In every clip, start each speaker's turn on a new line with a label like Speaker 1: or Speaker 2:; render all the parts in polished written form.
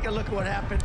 Speaker 1: take a look at what happened.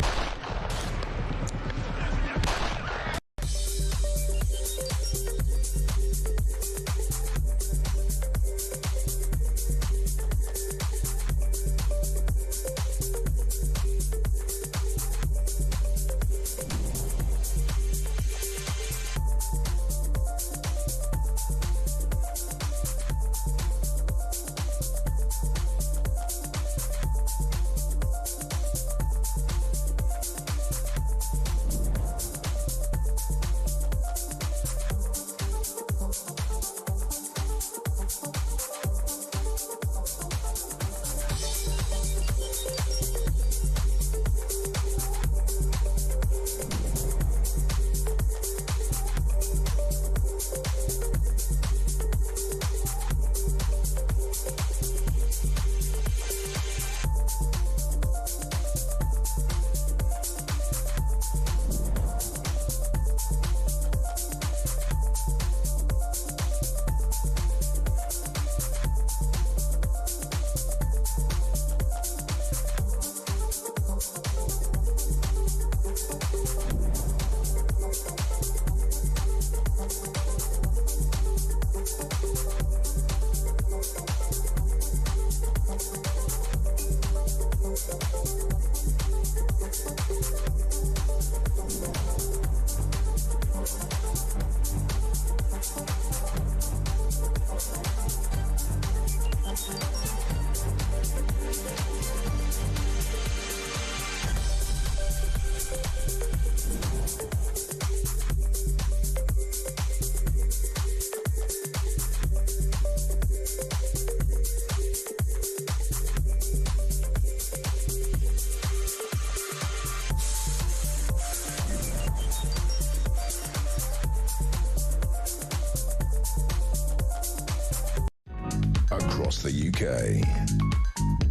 Speaker 2: Across the UK,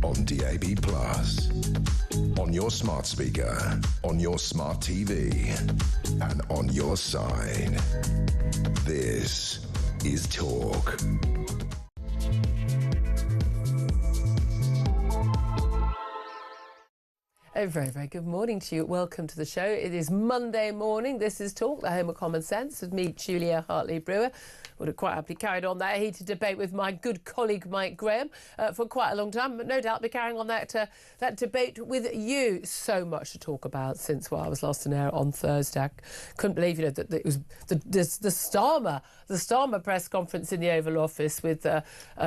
Speaker 2: on DAB+, on your smart speaker, on your smart TV, and on your side. This is Talk.
Speaker 3: A very, very good morning to you. Welcome to the show. It is Monday morning. This is Talk, the home of common sense, with me, Julia Hartley-Brewer. Would have quite happily carried on that heated debate with my good colleague Mike Graham for quite a long time, but no doubt be carrying on that debate with you. So much to talk about since I was last in air on Thursday. I couldn't believe, that it was the Starmer press conference in the Oval Office with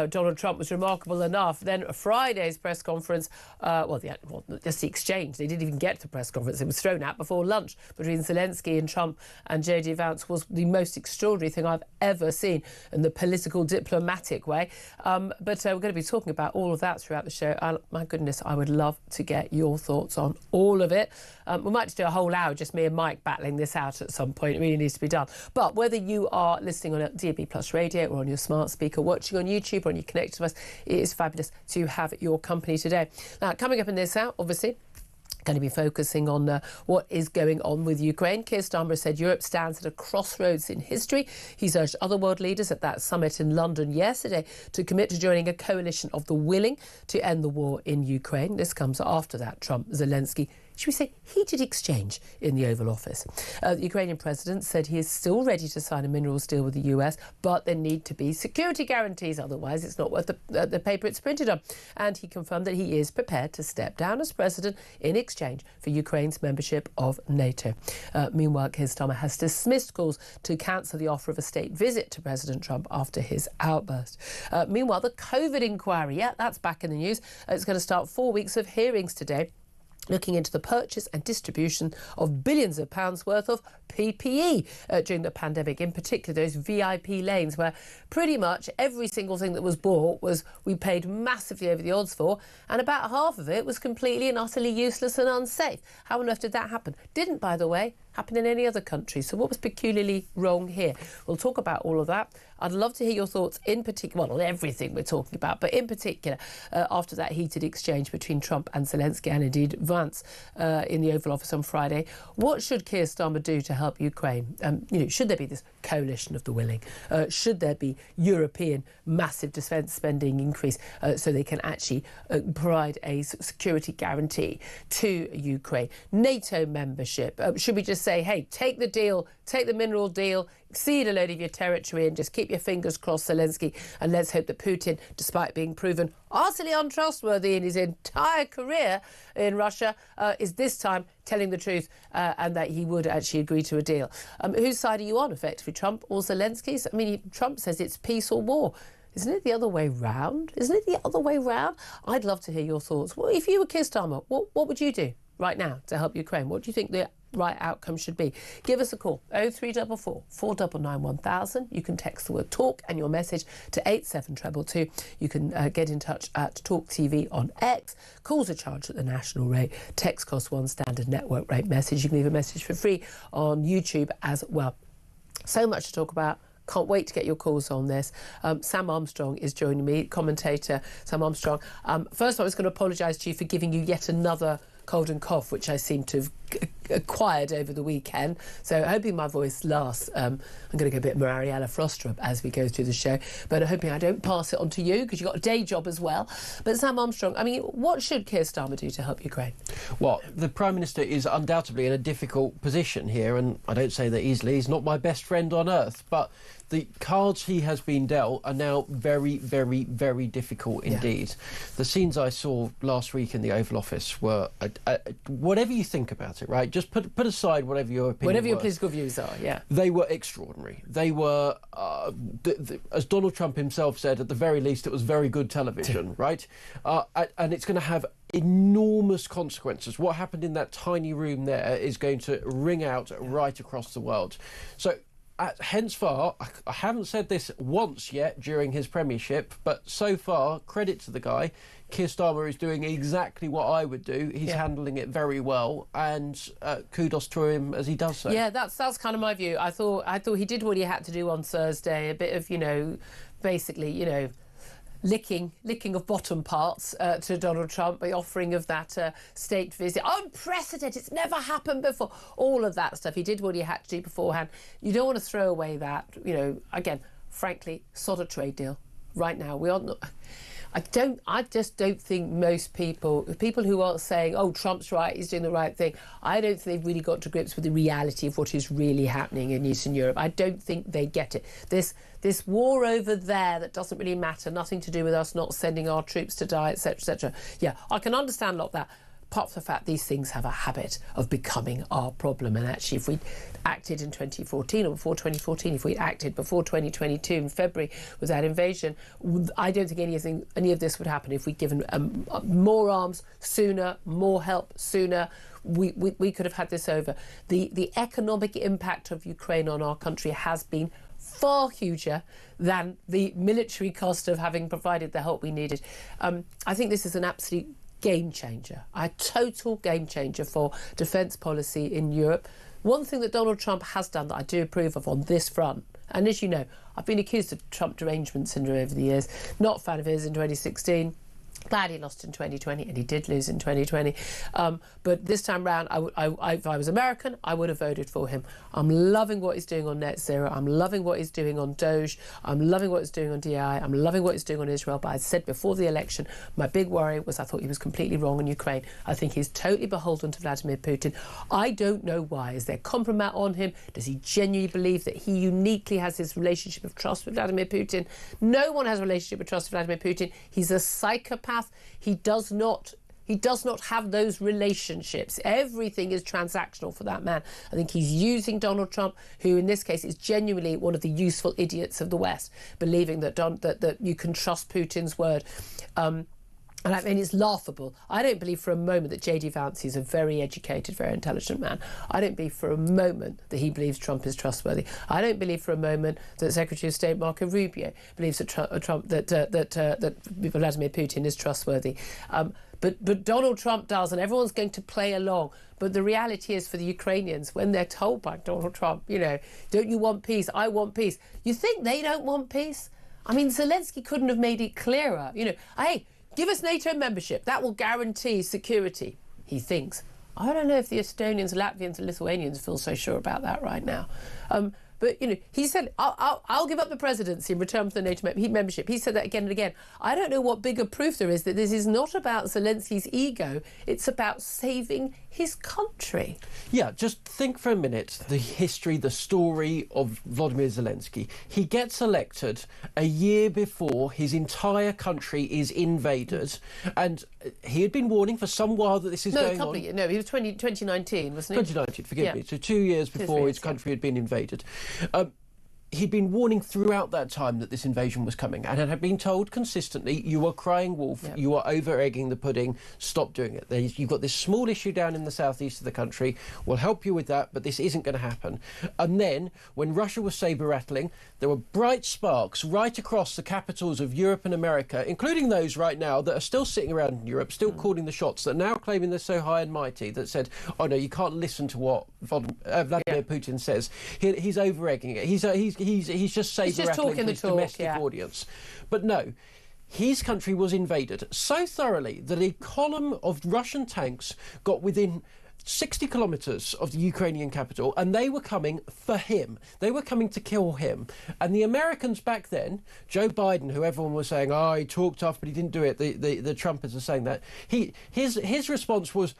Speaker 3: Donald Trump was remarkable enough. Then Friday's press conference, just the exchange. They didn't even get to the press conference. It was thrown out before lunch between Zelensky and Trump and J.D. Vance was the most extraordinary thing I've ever seen in the political diplomatic way. But we're going to be talking about all of that throughout the show. My goodness, I would love to get your thoughts on all of it. We might just do a whole hour, just me and Mike battling this out at some point. It really needs to be done. But whether you are listening on a DAB+ radio or on your smart speaker, watching on YouTube or on your connected device, it is fabulous to have your company today. Now, coming up in this hour, obviously, going to be focusing on what is going on with Ukraine. Keir Starmer said Europe stands at a crossroads in history. He's urged other world leaders at that summit in London yesterday to commit to joining a coalition of the willing to end the war in Ukraine. This comes after that Trump-Zelensky, should we say, heated exchange in the Oval Office. The Ukrainian president said he is still ready to sign a minerals deal with the US, but there need to be security guarantees, otherwise it's not worth the paper it's printed on. And he confirmed that he is prepared to step down as president in exchange for Ukraine's membership of NATO. Meanwhile, Keir Starmer has dismissed calls to cancel the offer of a state visit to President Trump after his outburst. Meanwhile, the COVID inquiry, that's back in the news. It's going to start 4 weeks of hearings today, looking into the purchase and distribution of billions of pounds worth of PPE during the pandemic, in particular those VIP lanes where pretty much every single thing that was bought we paid massively over the odds for, and about half of it was completely and utterly useless and unsafe. How on earth did that happen? Didn't, by the way, happen in any other country. So what was peculiarly wrong here? We'll talk about all of that. I'd love to hear your thoughts in particular, well, on everything we're talking about, but in particular after that heated exchange between Trump and Zelensky and indeed Vance in the Oval Office on Friday. What should Keir Starmer do to help Ukraine? Should there be this coalition of the willing? Should there be European massive defence spending increase so they can actually provide a security guarantee to Ukraine? NATO membership? Should we just say, hey, take the deal, take the mineral deal, cede a load of your territory and just keep your fingers crossed, Zelensky, and let's hope that Putin, despite being proven utterly untrustworthy in his entire career in Russia, is this time telling the truth and that he would actually agree to a deal. Whose side are you on, effectively, Trump or Zelensky's? I mean, Trump says it's peace or war. Isn't it the other way round? Isn't it the other way round? I'd love to hear your thoughts. Well, if you were Keir Starmer, what would you do right now to help Ukraine? What do you think the right outcome should be? Give us a call, 0344 499 1000. You can text the word talk and your message to 87222. You can get in touch at Talk TV on X. Calls are charged at the national rate. Text costs £1 standard network rate message. You can leave a message for free on YouTube as well. So much to talk about. Can't wait to get your calls on this. Sam Armstrong is joining me, commentator Sam Armstrong. First, I was going to apologise to you for giving you yet another cold and cough, which I seem to have acquired over the weekend. So hoping my voice lasts. I'm going to go a bit Mariella Frostrup as we go through the show, but hoping I don't pass it on to you because you've got a day job as well. But Sam Armstrong, I mean, what should Keir Starmer do to help Ukraine?
Speaker 1: Well, the Prime Minister is undoubtedly in a difficult position here, and I don't say that easily. He's not my best friend on earth, but the cards he has been dealt are now very, very, very difficult indeed. The scenes I saw last week in the Oval Office were, whatever you think about it, right? Just put aside whatever your opinion
Speaker 3: Whatever your
Speaker 1: was.
Speaker 3: political views are, yeah.
Speaker 1: They were extraordinary. They were, as Donald Trump himself said, at the very least, it was very good television, right? And it's going to have enormous consequences. What happened in that tiny room there is going to ring out right across the world. So, hence far, I haven't said this once yet during his premiership, but so far, credit to the guy. Keir Starmer is doing exactly what I would do. He's handling it very well, and kudos to him as he does so.
Speaker 3: Yeah, that's kind of my view. I thought he did what he had to do on Thursday. A bit of, basically, licking of bottom parts to Donald Trump, the offering of that state visit. Unprecedented, it's never happened before. All of that stuff. He did what he had to do beforehand. You don't want to throw away that, again, frankly, sod a trade deal. Right now, we are not... I just don't think most people who are saying, oh, Trump's right, he's doing the right thing, I don't think they've really got to grips with the reality of what is really happening in Eastern Europe. I don't think they get it. This war over there that doesn't really matter, nothing to do with us not sending our troops to die, etc., etc. Yeah, I can understand a lot of that. Apart from the fact these things have a habit of becoming our problem. And actually, if we acted in 2014 or before 2014, if we acted before 2022 in February with that invasion, I don't think any of this would happen if we'd given more arms sooner, more help sooner. We could have had this over. The economic impact of Ukraine on our country has been far huger than the military cost of having provided the help we needed. I think this is an absolute game changer, a total game changer for defence policy in Europe. One thing that Donald Trump has done that I do approve of on this front, and as you know, I've been accused of Trump derangement syndrome over the years, not a fan of his in 2016. Glad he lost in 2020, and he did lose in 2020. But this time round, if I was American, I would have voted for him. I'm loving what he's doing on net zero. I'm loving what he's doing on Doge. I'm loving what he's doing on DI. I'm loving what he's doing on Israel. But I said before the election, my big worry was I thought he was completely wrong on Ukraine. I think he's totally beholden to Vladimir Putin. I don't know why. Is there compromise on him? Does he genuinely believe that he uniquely has this relationship of trust with Vladimir Putin? No one has a relationship of trust with Vladimir Putin. He's a psychopath. He does not have those relationships. Everything is transactional for that man. I think he's using Donald Trump, who in this case is genuinely one of the useful idiots of the West, believing that you can trust Putin's word. And I mean, it's laughable. I don't believe for a moment that J.D. Vance is a very educated, very intelligent man. I don't believe for a moment that he believes Trump is trustworthy. I don't believe for a moment that Secretary of State Marco Rubio believes that that Vladimir Putin is trustworthy. But Donald Trump does, and everyone's going to play along. But the reality is for the Ukrainians, when they're told by Donald Trump, don't you want peace? I want peace. You think they don't want peace? I mean, Zelensky couldn't have made it clearer. Hey, give us NATO membership. That will guarantee security. He thinks, I don't know if the Estonians, Latvians and Lithuanians feel so sure about that right now. But, you know, he said, I'll give up the presidency in return for the NATO membership. He said that again and again. I don't know what bigger proof there is that this is not about Zelensky's ego. It's about saving his country.
Speaker 1: Yeah, just think for a minute the history, the story of Vladimir Zelensky. He gets elected a year before his entire country is invaded. And he had been warning for some while that this is going on.
Speaker 3: No, he was 2019, wasn't he?
Speaker 1: 2019, forgive me. So 2 years before his country had been invaded. He'd been warning throughout that time that this invasion was coming and had been told consistently, you are crying wolf, you are over-egging the pudding, stop doing it. You've got this small issue down in the southeast of the country, we'll help you with that, but this isn't going to happen. And then, when Russia was sabre-rattling, there were bright sparks right across the capitals of Europe and America, including those right now that are still sitting around in Europe, still calling the shots, that are now claiming they're so high and mighty, that said, oh no, you can't listen to what Vladimir Putin says. He's over-egging it. He's just sabre-rattling for his domestic audience. But no, his country was invaded so thoroughly that a column of Russian tanks got within 60 kilometres of the Ukrainian capital, and they were coming for him. They were coming to kill him. And the Americans back then, Joe Biden, who everyone was saying, oh, he talked tough, but he didn't do it. The Trumpers are saying that. His response was,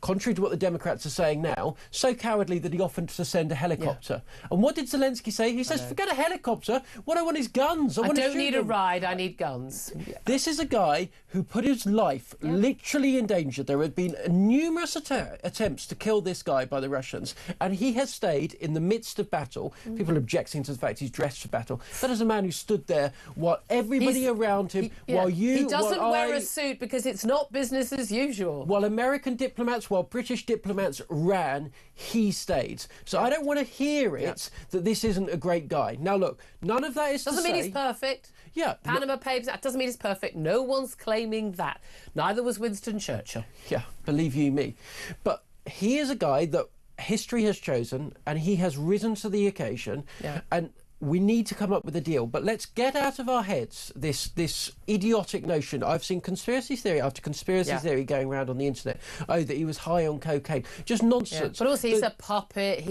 Speaker 1: contrary to what the Democrats are saying now, so cowardly that he offered to send a helicopter. Yeah. And what did Zelensky say? He says, forget a helicopter. What I want is guns. I
Speaker 3: don't need a ride. I need guns.
Speaker 1: This is a guy who put his life literally in danger. There have been numerous attempts to kill this guy by the Russians, and he has stayed in the midst of battle. People objecting to the fact he's dressed for battle. That is a man who stood there while everybody around him,
Speaker 3: He doesn't wear a suit because it's not business as usual.
Speaker 1: While American diplomats, while British diplomats ran, he stayed. So I don't want to hear it that this isn't a great guy. Now look, none of that is
Speaker 3: doesn't mean he's perfect.
Speaker 1: Yeah.
Speaker 3: Panama Papers, that doesn't mean he's perfect. No one's claiming that. Neither was Winston Churchill.
Speaker 1: Yeah, believe you me. But he is a guy that history has chosen, and he has risen to the occasion. Yeah. And we need to come up with a deal, but let's get out of our heads this idiotic notion. I've seen conspiracy theory after conspiracy theory going around on the internet. Oh, that he was high on cocaine. Just nonsense.
Speaker 3: Yeah. But also, he's a puppet.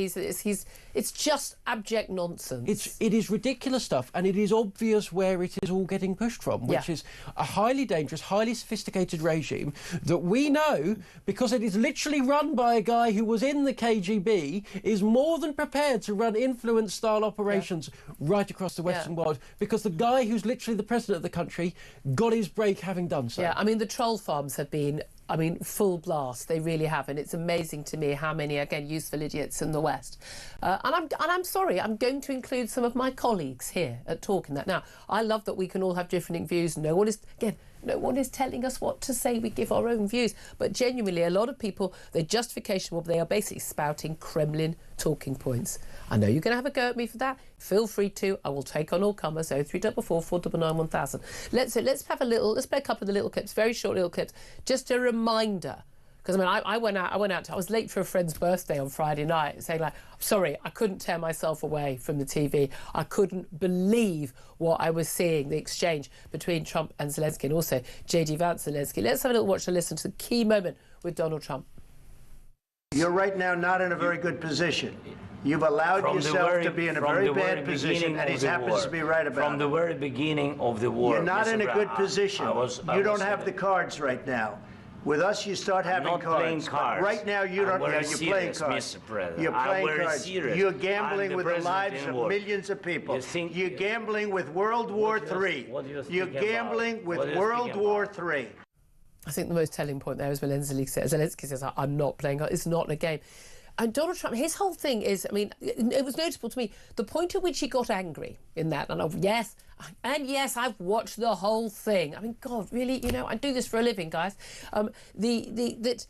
Speaker 3: It's just abject nonsense.
Speaker 1: It is ridiculous stuff, and it is obvious where it is all getting pushed from, which is a highly dangerous, highly sophisticated regime that we know, because it is literally run by a guy who was in the KGB, is more than prepared to run influence-style operations right across the Western world, because the guy who's literally the president of the country got his break having done so.
Speaker 3: Yeah, I mean, the troll farms have been, full blast. They really have, and it's amazing to me how many, again, useful idiots in the West. And I'm sorry, I'm going to include some of my colleagues here at Talk in that. Now, I love that we can all have different views. No one is telling us what to say. We give our own views. But genuinely, a lot of people, their justification, they are basically spouting Kremlin talking points. I know you're going to have a go at me for that. Feel free to. I will take on all comers. 0344 499 1000. Let's play a couple of the little clips, very short little clips, just a reminder. Because I was late for a friend's birthday on Friday night, saying I'm sorry, I couldn't tear myself away from the TV. I couldn't believe what I was seeing, the exchange between Trump and Zelensky, and also J.D. Vance Zelensky. Let's have a little watch and listen to the key moment with Donald Trump.
Speaker 4: You're right now not in a very good position. You've allowed yourself to be in a very bad position, and he happens to be right about it.
Speaker 5: From the very beginning of the war.
Speaker 4: You're not in a good position. You don't have the cards right now. With us, you start having cards. Right now, you don't. You're playing cards. You're playing cards. You're gambling with the lives of millions of people. You're gambling with World War III. You're gambling with World War III.
Speaker 3: I think the most telling point there is when Zelensky says, I'm not playing cards. It's not a game. And Donald Trump, his whole thing is, it was notable to me, the point at which he got angry in that. And yes, I've watched the whole thing. God, really, I do this for a living, guys. The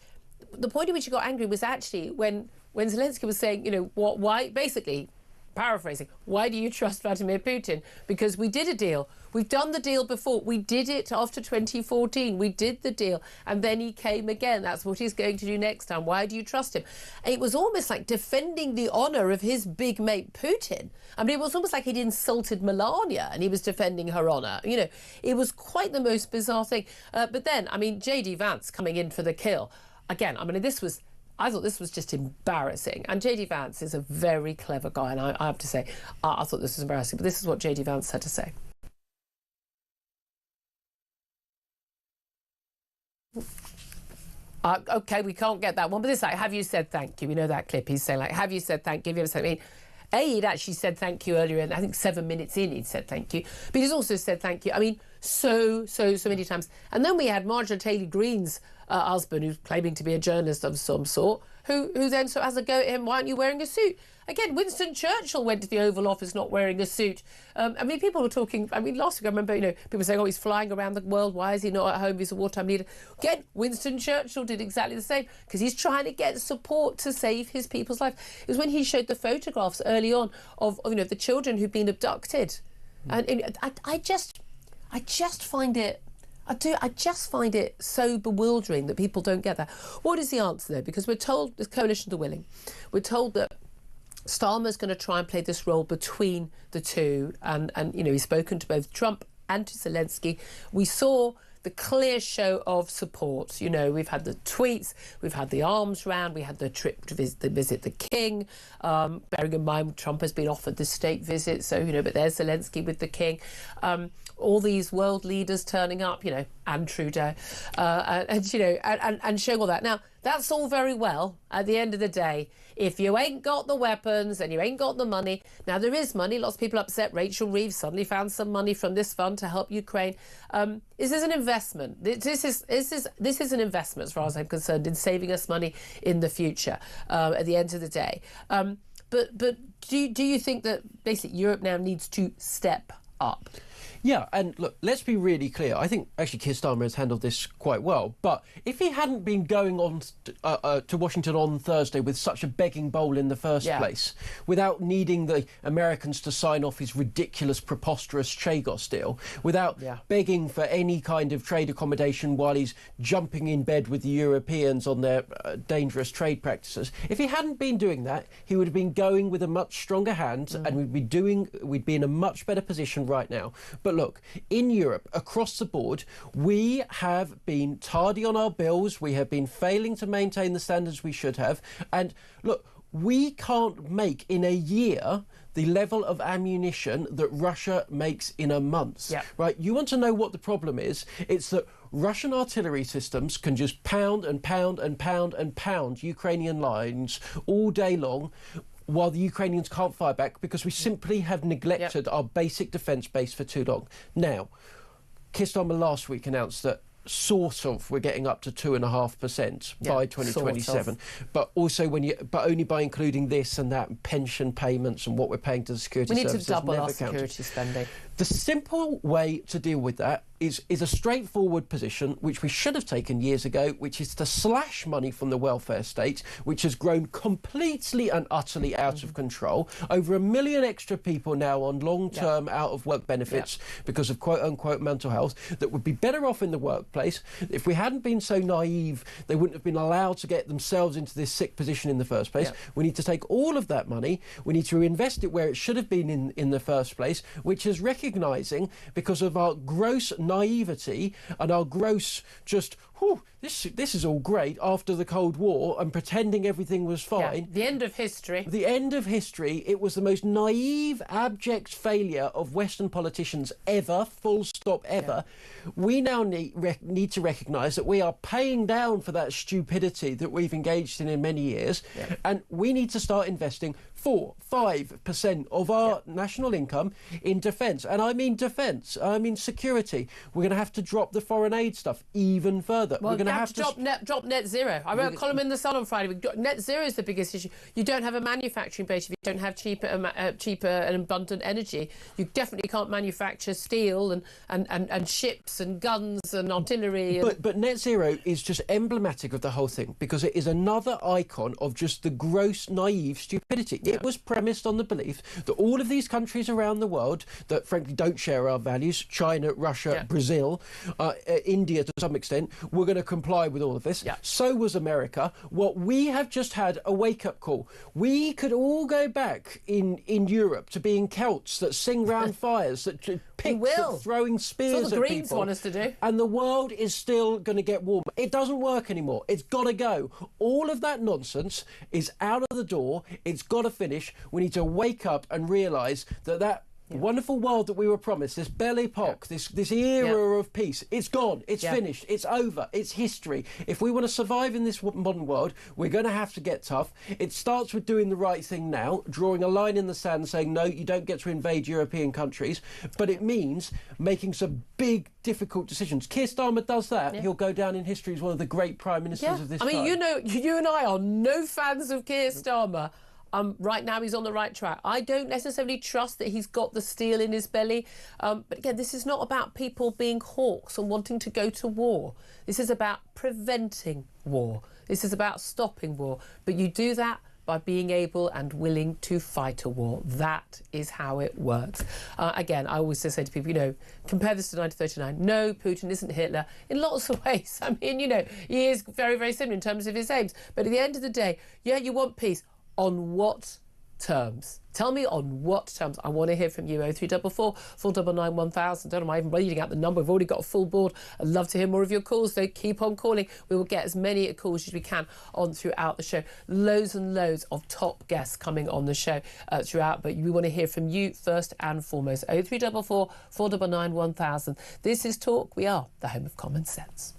Speaker 3: point at which he got angry was actually when Zelensky was saying, why, basically, paraphrasing, why do you trust Vladimir Putin? Because we did a deal. We've done the deal before. We did it after 2014. We did the deal. And then he came again. That's what he's going to do next time. Why do you trust him? And it was almost like defending the honour of his big mate Putin. It was almost like he'd insulted Melania and he was defending her honour. It was quite the most bizarre thing. But then, J.D. Vance coming in for the kill. Again, this was I thought this was just embarrassing. And J.D. Vance is a very clever guy, and I have to say, I thought this was embarrassing. But this is what J.D. Vance had to say. OK, we can't get that one, but this is like, have you said thank you? We know that clip. He's saying, like, have you said thank you? Have you ever said, I mean, he'd actually said thank you earlier, and I think 7 minutes in he'd said thank you. But he's also said thank you, I mean, so many times. And then we had Marjorie Taylor Greene's husband, who's claiming to be a journalist of some sort, who then sort of has a go at him, why aren't you wearing a suit? Again, Winston Churchill went to the Oval Office not wearing a suit. I mean, people were talking, I mean, last week I remember, people saying, oh, he's flying around the world, why is he not at home, he's a wartime leader. Again, Winston Churchill did exactly the same, because he's trying to get support to save his people's life. It was when he showed the photographs early on of the children who'd been abducted. And I just find it... I just find it so bewildering that people don't get that. What is the answer there? Because we're told the coalition are willing. We're told that Starmer's going to try and play this role between the two, and he's spoken to both Trump and to Zelensky. We saw the clear show of support. We've had the tweets, we've had the arms round, we had the trip to visit the king. Bearing in mind, Trump has been offered the state visit, so, but there's Zelensky with the king. All these world leaders turning up, and Trudeau, and showing all that. Now, that's all very well at the end of the day. If you ain't got the weapons and you ain't got the money, now there is money, lots of people upset. Rachel Reeves suddenly found some money from this fund to help Ukraine. Is this an investment? This is an investment, as far as I'm concerned, in saving us money in the future, at the end of the day. But do you think that basically Europe now needs to step up?
Speaker 1: Yeah, and look, let's be really clear. I think actually Keir Starmer has handled this quite well. But if he hadn't been going on to Washington on Thursday with such a begging bowl in the first place, without needing the Americans to sign off his ridiculous, preposterous Chagos deal, without begging for any kind of trade accommodation while he's jumping in bed with the Europeans on their dangerous trade practices, if he hadn't been doing that, he would have been going with a much stronger hand, and we'd be in a much better position right now. But look, in Europe, across the board, we have been tardy on our bills. We have been failing to maintain the standards we should have. And look, we can't make in a year the level of ammunition that Russia makes in a month. Right? You want to know what the problem is? It's that Russian artillery systems can just pound and pound and pound and pound Ukrainian lines all day long, while the Ukrainians can't fire back because we simply have neglected our basic defence base for too long. Now, Keir Starmer last week announced that sort of we're getting up to 2.5% by 2027, but also but only by including this and that, and pension payments and what we're paying to the security services.
Speaker 3: We need to double our security spending.
Speaker 1: The simple way to deal with that is a straightforward position, which we should have taken years ago, which is to slash money from the welfare state, which has grown completely and utterly out of control. Over 1 million extra people now on long-term out-of-work benefits because of quote-unquote mental health that would be better off in the workplace. If we hadn't been so naive, they wouldn't have been allowed to get themselves into this sick position in the first place. We need to take all of that money, we need to reinvest it where it should have been in the first place, which is recognising, because of our gross naivety and our gross just, this is all great after the Cold War and pretending everything was fine.
Speaker 3: The end of history.
Speaker 1: The end of history. It was the most naive, abject failure of Western politicians ever, full stop, ever. We now need to recognise that we are paying down for that stupidity that we've engaged in many years, and we need to start investing 4-5% of our national income in defence. And I mean defence, I mean security. We're going to have to drop the foreign aid stuff even further.
Speaker 3: Well, we're going to have to drop net zero. I wrote a column in The Sun on Friday. Net zero is the biggest issue. You don't have a manufacturing base if you don't have cheaper and abundant energy. You definitely can't manufacture steel and ships and guns and artillery.
Speaker 1: But net zero is just emblematic of the whole thing, because it is another icon of just the gross, naive stupidity. It was premised on the belief that all of these countries around the world that frankly don't share our values, China, Russia, Brazil, India to some extent, were going to comply with all of this.
Speaker 3: Yeah.
Speaker 1: So was America. What we have just had a wake-up call. We could all go back in Europe to being Celts that sing round fires, that picks at throwing spears
Speaker 3: That's what the Greens
Speaker 1: people.
Speaker 3: want us to do.
Speaker 1: And the world is still going to get warmer. It doesn't work anymore. It's got to go. All of that nonsense is out of the door. It's got to finish. We need to wake up and realise that wonderful world that we were promised, this Belle Epoque, this era of peace, it's gone, it's finished, it's over, it's history. If we want to survive in this modern world, we're going to have to get tough. It starts with doing the right thing now, drawing a line in the sand saying, no, you don't get to invade European countries, but it means making some big, difficult decisions. Keir Starmer does that, he'll go down in history as one of the great prime ministers of this time.
Speaker 3: I mean, you and I are no fans of Keir Starmer. Right now he's on the right track. I don't necessarily trust that he's got the steel in his belly. But again, this is not about people being hawks and wanting to go to war. This is about preventing war. This is about stopping war. But you do that by being able and willing to fight a war. That is how it works. Again, I always say to people, compare this to 1939. No, Putin isn't Hitler in lots of ways. I mean, he is very, very similar in terms of his aims. But at the end of the day, you want peace. On what terms? Tell me on what terms. I want to hear from you. 0344 499 1000. Don't know, I'm even reading out the number. We've already got a full board. I'd love to hear more of your calls, so keep on calling. We will get as many calls as we can on throughout the show. Loads and loads of top guests coming on the show throughout, but we want to hear from you first and foremost. 0344 499 1000. This is Talk. We are the home of common sense.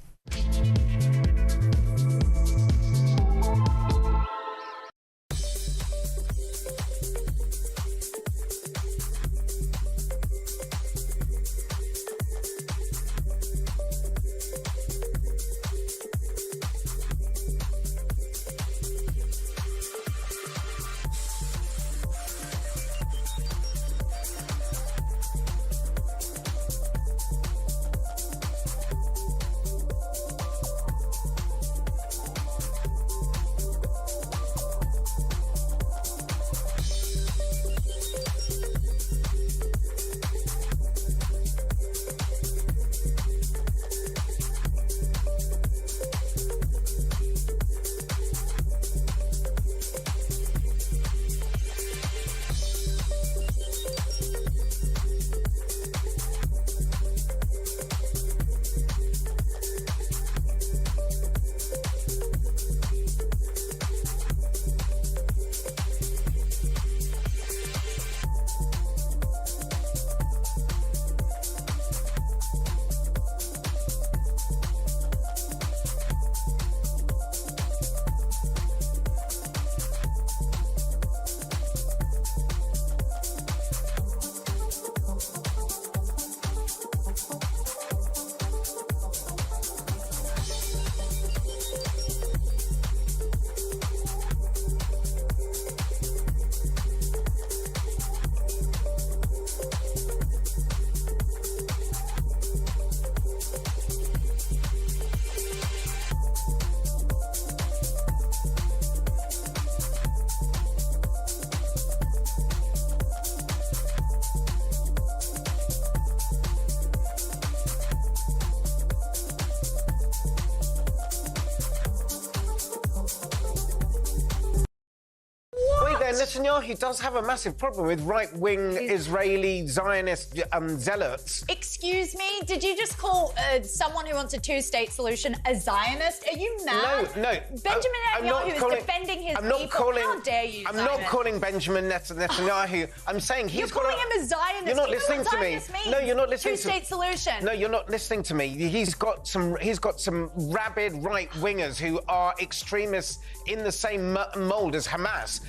Speaker 6: Netanyahu does have a massive problem with right-wing Israeli Zionist zealots.
Speaker 7: Excuse me, did you just call someone who wants a two-state solution a Zionist? Are you mad?
Speaker 6: No.
Speaker 7: Benjamin Netanyahu is defending his people. How dare you,
Speaker 6: I'm not calling Benjamin Netanyahu. I'm saying he's
Speaker 7: You're calling him a Zionist.
Speaker 6: You're not listening to me. No, you're not listening to me.
Speaker 7: Two-state solution.
Speaker 6: No, you're not listening to me. He's got some rabid right-wingers who are extremists in the same mould as Hamas.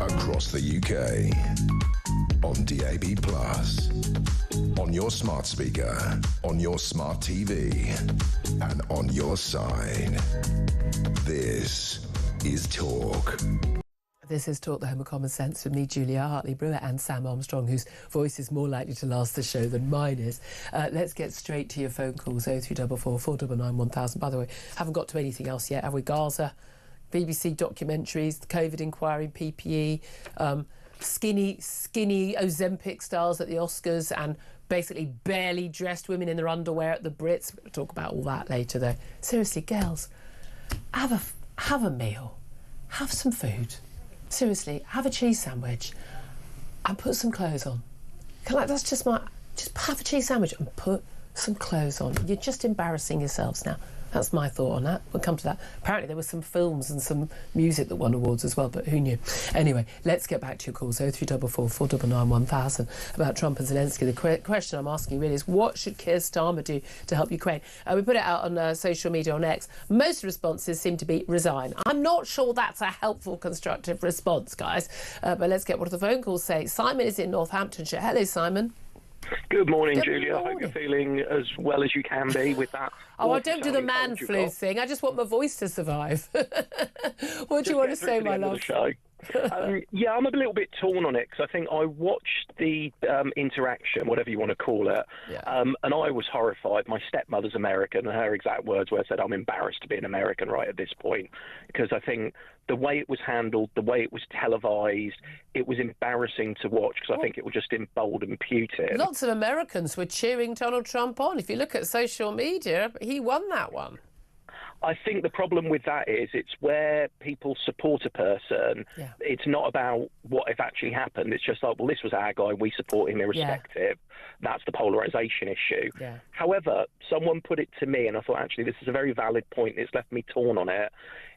Speaker 2: Across the UK, on DAB+, on your smart speaker, on your smart TV, and on your side. This is Talk.
Speaker 3: This is Talk, the Home of Common Sense, with me, Julia Hartley-Brewer, and Sam Armstrong, whose voice is more likely to last the show than mine is. Let's get straight to your phone calls, 0344 499 1000. By the way, haven't got to anything else yet, have we? Gaza, BBC documentaries, the COVID inquiry, PPE, skinny Ozempic stars at the Oscars, and basically barely dressed women in their underwear at the Brits. We'll talk about all that later, though. Seriously, girls, have a meal, have some food. Seriously, have a cheese sandwich and put some clothes on. Just have a cheese sandwich and put some clothes on. You're just embarrassing yourselves now. That's my thought on that. We'll come to that. Apparently there were some films and some music that won awards as well, but who knew? Anyway, let's get back to your calls, 0344 499 1000, about Trump and Zelensky. The question I'm asking really is, what should Keir Starmer do to help Ukraine? We put it out on social media on X. Most responses seem to be resign. I'm not sure that's a helpful, constructive response, guys. But let's get what the phone calls say. Simon is in Northamptonshire. Hello, Simon.
Speaker 8: Good morning,
Speaker 3: Good
Speaker 8: Julia.
Speaker 3: morning.
Speaker 8: I hope you're feeling as well as you can be with that.
Speaker 3: Oh, I don't do the man flu thing. I just want my voice to survive. What do you want to say, my love?
Speaker 8: Yeah, I'm a little bit torn on it because I think I watched the interaction, whatever you want to call it, and I was horrified. My stepmother's American, and her exact words were, said, I'm embarrassed to be an American right at this point, because I think the way it was handled, the way it was televised, it was embarrassing to watch, because I think it would just embolden Putin.
Speaker 3: Lots of Americans were cheering Donald Trump on. If you look at social media, he won that one.
Speaker 8: I think the problem with that is it's where people support a person. Yeah. It's not about what has actually happened. It's just like, well, this was our guy, we support him irrespective. Yeah. That's the polarisation issue. Yeah. However, someone put it to me, and I thought, actually, this is a very valid point. It's left me torn on it.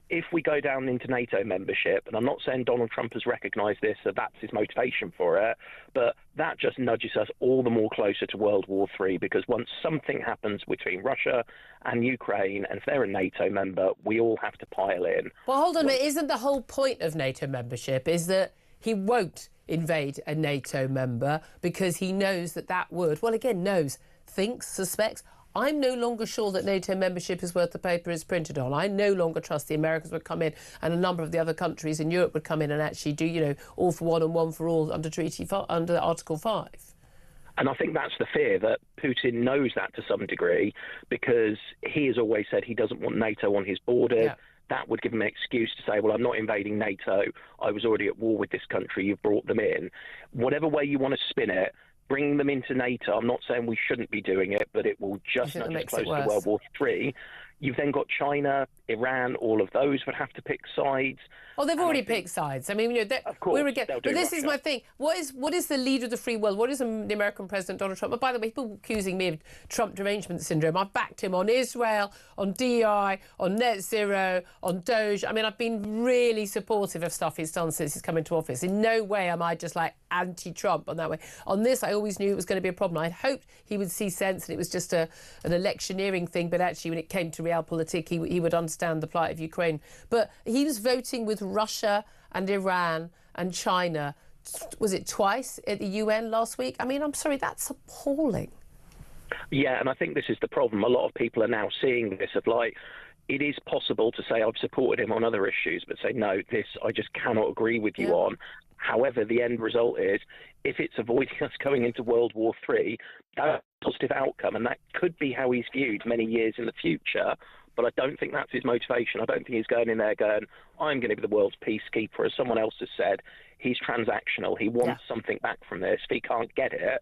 Speaker 8: If we go down into NATO membership, and I'm not saying Donald Trump has recognised this, so that's his motivation for it, but that just nudges us all the more closer to World War III, because once something happens between Russia and Ukraine, and if they're a NATO member, we all have to pile in.
Speaker 3: Well, hold on a minute. Isn't the whole point of NATO membership is that he won't invade a NATO member because he knows that would, well, again, knows, thinks, suspects. I'm no longer sure that NATO membership is worth the paper it's printed on. I no longer trust the Americans would come in, and a number of the other countries in Europe would come in and actually do, all for one and one for all under under Article 5.
Speaker 8: And I think that's the fear, that Putin knows that to some degree, because he has always said he doesn't want NATO on his border. Yeah. That would give him an excuse to say, well, I'm not invading NATO. I was already at war with this country. You've brought them in. Whatever way you want to spin it, bringing them into NATO, I'm not saying we shouldn't be doing it, but it will just nudge us close to World War III. You've then got China, Iran, all of those would have to pick sides.
Speaker 3: Oh, they've already picked sides. I mean,
Speaker 8: of course,
Speaker 3: but this is my thing. What is the leader of the free world? What is the American president, Donald Trump? And by the way, people accusing me of Trump derangement syndrome. I've backed him on Israel, on DI, on net zero, on Doge. I mean, I've been really supportive of stuff he's done since he's come into office. In no way am I just like anti-Trump on that way. On this, I always knew it was going to be a problem. I'd hoped he would see sense and it was just an electioneering thing. But actually, when it came to realpolitik, he would understand the plight of Ukraine. But he was voting with Russia and Iran and China, was it twice at the UN last week? I mean, I'm sorry, that's appalling.
Speaker 8: Yeah, and I think this is the problem. A lot of people are now seeing this of like, it is possible to say I've supported him on other issues, but say, no, this I just cannot agree with you on. However, the end result is, if it's avoiding us going into World War III, that's a positive outcome, and that could be how he's viewed many years in the future. But I don't think that's his motivation. I don't think he's going in there going, I'm going to be the world's peacekeeper. As someone else has said, he's transactional. He wants something back from this. If he can't get it,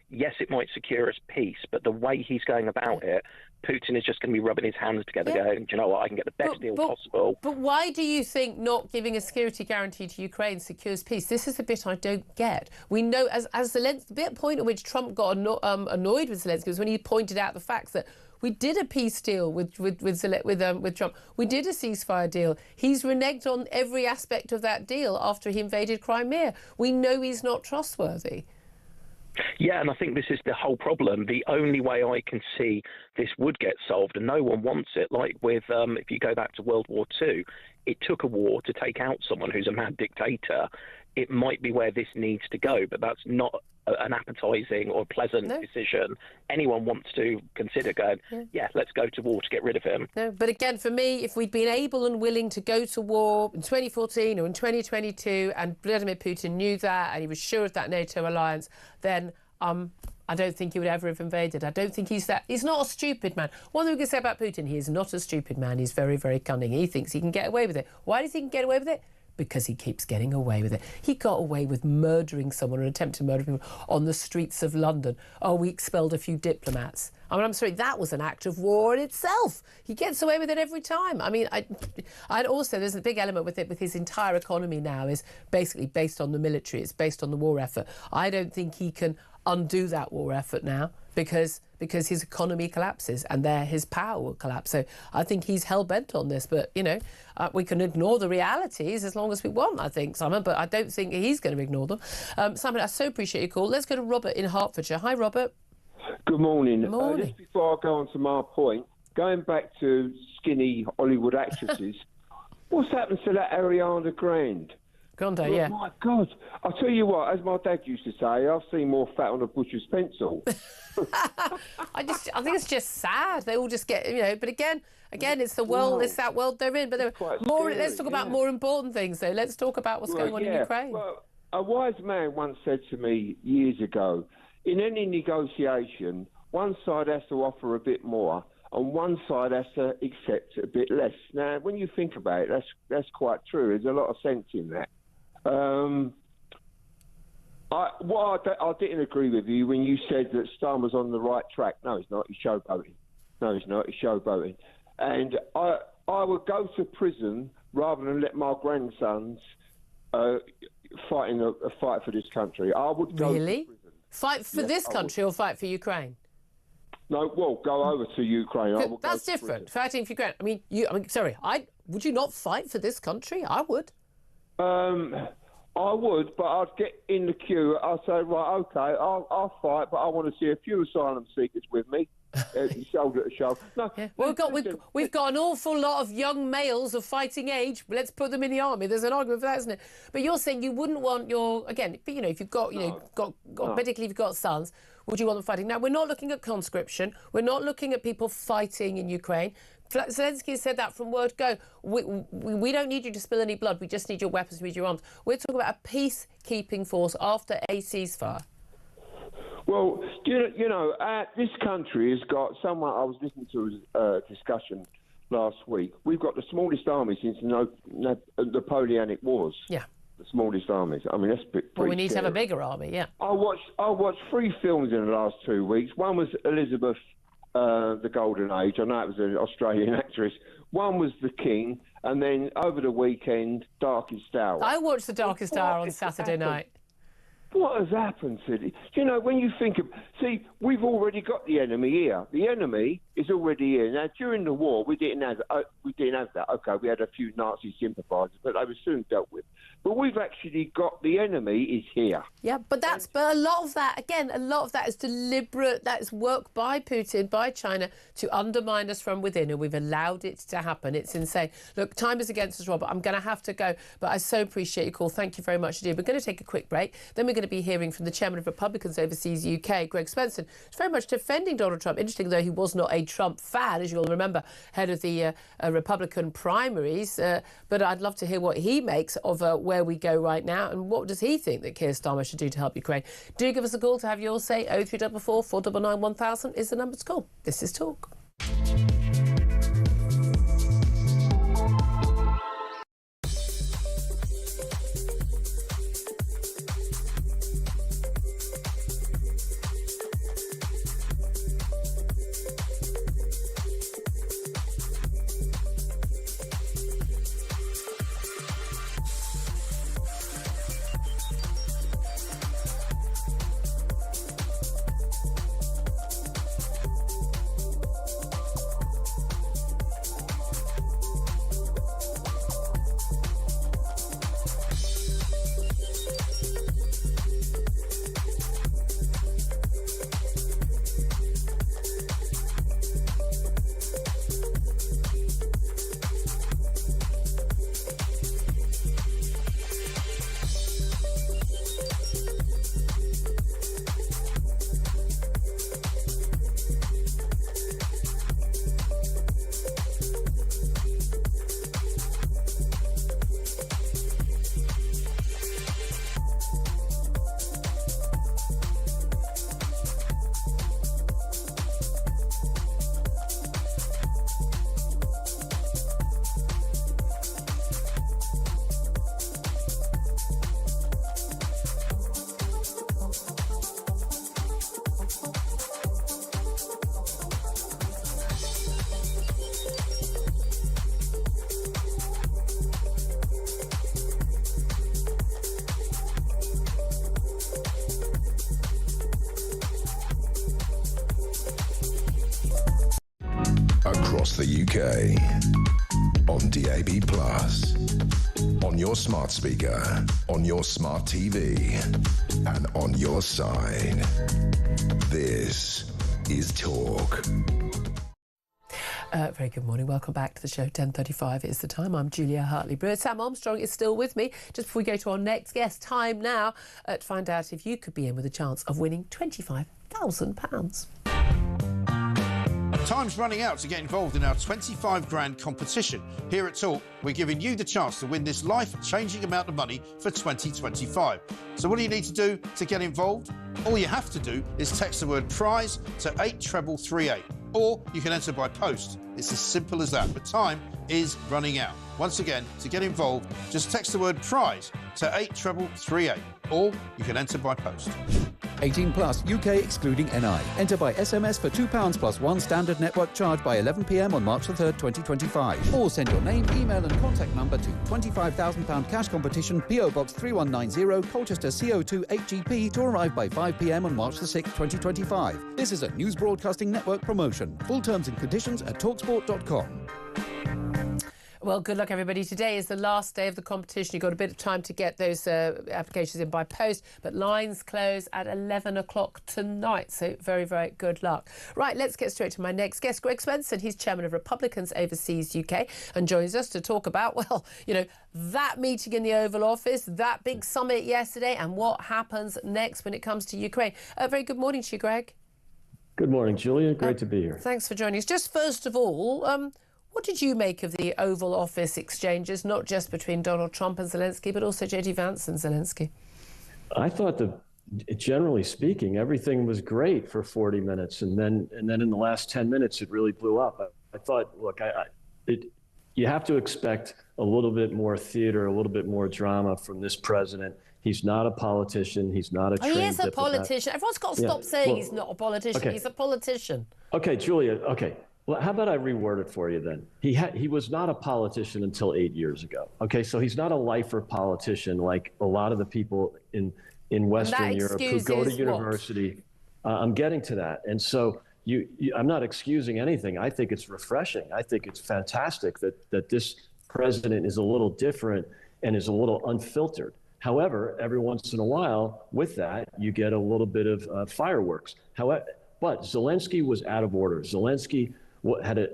Speaker 8: yes, it might secure us peace, but the way he's going about it, Putin is just going to be rubbing his hands together going, do you know what, I can get the best deal possible.
Speaker 3: But why do you think not giving a security guarantee to Ukraine secures peace? This is the bit I don't get. We know, as Zelensky, the point at which Trump got annoyed with Zelensky was when he pointed out the facts that we did a peace deal with Trump. We did a ceasefire deal. He's reneged on every aspect of that deal after he invaded Crimea. We know he's not trustworthy.
Speaker 8: Yeah, and I think this is the whole problem. The only way I can see this would get solved, and no one wants it, like with, if you go back to World War II, it took a war to take out someone who's a mad dictator. it might be where this needs to go, but that's not an appetising or pleasant decision anyone wants to consider going, let's go to war to get rid of him.
Speaker 3: No, but again, for me, if we'd been able and willing to go to war in 2014 or in 2022 and Vladimir Putin knew that and he was sure of that NATO alliance, then I don't think he would ever have invaded. I don't think he's not a stupid man. One thing we can say about Putin, he is not a stupid man. He's very, very cunning. He thinks he can get away with it. Why does he get away with it? Because he keeps getting away with it. He got away with murdering someone, or attempting to murder people on the streets of London. Oh, we expelled a few diplomats. I mean, I'm sorry, that was an act of war in itself. He gets away with it every time. I mean, I'd also, there's a big element with it, with his entire economy now is basically based on the military. It's based on the war effort. I don't think he can undo that war effort now because his economy collapses and his power will collapse. So I think he's hell-bent on this. But, we can ignore the realities as long as we want, I think, Simon. But I don't think he's going to ignore them. Simon, I so appreciate your call. Let's go to Robert in Hertfordshire. Hi, Robert.
Speaker 9: Good morning.
Speaker 3: Morning.
Speaker 9: Just before I go on to my point, going back to skinny Hollywood actresses, what's happened to that Ariana Grande?
Speaker 3: Grande,
Speaker 9: Oh my God! I'll tell you what. As my dad used to say, I've seen more fat on a butcher's pencil.
Speaker 3: I think it's just sad. They all just get, But again, it's the world. It's that world they're in. But let's talk about more important things, though. Let's talk about what's going on in Ukraine.
Speaker 9: Well, a wise man once said to me years ago, in any negotiation, one side has to offer a bit more, and one side has to accept a bit less. Now, when you think about it, that's quite true. There's a lot of sense in that. I didn't agree with you when you said that Starmer's on the right track. No, he's not. He's showboating. No, he's not. He's showboating. And I would go to prison rather than let my grandsons fight a fight for this country. I would go to prison.
Speaker 3: Fight for this country or fight for Ukraine?
Speaker 9: No, well, go over to Ukraine.
Speaker 3: That's different. Fighting for Ukraine. Would you not fight for this country? I would.
Speaker 9: I would, but I'd get in the queue. I'd say, right, OK, I'll fight, but I want to see a few asylum seekers with me. Shoulder to shoulder. No,
Speaker 3: yeah. We've got an awful lot of young males of fighting age. Let's put them in the army. There's an argument for that, isn't it? But you're saying you wouldn't want if you've got, particularly if you've got sons, would you want them fighting? Now, we're not looking at conscription. We're not looking at people fighting in Ukraine. Zelensky said that from word go. We don't need you to spill any blood. We just need your weapons, we need your arms. We're talking about a peacekeeping force after a ceasefire.
Speaker 9: Well, this country has got someone. I was listening to a discussion last week. We've got the smallest army since the Napoleonic Wars. Yeah. The smallest armies. I mean, that's pretty
Speaker 3: Well, we need
Speaker 9: scary.
Speaker 3: to have a bigger army, yeah.
Speaker 9: I watched 3 films in the last 2 weeks. One was Elizabeth, the Golden Age. I know it was an Australian actress. One was The King. And then over the weekend, Darkest Hour.
Speaker 3: I watched The Darkest Hour on Saturday night.
Speaker 9: What has happened, Sidney? When you think of... See, we've already got the enemy here. The enemy is already here. Now, during the war, we didn't have that. OK, we had a few Nazi sympathisers, but they were soon dealt with. But we've actually got the enemy is here.
Speaker 3: Yeah, but a lot of that is deliberate. That is work by Putin, by China, to undermine us from within, and we've allowed it to happen. It's insane. Look, time is against us, Robert. I'm going to have to go, but I so appreciate your call. Thank you very much indeed. We're going to take a quick break. Then we're going to be hearing from the chairman of Republicans Overseas UK, Greg Spencer. He's very much defending Donald Trump. Interesting, though, he was not a Trump fan, as you'll remember, head of the Republican primaries. But I'd love to hear what he makes of where we go right now, and what does he think that Keir Starmer should do to help Ukraine. Do give us a call to have your say. 0344 499 1000 is the number to call. This is Talk.
Speaker 2: across the UK. On DAB+, on your smart speaker, on your smart TV, and on your side. This is Talk.
Speaker 3: Very good morning. Welcome back to the show. 10:35 is the time. I'm Julia Hartley-Brewer. Sam Armstrong is still with me. Just before we go to our next guest, time now to find out if you could be in with a chance of winning £25,000.
Speaker 10: Time's running out to get involved in our 25 grand competition. Here at Talk, we're giving you the chance to win this life-changing amount of money for 2025. So what do you need to do to get involved? All you have to do is text the word prize to 83338, or you can enter by post. It's as simple as that, but time is running out. Once again, to get involved, just text the word prize to 83338, or you can enter by post.
Speaker 11: 18 plus, UK excluding NI. Enter by SMS for £2 plus one standard network charge by 11 p.m. on March the 3rd, 2025. Or send your name, email and contact number to £25,000 cash competition, PO Box 3190, Colchester CO2 8GP, to arrive by 5 p.m. on March the 6th, 2025. This is a News Broadcasting Network promotion. Full terms and conditions at talksport.com.
Speaker 3: Well, good luck, everybody. Today is the last day of the competition. You've got a bit of time to get those applications in by post, but lines close at 11 o'clock tonight. So very, very good luck. Right, let's get straight to my next guest, Greg Swenson. He's chairman of Republicans Overseas UK and joins us to talk about, well, you know, that meeting in the Oval Office, that big summit yesterday, and what happens next when it comes to Ukraine. Very good morning to you, Greg.
Speaker 12: Good morning, Julia. Great to be here.
Speaker 3: Thanks for joining us. Just first of all, what did you make of the Oval Office exchanges, not just between Donald Trump and Zelensky, but also J.D. Vance and Zelensky?
Speaker 12: I thought that, generally speaking, everything was great for 40 minutes. And then in the last 10 minutes, it really blew up. I thought, look, you have to expect a little bit more theater, a little bit more drama from this president. He's not a politician. He's not a trained
Speaker 3: He is a
Speaker 12: diplomat.
Speaker 3: politician. Everyone's got to stop saying he's not a politician.
Speaker 12: Okay.
Speaker 3: He's a politician.
Speaker 12: Okay, Julia, okay. Well, how about I reword it for you then? He was not a politician until 8 years ago. Okay, so he's not a lifer politician like a lot of the people in Western Europe who go to university. I'm getting to that. And so I'm not excusing anything. I think it's refreshing. I think it's fantastic that this president is a little different and is a little unfiltered. However, every once in a while with that, you get a little bit of fireworks. However, but Zelensky was out of order. Zelensky had a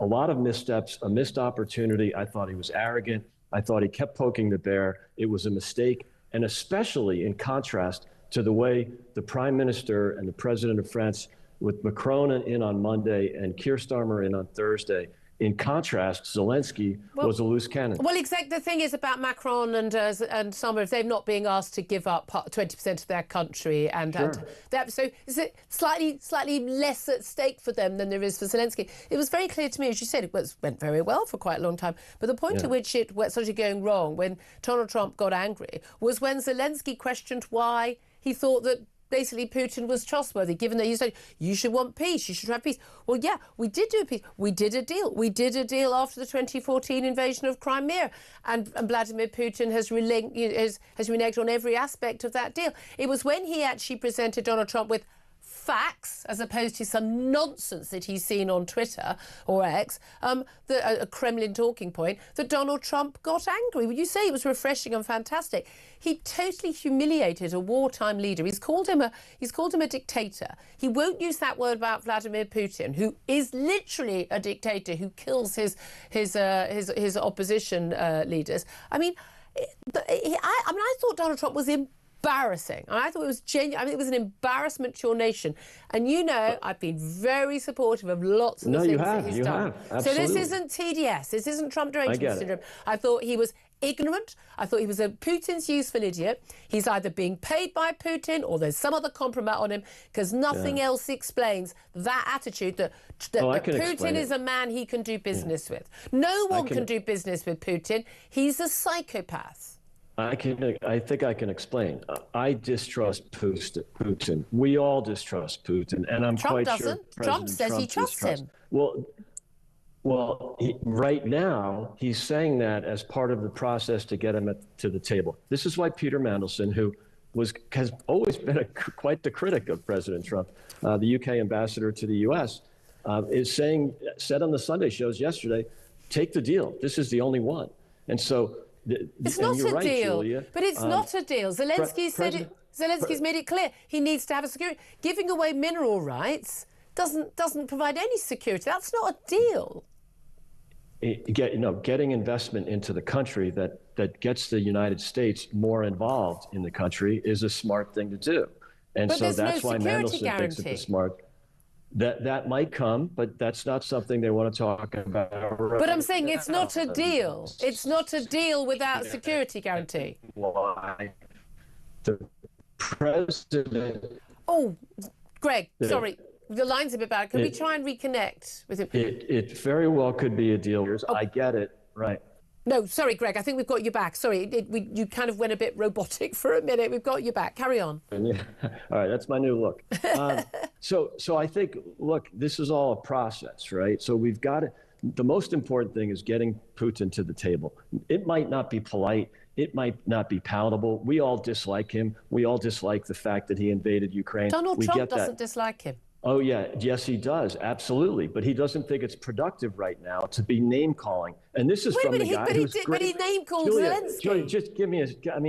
Speaker 12: lot of missteps, a missed opportunity. I thought he was arrogant. I thought he kept poking the bear. It was a mistake. And especially in contrast to the way the prime minister and the president of France, with Macron in on Monday and Keir Starmer in on Thursday. In contrast, Zelensky was a loose cannon.
Speaker 3: Well, exactly. The thing is about Macron and Starmer, they're not being asked to give up 20% of their country, so is it slightly less at stake for them than there is for Zelensky? It was very clear to me, as you said, it went very well for quite a long time. But the point at which it started going wrong, when Donald Trump got angry, was when Zelensky questioned why he thought that basically Putin was trustworthy, given that he said, you should want peace, you should have peace. Well, yeah, we did do peace. We did a deal. We did a deal after the 2014 invasion of Crimea. And Vladimir Putin has reneged on every aspect of that deal. It was when he actually presented Donald Trump with facts, as opposed to some nonsense that he's seen on Twitter or X, a Kremlin talking point, that Donald Trump got angry. Would you say it was refreshing and fantastic? He totally humiliated a wartime leader. He's called him a dictator. He won't use that word about Vladimir Putin, who is literally a dictator who kills his opposition leaders. I mean, I thought Donald Trump was embarrassing. I thought it was genuine. I mean, it was an embarrassment to your nation. And you know, I've been very supportive of lots of the things that he's done. So this isn't TDS. This isn't Trump derangement syndrome. I thought he was ignorant. I thought he was a Putin's useful idiot. He's either being paid by Putin or there's some other compromise on him, because nothing else explains that attitude that Putin is a man he can do business with. No one can do business with Putin. He's a psychopath.
Speaker 12: I think I can explain. I distrust Putin. We all distrust Putin, and I'm quite sure
Speaker 3: Trump says he trusts him.
Speaker 12: Well, right now he's saying that as part of the process to get him to the table. This is why Peter Mandelson, who has always been quite the critic of President Trump, the UK ambassador to the US, said on the Sunday shows yesterday, take the deal. This is the only one. And so
Speaker 3: it's not a deal,
Speaker 12: Julia.
Speaker 3: But it's not a deal. Zelensky said it. Zelensky's made it clear he needs to have a security. Giving away mineral rights doesn't provide any security. That's not a deal.
Speaker 12: Getting investment into the country that gets the United States more involved in the country is a smart thing to do. And
Speaker 3: but
Speaker 12: so that's
Speaker 3: no
Speaker 12: why Mandelson thinks it's smart. That might come, but that's not something they want to talk about.
Speaker 3: But I'm saying it's not a deal. It's not a deal without security guarantee.
Speaker 12: Why? The president.
Speaker 3: Oh, Greg, sorry. The line's a bit bad. Can we try and reconnect with him?
Speaker 12: It very well could be a deal. Oh. I get it. Right.
Speaker 3: No, sorry, Greg. I think we've got you back. Sorry, you kind of went a bit robotic for a minute. We've got you back. Carry on.
Speaker 12: Yeah. All right, that's my new look. So I think, look, this is all a process, right? So we've got it. The most important thing is getting Putin to the table. It might not be polite. It might not be palatable. We all dislike him. We all dislike the fact that he invaded Ukraine.
Speaker 3: Donald Trump doesn't dislike him.
Speaker 12: Oh, yeah. Yes, he does. Absolutely. But he doesn't think it's productive right now to be name calling. And this is from the guy who's great.
Speaker 3: But he name called Zelensky.
Speaker 12: Julia, just give me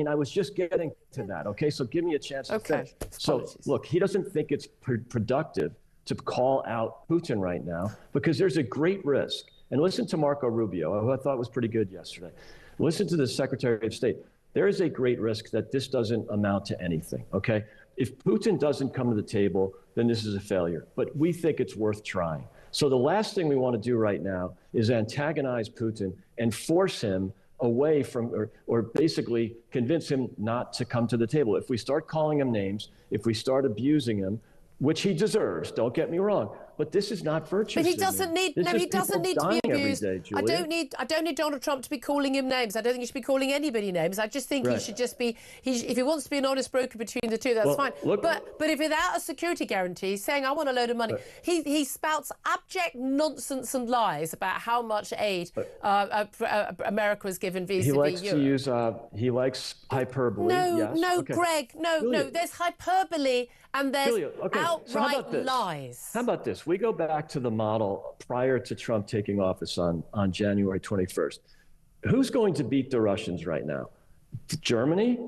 Speaker 12: I was just getting to that. Okay. So give me a chance to finish. So look, he doesn't think it's productive to call out Putin right now because there's a great risk. And listen to Marco Rubio, who I thought was pretty good yesterday. Listen to the Secretary of State. There is a great risk that this doesn't amount to anything. Okay. If Putin doesn't come to the table, then this is a failure. But we think it's worth trying. So the last thing we want to do right now is antagonize Putin and force him away from, or basically convince him not to come to the table. If we start calling him names, if we start abusing him, which he deserves, don't get me wrong, but this is not virtue.
Speaker 3: But he doesn't need. No, he doesn't need to be abused. I don't need Donald Trump to be calling him names. I don't think he should be calling anybody names. I just think he should just be. If he wants to be an honest broker between the two, that's fine. But if without a security guarantee, saying I want a load of money, he spouts abject nonsense and lies about how much aid America has given vis-a-vis
Speaker 12: Europe. He likes
Speaker 3: to
Speaker 12: use. He likes hyperbole.
Speaker 3: Greg. No. There's hyperbole and there's outright lies.
Speaker 12: How about this? We go back to the model prior to Trump taking office on January 21st. Who's going to beat the Russians right now? Germany?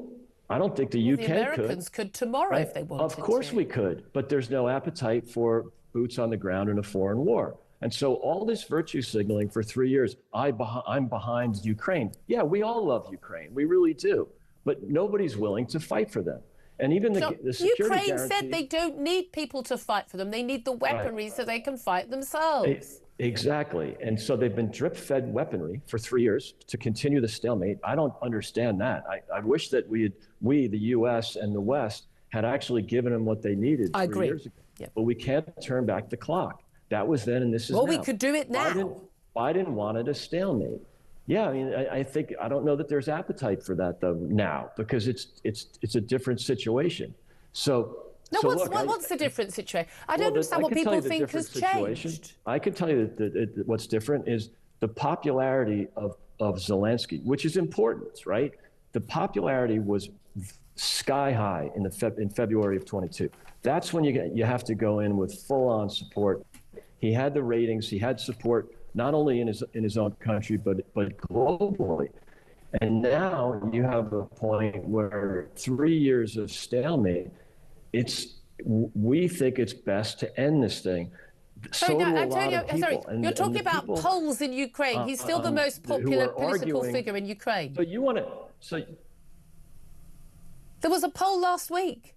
Speaker 12: I don't think the UK could.
Speaker 3: The Americans could tomorrow if they wanted to.
Speaker 12: Of course we could, but there's no appetite for boots on the ground in a foreign war. And so all this virtue signaling for 3 years, I'm behind Ukraine. Yeah, we all love Ukraine. We really do. But nobody's willing to fight for them. And even the security
Speaker 3: Ukraine
Speaker 12: guarantee,
Speaker 3: said they don't need people to fight for them. They need the weaponry so they can fight themselves.
Speaker 12: Exactly. And so they've been drip-fed weaponry for 3 years to continue the stalemate. I don't understand that. I wish that we, the U.S. and the West, had actually given them what they needed 3 years ago.
Speaker 3: Yeah.
Speaker 12: But we can't turn back the clock. That was then and this is now.
Speaker 3: Well, we could do it now.
Speaker 12: Biden wanted a stalemate. Yeah, I mean, I don't know that there's appetite for that though now because it's a different situation. So.
Speaker 3: No, what's the different situation? I don't understand what people think has changed.
Speaker 12: I can tell you that what's different is the popularity of Zelensky, which is important, right? The popularity was sky high in February of 22. That's when you have to go in with full-on support. He had the ratings, he had support not only in his own country but globally. And now you have a point where 3 years of stalemate. We think it's best to end this thing.
Speaker 3: You're talking about polls in Ukraine. He's still the most popular political figure in Ukraine.
Speaker 12: But you want to.
Speaker 3: There was a poll last week.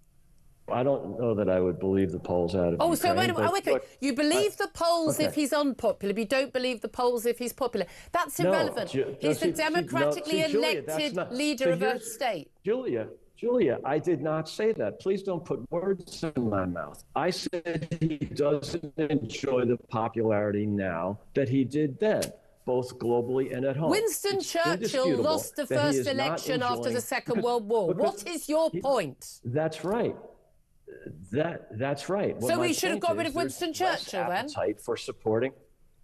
Speaker 12: I don't know that I would believe the polls out of Ukraine.
Speaker 3: So wait a minute. Okay. You believe the polls if he's unpopular, but you don't believe the polls if he's popular. That's irrelevant. He's the democratically elected leader of a state.
Speaker 12: Julia, I did not say that. Please don't put words in my mouth. I said he doesn't enjoy the popularity now that he did then, both globally and at home.
Speaker 3: Winston Churchill lost the first election after the Second World War. What is your point?
Speaker 12: That's right. That's right.
Speaker 3: So we should have got rid of Winston Churchill then?
Speaker 12: Appetite for supporting.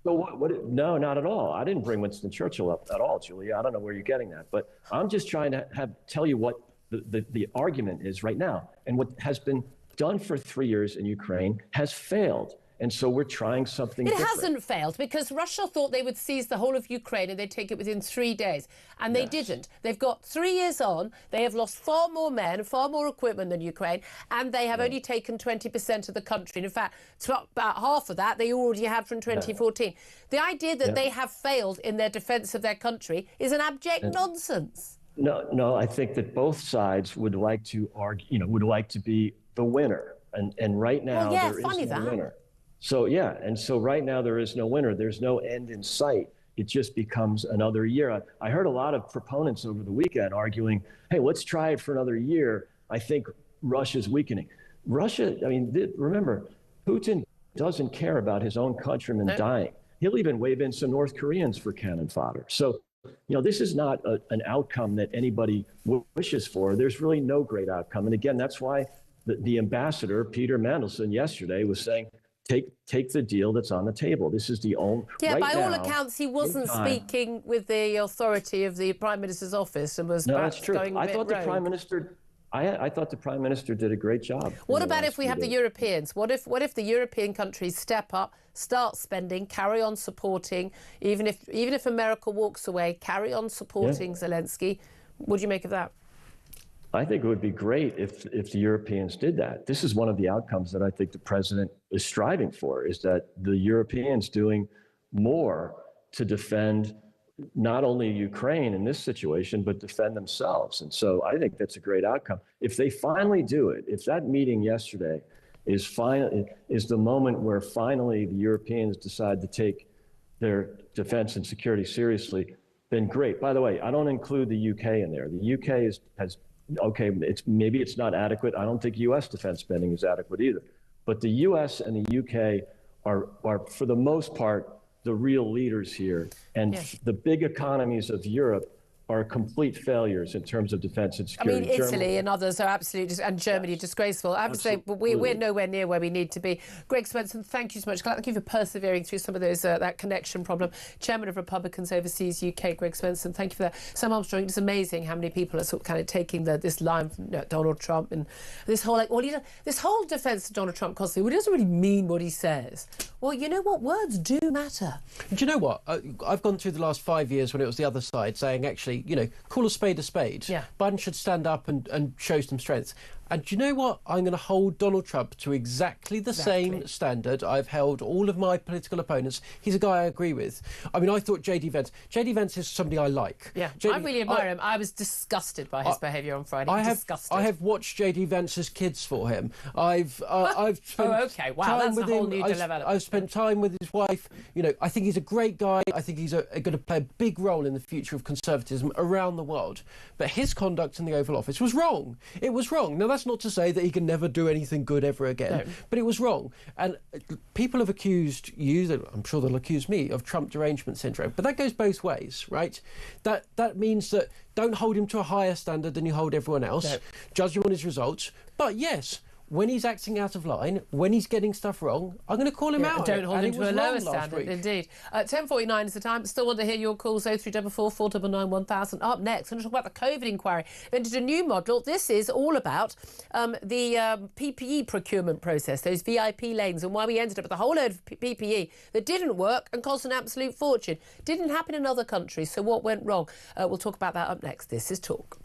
Speaker 12: So no, not at all. I didn't bring Winston Churchill up at all, Julia. I don't know where you're getting that, but I'm just trying to tell you what the argument is right now. And what has been done for 3 years in Ukraine has failed. And so we're trying something different.
Speaker 3: It hasn't failed because Russia thought they would seize the whole of Ukraine and they'd take it within 3 days. And they didn't. They've got 3 years on. They have lost far more men, far more equipment than Ukraine. And they have only taken 20% of the country. And in fact, about half of that they already had from 2014. The idea that they have failed in their defence of their country is an abject nonsense.
Speaker 12: No, I think that both sides would like to argue, would like to be the winner. And right now there is no winner. So, and so right now there is no winner. There's no end in sight. It just becomes another year. I heard a lot of proponents over the weekend arguing, hey, let's try it for another year. I think Russia's weakening. Remember, Putin doesn't care about his own countrymen dying. He'll even wave in some North Koreans for cannon fodder. So, this is not an outcome that anybody wishes for. There's really no great outcome. And again, that's why the ambassador, Peter Mandelson, yesterday was saying, take the deal that's on the table. This is the only.
Speaker 3: Yeah,
Speaker 12: right
Speaker 3: by
Speaker 12: now,
Speaker 3: all accounts, he wasn't speaking with the authority of the Prime Minister's office and was
Speaker 12: that's true.
Speaker 3: going a bit rogue.
Speaker 12: The Prime Minister. I thought the Prime Minister did a great job.
Speaker 3: What about if we have the Europeans? What if the European countries step up, start spending, carry on supporting, even if America walks away, carry on supporting Zelensky? What do you make of that?
Speaker 12: I think it would be great if the Europeans did that. This is one of the outcomes that I think the president is striving for, is that the Europeans doing more to defend not only Ukraine in this situation, but defend themselves. And so I think that's a great outcome. If they finally do it, if that meeting yesterday is the moment where finally the Europeans decide to take their defense and security seriously, then great. By the way, I don't include the UK in there. The UK has maybe it's not adequate. I don't think U.S. defense spending is adequate either. But the U.S. and the UK are for the most part, the real leaders here. And the big economies of Europe are complete failures in terms of defense and security.
Speaker 3: I mean, Italy and others are absolutely, and Germany, disgraceful. I have to say, we're nowhere near where we need to be. Greg Swenson, thank you so much. Thank you for persevering through some of those that connection problem. Chairman of Republicans Overseas UK, Greg Swenson, thank you for that. Sam Armstrong, it's amazing how many people are sort of kind of taking this line from Donald Trump and this whole this whole defence of Donald Trump constantly. Well, he doesn't really mean what he says. Well, you know what? Words do matter.
Speaker 1: Do you know what? I've gone through the last 5 years when it was the other side saying, actually, call a spade a spade.
Speaker 3: Yeah.
Speaker 1: Biden should stand up and show some strength. And do you know what? I'm going to hold Donald Trump to exactly the same standard I've held all of my political opponents. He's a guy I agree with. I mean, I thought J.D. Vance is somebody I like.
Speaker 3: Yeah, I really admire him. I was disgusted by his behaviour on Friday. I
Speaker 1: have watched J.D. Vance's kids for him. I've spent
Speaker 3: that's a whole new development.
Speaker 1: I've spent time with his wife. I think he's a great guy. I think he's going to play a big role in the future of conservatism around the world. But his conduct in the Oval Office was wrong. It was wrong. Now, that's not to say that he can never do anything good ever again, but it was wrong. And people have accused you, I'm sure they'll accuse me, of Trump derangement syndrome. But that goes both ways, right? That means that don't hold him to a higher standard than you hold everyone else. Judge him on his results. But yes, when he's acting out of line, when he's getting stuff wrong, I'm going to call him out.
Speaker 3: Don't hold him to a lower standard, indeed. 10:49 is the time. Still want to hear your calls, 0344 499 1000. Up next, I'm going to talk about the COVID inquiry. Then did a new model. This is all about the PPE procurement process, those VIP lanes, and why we ended up with a whole load of PPE that didn't work and cost an absolute fortune. Didn't happen in other countries, so what went wrong? We'll talk about that up next. This is Talk.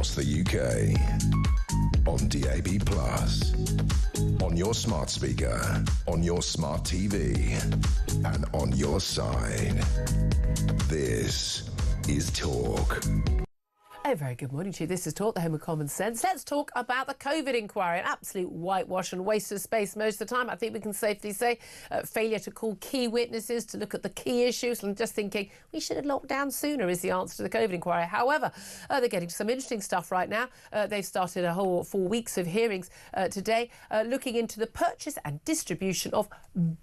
Speaker 2: across the UK. On DAB+, on your smart speaker, on your smart TV, and on your side. This is Talk.
Speaker 3: A very good morning to you. This is Talk, the home of common sense. Let's talk about the COVID inquiry. An absolute whitewash and waste of space most of the time. I think we can safely say failure to call key witnesses, to look at the key issues. And just thinking we should have locked down sooner is the answer to the COVID inquiry. However, they're getting some interesting stuff right now. They've started a whole 4 weeks of hearings today, looking into the purchase and distribution of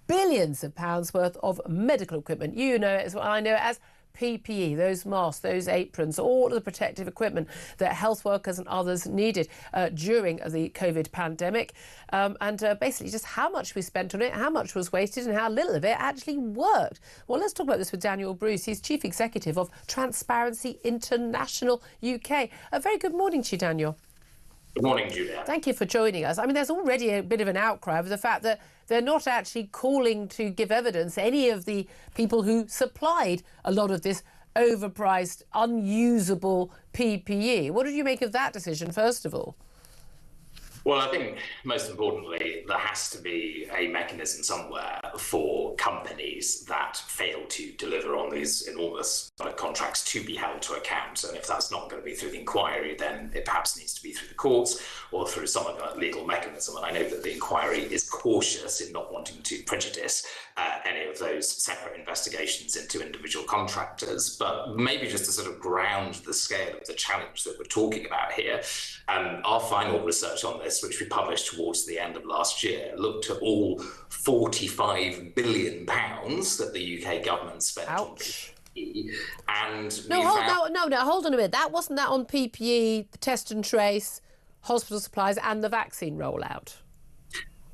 Speaker 3: billions of pounds worth of medical equipment. You know it as well, I know it as PPE, those masks, those aprons, all of the protective equipment that health workers and others needed during the COVID pandemic, and basically just how much we spent on it, how much was wasted and how little of it actually worked. Well, let's talk about this with Daniel Bruce. He's Chief Executive of Transparency International UK. A very good morning to you, Daniel.
Speaker 13: Good morning, Julia.
Speaker 3: Thank you for joining us. I mean, there's already a bit of an outcry over the fact that they're not actually calling to give evidence, any of the people who supplied a lot of this overpriced, unusable PPE. What did you make of that decision, first of all?
Speaker 13: Well, I think most importantly, there has to be a mechanism somewhere for companies that fail to deliver on these enormous contracts to be held to account. And if that's not going to be through the inquiry, then it perhaps needs to be through the courts or through some other legal mechanism. And I know that the inquiry is cautious in not wanting to prejudice any of those separate investigations into individual contractors. But maybe just to sort of ground the scale of the challenge that we're talking about here, our final research on this, which we published towards the end of last year, looked at all £45 billion that the UK government spent on PPE. And
Speaker 3: hold on a minute. Wasn't that on PPE, the test and trace, hospital supplies and the vaccine rollout?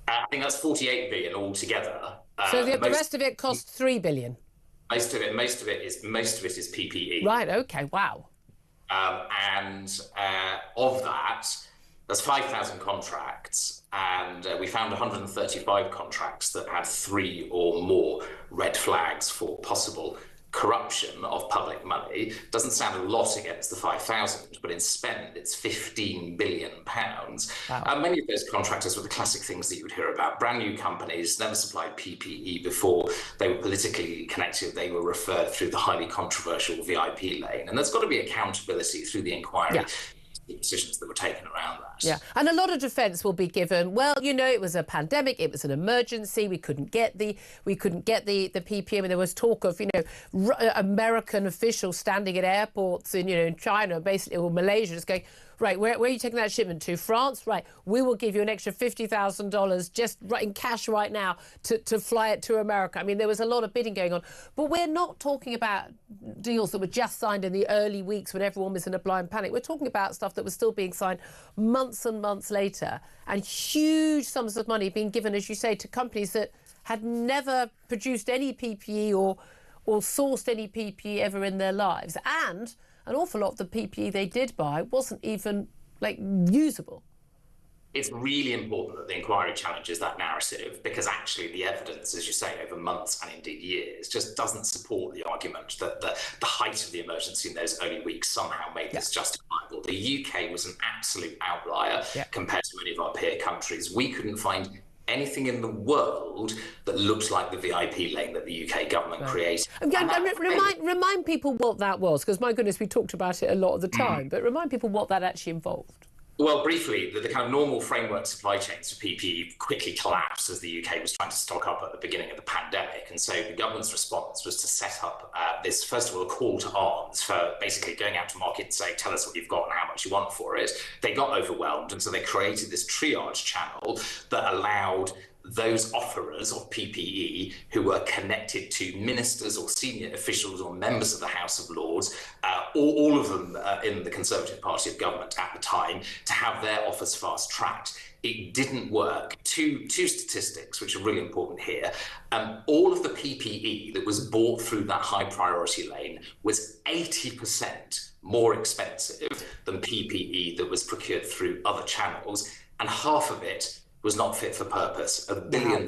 Speaker 13: I think that's 48 billion altogether.
Speaker 3: So the rest of it cost 3 billion.
Speaker 13: Most of it is PPE.
Speaker 3: Right. Okay. Wow.
Speaker 13: And of that, there's 5,000 contracts, and we found 135 contracts that had 3 or more red flags for possible corruption of public money. Doesn't sound a lot against the 5,000, but in spend, it's £15 billion. Wow. Many of those contractors were the classic things that you would hear about. Brand new companies, never supplied PPE before. They were politically connected. They were referred through the highly controversial VIP lane. And there's got to be accountability through the inquiry. Yeah. The decisions that were taken around that.
Speaker 3: Yeah, and a lot of defence will be given. Well, you know, it was a pandemic, it was an emergency. We couldn't get the PPE. I mean, there was talk of, you know, American officials standing at airports in China, basically, or Malaysia, just going, right, where are you taking that shipment to? France? Right, we will give you an extra $50,000 just in cash right now to fly it to America. I mean, there was a lot of bidding going on. But we're not talking about deals that were just signed in the early weeks when everyone was in a blind panic. We're talking about stuff that was still being signed months and months later, and huge sums of money being given, as you say, to companies that had never produced any PPE or sourced any PPE ever in their lives. And an awful lot of the PPE they did buy wasn't even, usable.
Speaker 13: It's really important that the inquiry challenges that narrative, because actually the evidence, as you say, over months and indeed years, just doesn't support the argument that the height of the emergency in those early weeks somehow made this justifiable. The UK was an absolute outlier compared to many of our peer countries. We couldn't find anything in the world that looked like the VIP lane that the UK government created.
Speaker 3: Remind people what that was, because, my goodness, we talked about it a lot of the time, but remind people what that actually involved.
Speaker 13: Well, briefly, the kind of normal framework supply chains for PPE quickly collapsed as the UK was trying to stock up at the beginning of the pandemic. And so the government's response was to set up this, first of all, a call to arms for basically going out to market and saying, tell us what you've got and how much you want for it. They got overwhelmed, and so they created this triage channel that allowed those offerers of PPE who were connected to ministers or senior officials or members of the House of Lords, all of them in the Conservative Party of government at the time, to have their offers fast-tracked. It didn't work. Two statistics, which are really important here. All of the PPE that was bought through that high-priority lane was 80% more expensive than PPE that was procured through other channels, and half of it was not fit for purpose. £1 billion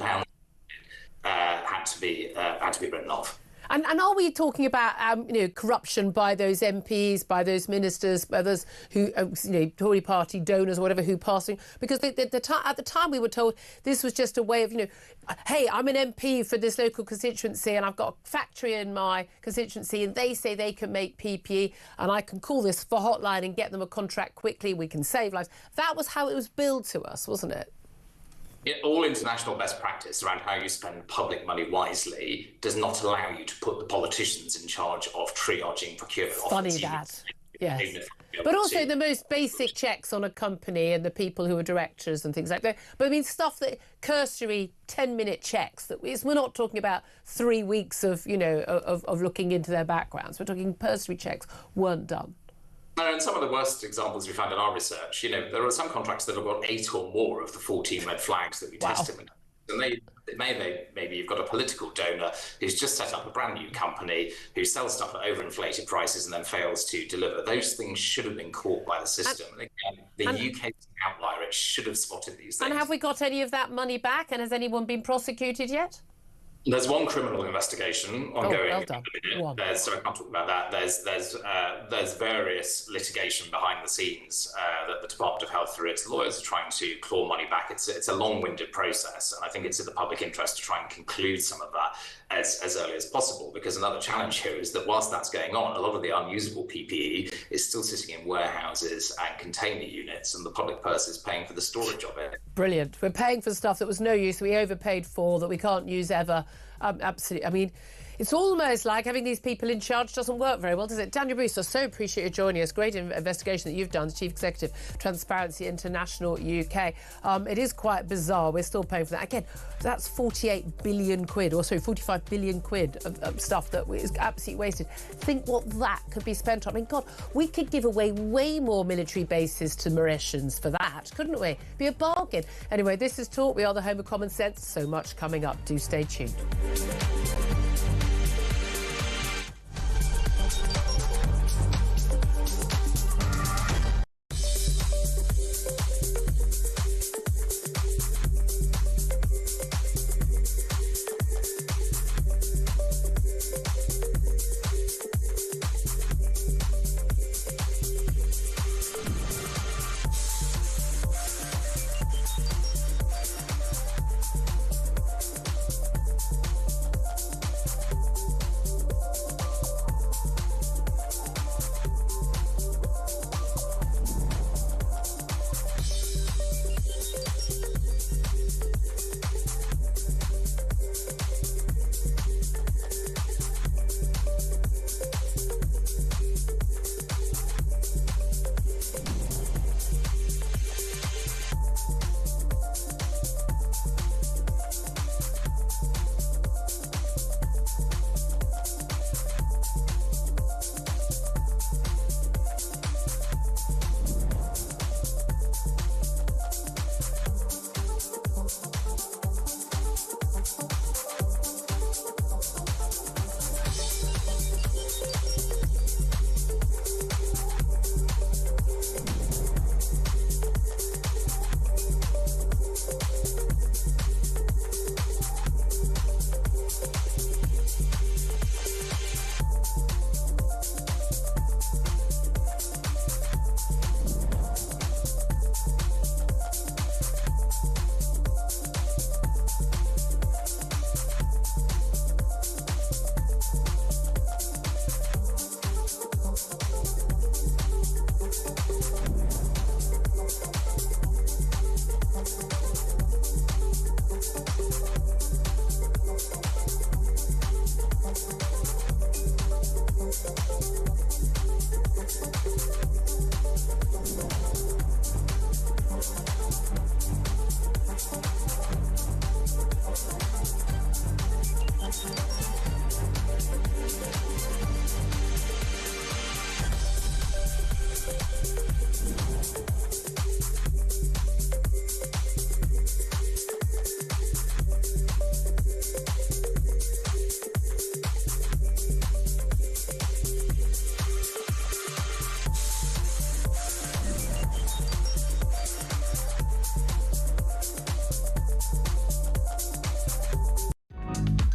Speaker 13: had to be written off.
Speaker 3: And are we talking about corruption by those MPs, by those ministers, by those who Tory party donors or whatever who passing? Because at the time we were told this was just a way of hey, I'm an MP for this local constituency and I've got a factory in my constituency and they say they can make PPE and I can call this for hotline and get them a contract quickly. We can save lives. That was how it was billed to us, wasn't it?
Speaker 13: All international best practice around how you spend public money wisely does not allow you to put the politicians in charge of triaging procurement.
Speaker 3: Funny that. Yes. But also the most basic checks on a company and the people who are directors and things like that. But I mean, stuff that cursory 10-minute checks we're not talking about 3 weeks of looking into their backgrounds. We're talking cursory checks weren't done.
Speaker 13: No, and some of the worst examples we found in our research, there are some contracts that have got 8 or more of the 14 red flags that we tested. And maybe you've got a political donor who's just set up a brand new company who sells stuff at overinflated prices and then fails to deliver. Those things should have been caught by the system. And again, the UK is an outlier. It should have spotted these things.
Speaker 3: And have we got any of that money back? And has anyone been prosecuted yet?
Speaker 13: There's one criminal investigation ongoing.
Speaker 3: Well done.
Speaker 13: So I can't talk about that. There's various litigation behind the scenes that the Department of Health, through its lawyers, are trying to claw money back. It's a long-winded process, and I think it's in the public interest to try and conclude some of that as early as possible. Because another challenge here is that whilst that's going on, a lot of the unusable PPE is still sitting in warehouses and container units, and the public purse is paying for the storage of it.
Speaker 3: Brilliant. We're paying for stuff that was no use, we overpaid for, that we can't use ever. Absolutely. I mean, it's almost like having these people in charge doesn't work very well, does it? Daniel Bruce, I so appreciate you joining us. Great investigation that you've done, the Chief Executive, Transparency International UK. It is quite bizarre. We're still paying for that. Again, that's 48 billion quid, or sorry, 45 billion quid of stuff that is absolutely wasted. Think what that could be spent on. I mean, God, we could give away way more military bases to Mauritians for that, couldn't we? Be a bargain. Anyway, this is Talk. We are the home of common sense. So much coming up. Do stay tuned.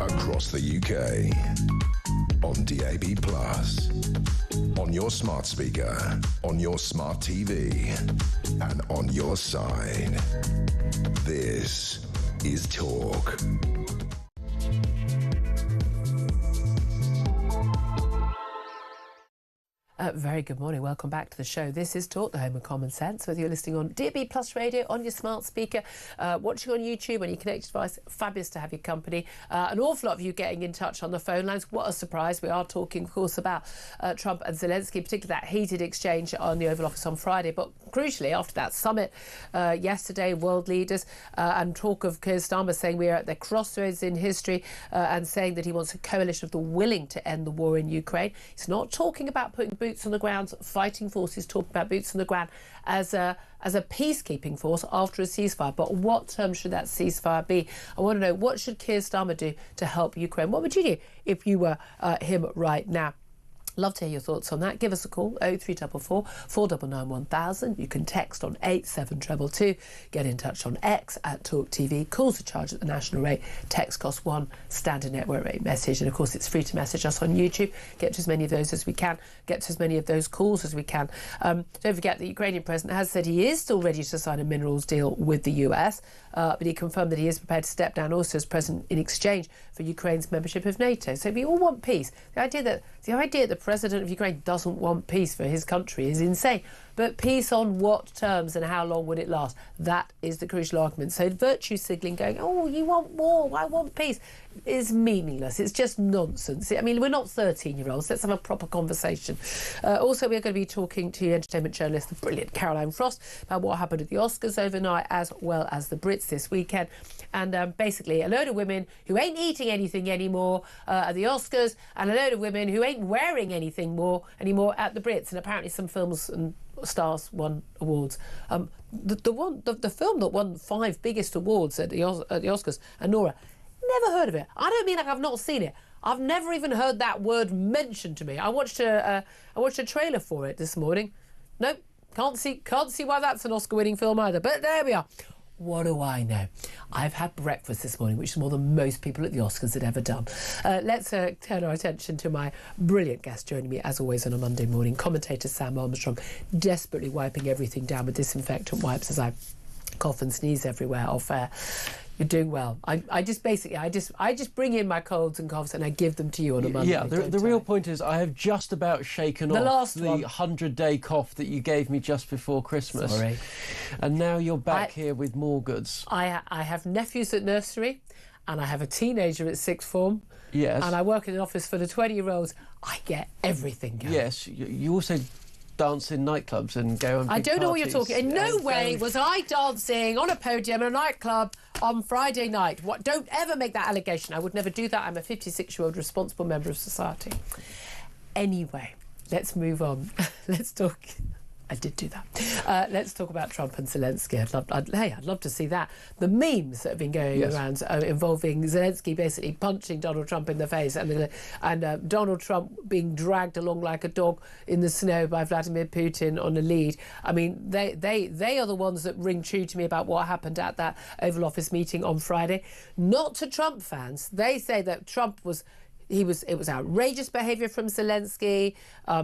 Speaker 2: Across the UK, on DAB+, on your smart speaker, on your smart TV, and on your side. This is Talk.
Speaker 3: Very good morning. Welcome back to the show. This is Talk, the home of common sense. Whether you're listening on DAB+ radio, on your smart speaker, watching on YouTube, on your connected device, fabulous to have your company. An awful lot of you getting in touch on the phone lines. What a surprise. We are talking, of course, about Trump and Zelensky, particularly that heated exchange on the Oval Office on Friday. But crucially, after that summit yesterday, world leaders and talk of Keir Starmer saying we are at the crossroads in history and saying that he wants a coalition of the willing to end the war in Ukraine. He's not talking about putting boots on the ground, fighting forces, talking about boots on the ground as a peacekeeping force after a ceasefire. But what terms should that ceasefire be? I want to know, what should Keir Starmer do to help Ukraine? What would you do if you were him right now? Love to hear your thoughts on that. Give us a call, 0344 499 1000. You can text on 87222. Get in touch on X at Talk TV. Calls are charged at the national rate. Text costs £1, standard network rate message. And of course, it's free to message us on YouTube. Get to as many of those as we can. Get to as many of those calls as we can. Don't forget the Ukrainian president has said he is still ready to sign a minerals deal with the US. But he confirmed that he is prepared to step down also as president in exchange for Ukraine's membership of NATO. So we all want peace. The idea that the president of Ukraine doesn't want peace for his country is insane. But peace on what terms and how long would it last? That is the crucial argument. So virtue signalling, going, oh, you want war, I want peace, is meaningless. It's just nonsense. I mean, we're not 13-year-olds. Let's have a proper conversation. Also, we're going to be talking to entertainment journalist, the brilliant Caroline Frost, about what happened at the Oscars overnight, as well as the Brits this weekend. And basically, a load of women who ain't eating anything anymore at the Oscars, and a load of women who ain't wearing anything anymore at the Brits. And apparently some films and stars won awards. The film that won 5 biggest awards at the Oscars, Anora, never heard of it. I don't mean like I've not seen it. I've never even heard that word mentioned to me. I watched a trailer for it this morning. Nope, can't see why that's an Oscar-winning film either. But there we are. What do I know? I've had breakfast this morning, which is more than most people at the Oscars had ever done. Let's turn our attention to my brilliant guest joining me, as always, on a Monday morning, commentator Sam Armstrong, desperately wiping everything down with disinfectant wipes as I cough and sneeze everywhere off air. You're doing well. I just bring in my colds and coughs and I give them to you on a Monday.
Speaker 1: Yeah, the real point is I have just about shaken off the 100-day cough that you gave me just before Christmas.
Speaker 3: Sorry.
Speaker 1: And now you're back here with more goods.
Speaker 3: I have nephews at nursery and I have a teenager at sixth form.
Speaker 1: Yes.
Speaker 3: And I work in an office for the 20-year-olds. I get everything going.
Speaker 1: Yes, you also dance in nightclubs and go on big
Speaker 3: I don't know what you're
Speaker 1: parties.
Speaker 3: talking. In no way was I dancing on a podium in a nightclub on Friday night. Don't ever make that allegation. I would never do that. I'm a 56-year-old responsible member of society. Anyway, let's move on. Let's talk. I did do that. Let's talk about Trump and Zelensky. I'd love to see that. The memes that have been going around involving Zelensky basically punching Donald Trump in the face and Donald Trump being dragged along like a dog in the snow by Vladimir Putin on a lead. I mean, they are the ones that ring true to me about what happened at that Oval Office meeting on Friday. Not to Trump fans. They say that Trump was... It was outrageous behaviour from Zelensky.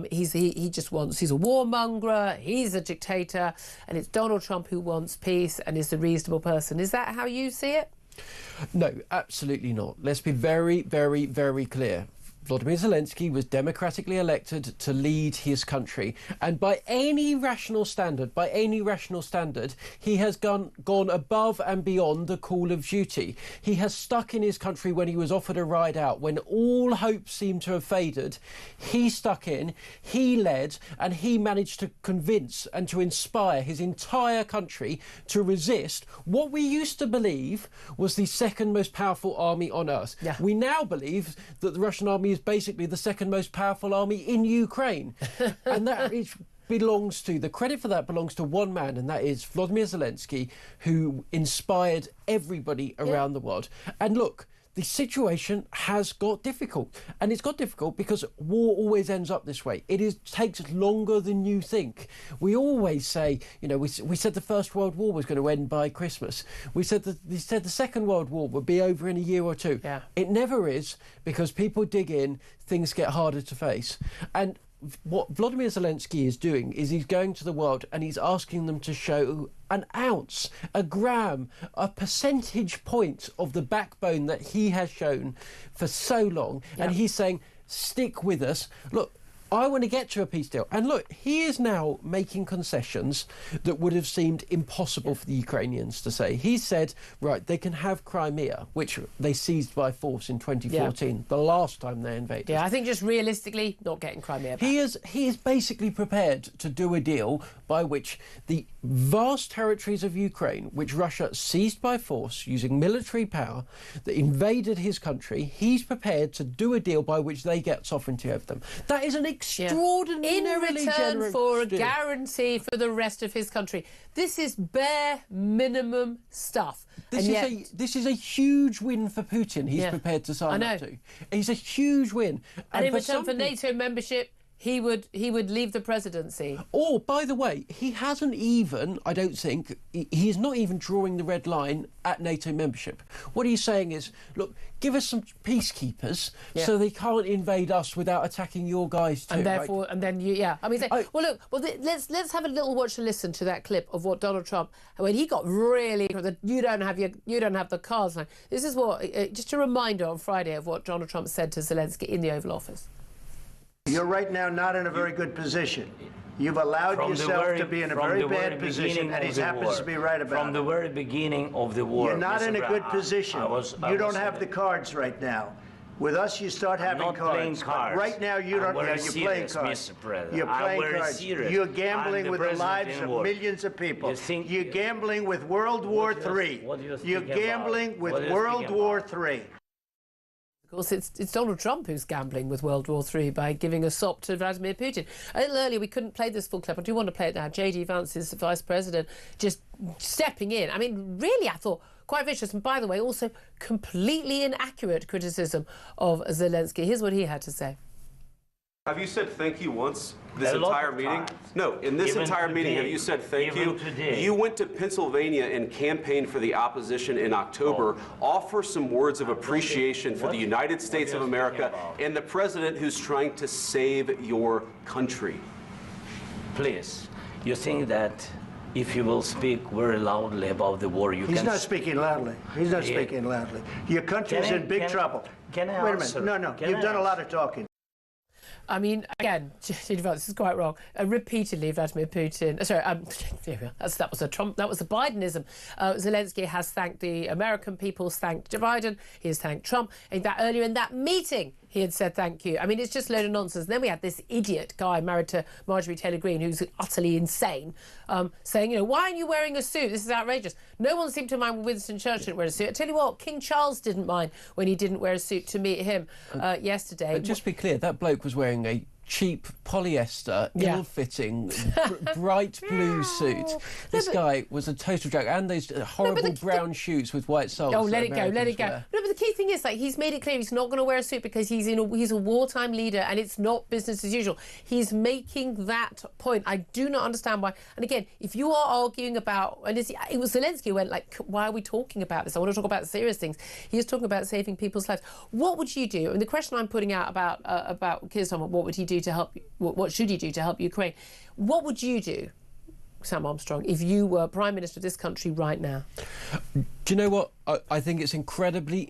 Speaker 3: He's a warmonger, he's a dictator, and it's Donald Trump who wants peace and is the reasonable person. Is that how you see it?
Speaker 1: No, absolutely not. Let's be very, very, very clear. Volodymyr Zelensky was democratically elected to lead his country, and by any rational standard, he has gone above and beyond the call of duty. He has stuck in his country when he was offered a ride out, when all hope seemed to have faded. He stuck in, he led, and he managed to convince and to inspire his entire country to resist what we used to believe was the second most powerful army on earth.
Speaker 3: Yeah.
Speaker 1: We now believe that the Russian army is basically the second most powerful army in Ukraine. And that the credit for that belongs to one man, and that is Volodymyr Zelensky, who inspired everybody around the world. And look, the situation has got difficult. And it's got difficult because war always ends up this way. Takes longer than you think. We always say, you know, we said the First World War was going to end by Christmas. We said the Second World War would be over in a year or two.
Speaker 3: Yeah.
Speaker 1: It never is, because people dig in, things get harder to face. And what Vladimir Zelensky is doing is he's going to the world and he's asking them to show an ounce, a gram, a percentage point of the backbone that he has shown for so long. Yeah. And he's saying, stick with us. Look, I want to get to a peace deal. And look, he is now making concessions that would have seemed impossible for the Ukrainians to say. He said, right, they can have Crimea, which they seized by force in 2014, the last time they invaded.
Speaker 3: Yeah, I think just realistically, not getting Crimea back.
Speaker 1: He is basically prepared to do a deal by which the vast territories of Ukraine, which Russia seized by force using military power, that invaded his country, he's prepared to do a deal by which they get sovereignty over them. That is an extraordinarily
Speaker 3: in return
Speaker 1: generous
Speaker 3: for a
Speaker 1: deal.
Speaker 3: Guarantee for the rest of his country. This is bare minimum stuff.
Speaker 1: This is a huge win for Putin. He's prepared to sign up to. It's a huge win.
Speaker 3: And in return for NATO membership, he would leave the presidency.
Speaker 1: Or, by the way, he hasn't even, I don't think, he is not even drawing the red line at NATO membership. What he's saying is, look, give us some peacekeepers so they can't invade us without attacking your guys too.
Speaker 3: And therefore, right? And then I mean, let's have a little watch and listen to that clip of what Donald Trump, when he got really, you don't have the cards now. This is what, just a reminder on Friday of what Donald Trump said to Zelensky in the Oval Office.
Speaker 4: You're right now not in a very good position. You've allowed yourself to be in a very bad position, and he happens to be right about it.
Speaker 5: From the very beginning of the war.
Speaker 4: You're not in a good position. You don't have the cards right now. With us, you start having cards. Right now, you don't. You're playing cards. You're playing cards. You're gambling with the lives of millions of people. You're gambling with World War III. You're gambling with World War III.
Speaker 3: Of course, it's Donald Trump who's gambling with World War III by giving a sop to Vladimir Putin. A little earlier, we couldn't play this full clip. I do want to play it now. J.D. Vance's vice president just stepping in. I mean, really, I thought quite vicious. And by the way, also completely inaccurate criticism of Zelensky. Here's what he had to say.
Speaker 14: Have you said thank you once this entire meeting? No, in this entire meeting, have you said thank you? You went to Pennsylvania and campaigned for the opposition in October. Offer some words of appreciation for the United States of America and the president who's trying to save your country.
Speaker 5: Please, you think that if you will speak very loudly about the war,
Speaker 4: He's not speaking loudly. He's not speaking loudly. Your country's in big trouble.
Speaker 5: Can I
Speaker 4: Wait a minute. No, you've done a lot of talking.
Speaker 3: I mean, again, this is quite wrong. Repeatedly, Vladimir Putin. That was a Trump. That was a Bidenism. Zelensky has thanked the American people, thanked Joe Biden. He has thanked Trump. And that earlier in that meeting, he had said thank you. I mean, it's just a load of nonsense. And then we had this idiot guy married to Marjorie Taylor Greene, who's utterly insane, saying, you know, why aren't you wearing a suit? This is outrageous. No one seemed to mind when Winston Churchill didn't wear a suit. I tell you what, King Charles didn't mind when he didn't wear a suit to meet him yesterday.
Speaker 1: But just be clear, that bloke was wearing a cheap polyester, ill-fitting, bright blue suit. This guy was a total joke, and those horrible brown shoes with white soles.
Speaker 3: Oh, let it go. No, but the key thing is, like, he's made it clear he's not going to wear a suit because he's a wartime leader, and it's not business as usual. He's making that point. I do not understand why. And again, if you are arguing about, and it was Zelensky who went like, why are we talking about this? I want to talk about serious things. He was talking about saving people's lives. What would you do? And the question I'm putting out about Keir Starmer, what would he do to help? What should he do to help Ukraine? What would you do, Sam Armstrong, if you were Prime Minister of this country right now?
Speaker 1: Do you know what? I think it's incredibly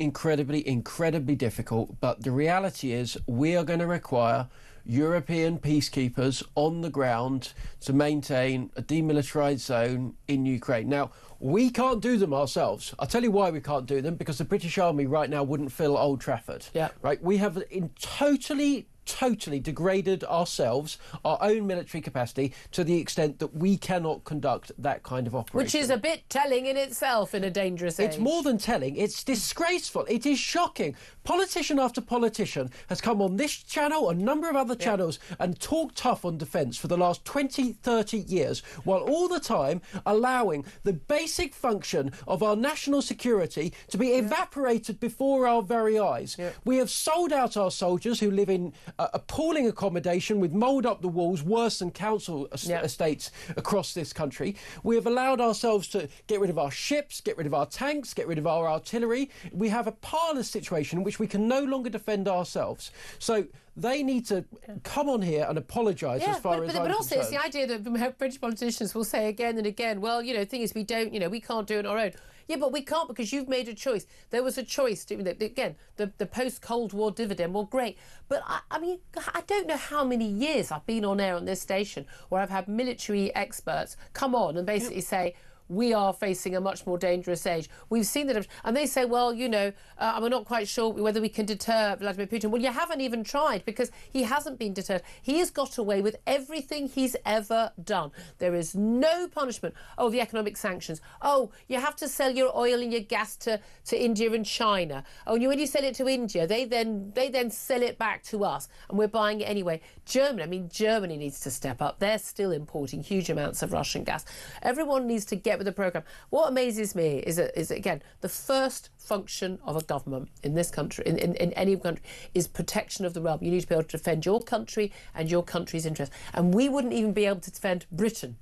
Speaker 1: difficult, but the reality is we are going to require European peacekeepers on the ground to maintain a demilitarised zone in Ukraine. Now, we can't do them ourselves. I'll tell you why we can't do them, because the British Army right now wouldn't fill Old Trafford.
Speaker 3: Yeah.
Speaker 1: Right? We have totally totally degraded ourselves, our own military capacity, to the extent that we cannot conduct that kind of operation.
Speaker 3: Which is a bit telling in itself in a dangerous age.
Speaker 1: It's more than telling, it's disgraceful, it is shocking. Politician after politician has come on this channel, a number of other channels, and talked tough on defence for the last 20, 30 years, while all the time allowing the basic function of our national security to be evaporated before our very eyes. We have sold out our soldiers who live in appalling accommodation with mould up the walls, worse than council estates across this country. We have allowed ourselves to get rid of our ships, get rid of our tanks, get rid of our artillery. We have a parlous situation in which we can no longer defend ourselves. So they need to come on here and apologise as far as I'm
Speaker 3: But also
Speaker 1: concerned.
Speaker 3: it's the idea that British politicians will say again and again, well, you know, the thing is we don't, you know, we can't do it on our own. Yeah, but we can't because you've made a choice. There was a choice to, again, the post-Cold War dividend, well, great. But, I mean, I don't know how many years I've been on air on this station where I've had military experts come on and basically say, we are facing a much more dangerous age. We've seen that. And they say, well, you know, we're not quite sure whether we can deter Vladimir Putin. Well, you haven't even tried because he hasn't been deterred. He has got away with everything he's ever done. There is no punishment. Oh, the economic sanctions. Oh, you have to sell your oil and your gas to India and China. Oh, and when you sell it to India, they then sell it back to us and we're buying it anyway. Germany needs to step up. They're still importing huge amounts of Russian gas. Everyone needs to get with the programme. What amazes me is again, the first function of a government in this country, in any country, is protection of the realm. You need to be able to defend your country and your country's interests. And we wouldn't even be able to defend Britain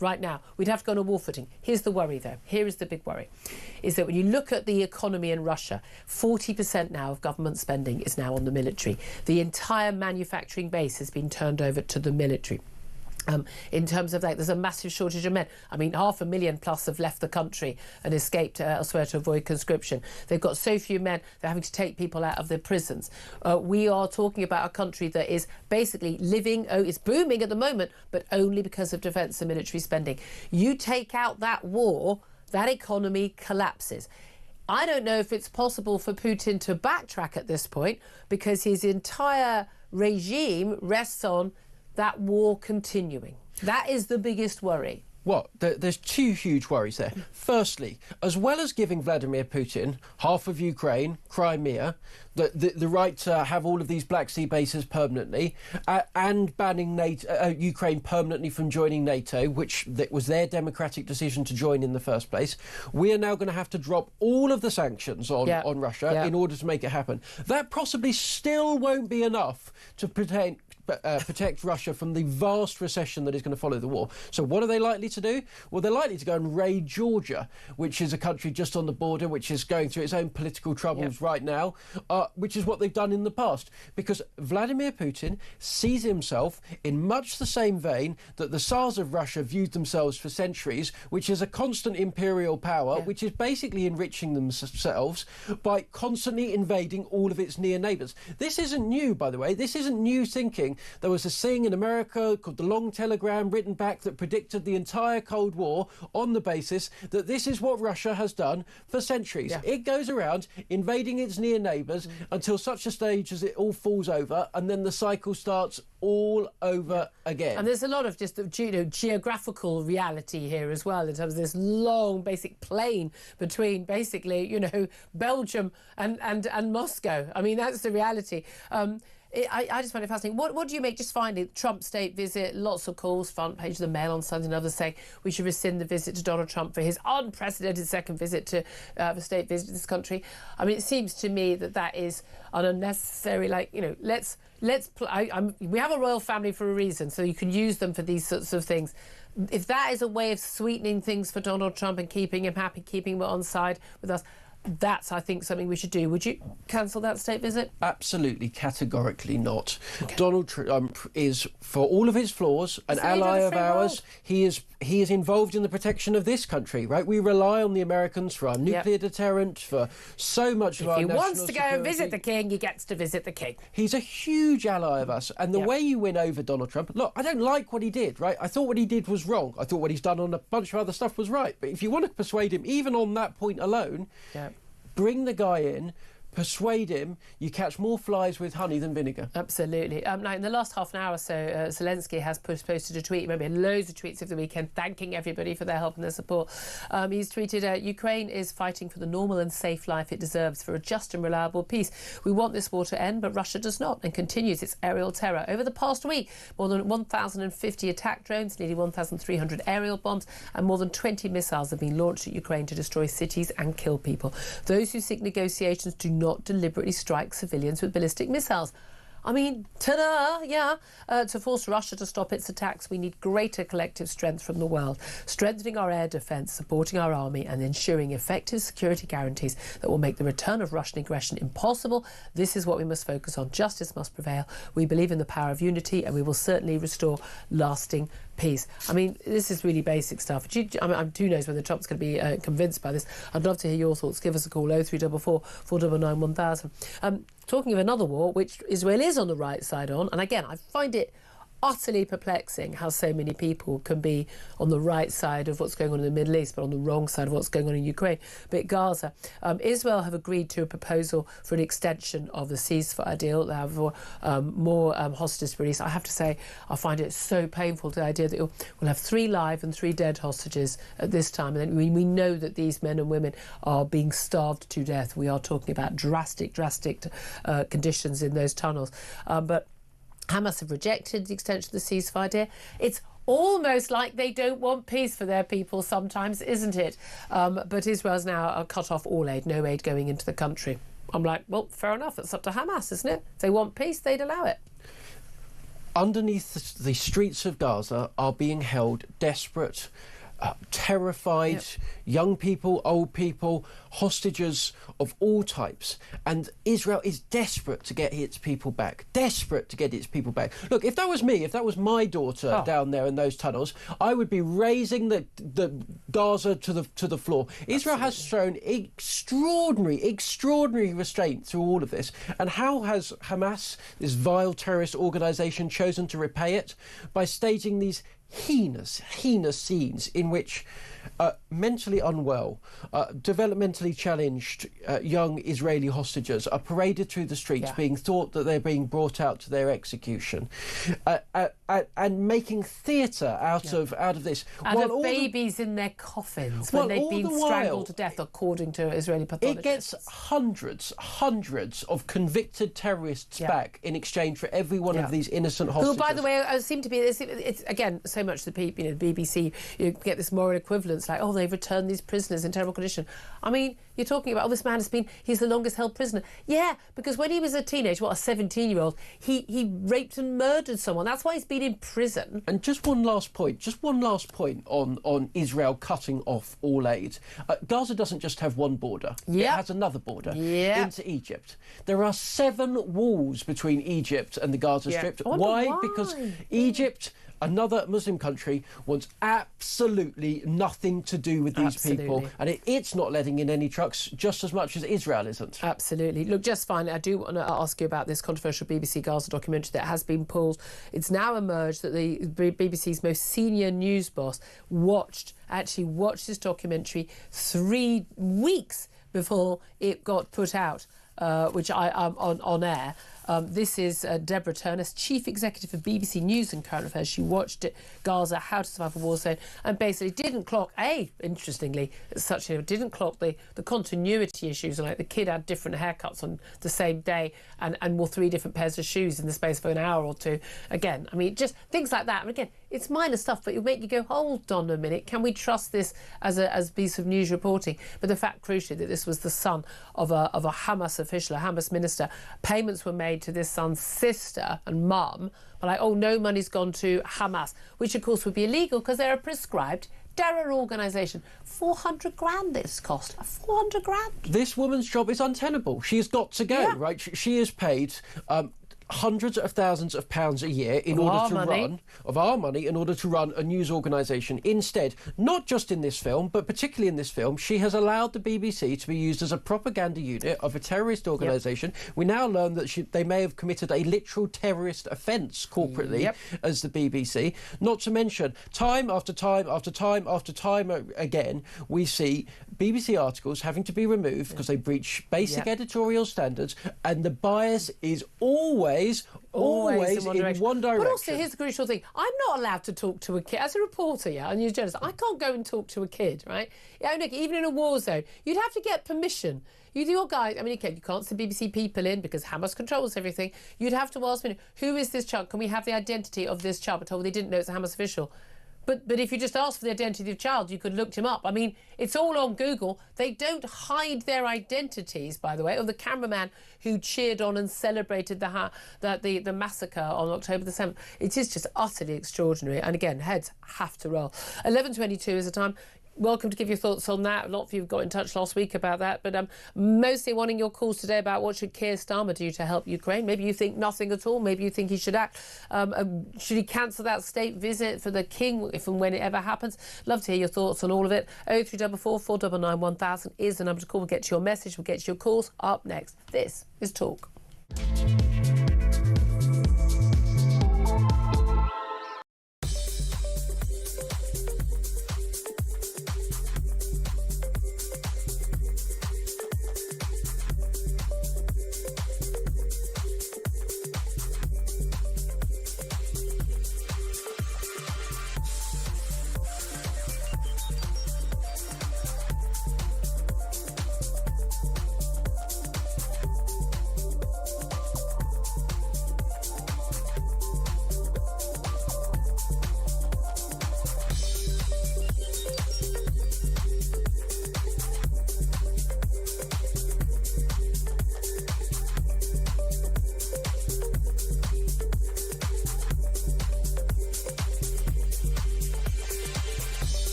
Speaker 3: right now. We'd have to go on a war footing. Here's the worry, though. Here is the big worry, is that when you look at the economy in Russia, 40% now of government spending is now on the military. The entire manufacturing base has been turned over to the military. In terms of that, there's a massive shortage of men. I mean, 500,000 plus have left the country and escaped elsewhere to avoid conscription. They've got so few men, they're having to take people out of their prisons. We are talking about a country that is basically living, it's booming at the moment, but only because of defence and military spending. You take out that war, that economy collapses. I don't know if it's possible for Putin to backtrack at this point because his entire regime rests on that war continuing. That is the biggest worry.
Speaker 1: Well, there's two huge worries there. Firstly, as well as giving Vladimir Putin half of Ukraine, Crimea, the right to have all of these Black Sea bases permanently, and banning Ukraine permanently from joining NATO, which was their democratic decision to join in the first place, we are now going to have to drop all of the sanctions on Russia in order to make it happen. That possibly still won't be enough to protect Russia from the vast recession that is going to follow the war. So what are they likely to do? Well, they're likely to go and raid Georgia, which is a country just on the border, which is going through its own political troubles right now, which is what they've done in the past. Because Vladimir Putin sees himself in much the same vein that the Tsars of Russia viewed themselves for centuries, which is a constant imperial power, which is basically enriching themselves by constantly invading all of its near neighbours. This isn't new, by the way. This isn't new thinking. There was a thing in America called the Long Telegram written back that predicted the entire Cold War on the basis that this is what Russia has done for centuries. It goes around invading its near neighbours until such a stage as it all falls over, and then the cycle starts all over again.
Speaker 3: And there's a lot of just geographical reality here as well, in terms of this long basic plain between basically, Belgium and Moscow. I mean, that's the reality. I just find it fascinating. What do you make, just finally, Trump state visit, lots of calls, front page of the Mail on Sunday, and others saying we should rescind the visit to Donald Trump for his unprecedented second visit to the state visit to this country. I mean, it seems to me that is an unnecessary, we have a royal family for a reason, so you can use them for these sorts of things. If that is a way of sweetening things for Donald Trump and keeping him happy, keeping him on side with us, that's, I think, something we should do. Would you cancel that state visit?
Speaker 1: Absolutely, categorically not. Okay. Donald Trump is, for all of his flaws, an ally of ours. He is involved in the protection of this country, right? We rely on the Americans for our nuclear deterrent, for so much of our national security.
Speaker 3: If he wants to go and visit the king, he gets to visit the king.
Speaker 1: He's a huge ally of us. And the way you win over Donald Trump... Look, I don't like what he did, right? I thought what he did was wrong. I thought what he's done on a bunch of other stuff was right. But if you want to persuade him, even on that point alone... bring the guy in, persuade him, you catch more flies with honey than vinegar.
Speaker 3: Absolutely. Now, in the last half an hour or so, Zelensky has posted a tweet. Remember, loads of tweets over the weekend thanking everybody for their help and their support. He's tweeted, Ukraine is fighting for the normal and safe life it deserves, for a just and reliable peace. We want this war to end, but Russia does not and continues its aerial terror. Over the past week, more than 1,050 attack drones, nearly 1,300 aerial bombs and more than 20 missiles have been launched at Ukraine to destroy cities and kill people. Those who seek negotiations do not deliberately strike civilians with ballistic missiles. I mean, ta-da, yeah. To force Russia to stop its attacks, we need greater collective strength from the world, strengthening our air defence, supporting our army and ensuring effective security guarantees that will make the return of Russian aggression impossible. This is what we must focus on. Justice must prevail. We believe in the power of unity and we will certainly restore lasting peace. I mean, this is really basic stuff. Who knows whether Trump's going to be convinced by this. I'd love to hear your thoughts. Give us a call, 0344 499 1000. Talking of another war, which Israel is on the right side on, and again, I find it utterly perplexing how so many people can be on the right side of what's going on in the Middle East, but on the wrong side of what's going on in Ukraine. But Gaza, Israel have agreed to a proposal for an extension of the ceasefire deal. They have more hostages released. I have to say, I find it so painful, the idea that we'll have 3 live and 3 dead hostages at this time. And then we know that these men and women are being starved to death. We are talking about drastic conditions in those tunnels. But Hamas have rejected the extension of the ceasefire deal. It's almost like they don't want peace for their people sometimes, isn't it? But Israel's now cut off all aid, no aid going into the country. I'm like, well, fair enough. It's up to Hamas, isn't it? If they want peace, they'd allow it.
Speaker 1: Underneath the streets of Gaza are being held desperate, terrified, young people, old people, hostages of all types. And Israel is desperate to get its people back. Desperate to get its people back. Look, if that was me, if that was my daughter down there in those tunnels, I would be raising the Gaza to the floor. Israel has shown extraordinary restraint through all of this. And how has Hamas, this vile terrorist organisation, chosen to repay it? By staging these heinous scenes in which mentally unwell, developmentally challenged young Israeli hostages are paraded through the streets, being thought that they're being brought out to their execution, and making theatre out of this.
Speaker 3: And of babies in their coffins when they've been strangled to death, according to Israeli pathologists.
Speaker 1: It gets hundreds of convicted terrorists back in exchange for every one of these innocent hostages.
Speaker 3: Who, by the way, seem to be, it's again, so much the people, the BBC, you get this moral equivalence, like, oh, they've returned these prisoners in terrible condition. I mean, you're talking about, this man he's the longest held prisoner. Yeah, because when he was a teenager, a 17-year-old, he raped and murdered someone. That's why he's been in prison.
Speaker 1: And just one last point on Israel cutting off all aid. Gaza doesn't just have one border. It has another border into Egypt. There are 7 walls between Egypt and the Gaza Strip. Why? Because Egypt, another Muslim country, wants absolutely nothing to do with these people, and it's not letting in any trucks just as much as Israel isn't.
Speaker 3: Absolutely. Look, just finally, I do want to ask you about this controversial BBC Gaza documentary that has been pulled. It's now emerged that the BBC's most senior news boss actually watched this documentary 3 weeks before it got put out, which I'm on air. This is Deborah Turner, Chief Executive of BBC News and Current Affairs. She watched it, Gaza, How to Survive a War Zone, and basically didn't clock, interestingly, didn't clock the continuity issues, like the kid had different haircuts on the same day and wore 3 different pairs of shoes in the space of an hour or 2. Again, I mean, just things like that. And again, it's minor stuff, but it'll make you go, hold on a minute, can we trust this as a piece of news reporting? But the fact, crucially, that this was the son of a Hamas official, a Hamas minister. Payments were made to this son's sister and mum, but like, no money's gone to Hamas, which of course would be illegal because they're a prescribed terror organisation. 400 grand this cost. 400 grand.
Speaker 1: This woman's job is untenable. She's got to go, right? She is paid hundreds of thousands of pounds a year in order to run of our money in order to run a news organisation. Instead, not just in this film, but particularly in this film, she has allowed the BBC to be used as a propaganda unit of a terrorist organisation. We now learn that they may have committed a literal terrorist offence corporately as the BBC. Not to mention, time after time after time after time again, we see BBC articles having to be removed because they breach basic editorial standards, and the bias is always in one direction.
Speaker 3: But also, here's the crucial thing. I'm not allowed to talk to a kid. As a reporter, a news journalist, I can't go and talk to a kid, right? Even in a war zone, you'd have to get permission. You guys, you can't send BBC people in because Hamas controls everything. You'd have to ask me, who is this child? Can we have the identity of this child? But told they didn't know it's a Hamas official. But if you just ask for the identity of the child, you could look him up. It's all on Google. They don't hide their identities, by the way, of the cameraman who cheered on and celebrated the massacre on October the 7th. It is just utterly extraordinary. And again, heads have to roll. 11:22 is the time. Welcome to give your thoughts on that. A lot of you got in touch last week about that, but mostly wanting your calls today about what should Keir Starmer do to help Ukraine. Maybe you think nothing at all. Maybe you think he should act. Should he cancel that state visit for the King if and when it ever happens? Love to hear your thoughts on all of it. 0344 499 1000 is the number to call. We'll get to your message. We'll get to your calls up next. This is Talk.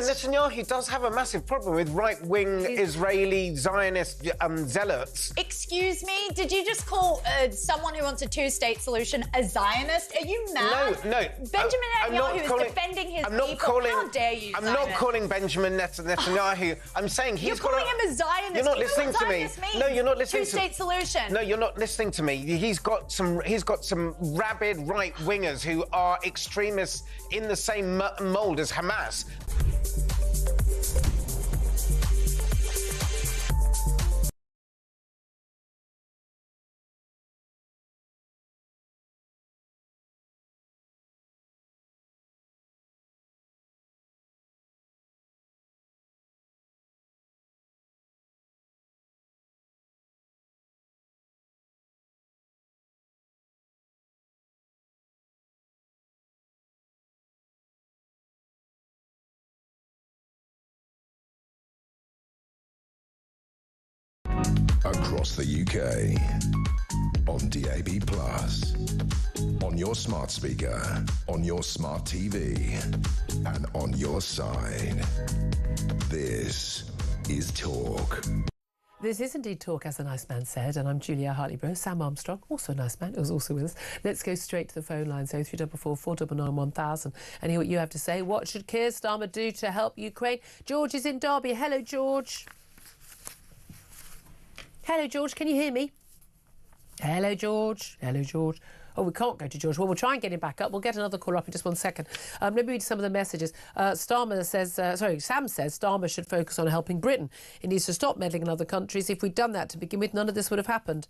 Speaker 6: Netanyahu does have a massive problem with right-wing Israeli Zionist zealots.
Speaker 7: Excuse me, did you just call someone who wants a two-state solution a Zionist? Are you mad?
Speaker 6: No.
Speaker 7: Benjamin Netanyahu is defending his people. How dare you,
Speaker 6: I'm not calling Benjamin Netanyahu. I'm saying he's
Speaker 7: You're calling him a Zionist.
Speaker 6: You're not listening to me. No, you're not listening to me.
Speaker 7: Two-state solution.
Speaker 6: No, you're not listening to me. He's got some rabid right-wingers who are extremists in the same mould as Hamas.
Speaker 2: Across the UK, on DAB+, on your smart speaker, on your smart TV, and on your side. This is Talk.
Speaker 3: This is indeed Talk, as the nice man said, and I'm Julia Hartley-Brewer. Sam Armstrong, also a nice man, who's also with us. Let's go straight to the phone line, 0344 499 1000, and hear what you have to say. What should Keir Starmer do to help Ukraine? George is in Derby. Hello, George. Hello, George. Can you hear me? Hello, George. Hello, George. Oh, we can't go to George. Well, we'll try and get him back up. We'll get another caller up in just 1 second. Let me read some of the messages. Sam says Starmer should focus on helping Britain. He needs to stop meddling in other countries. If we'd done that to begin with, none of this would have happened.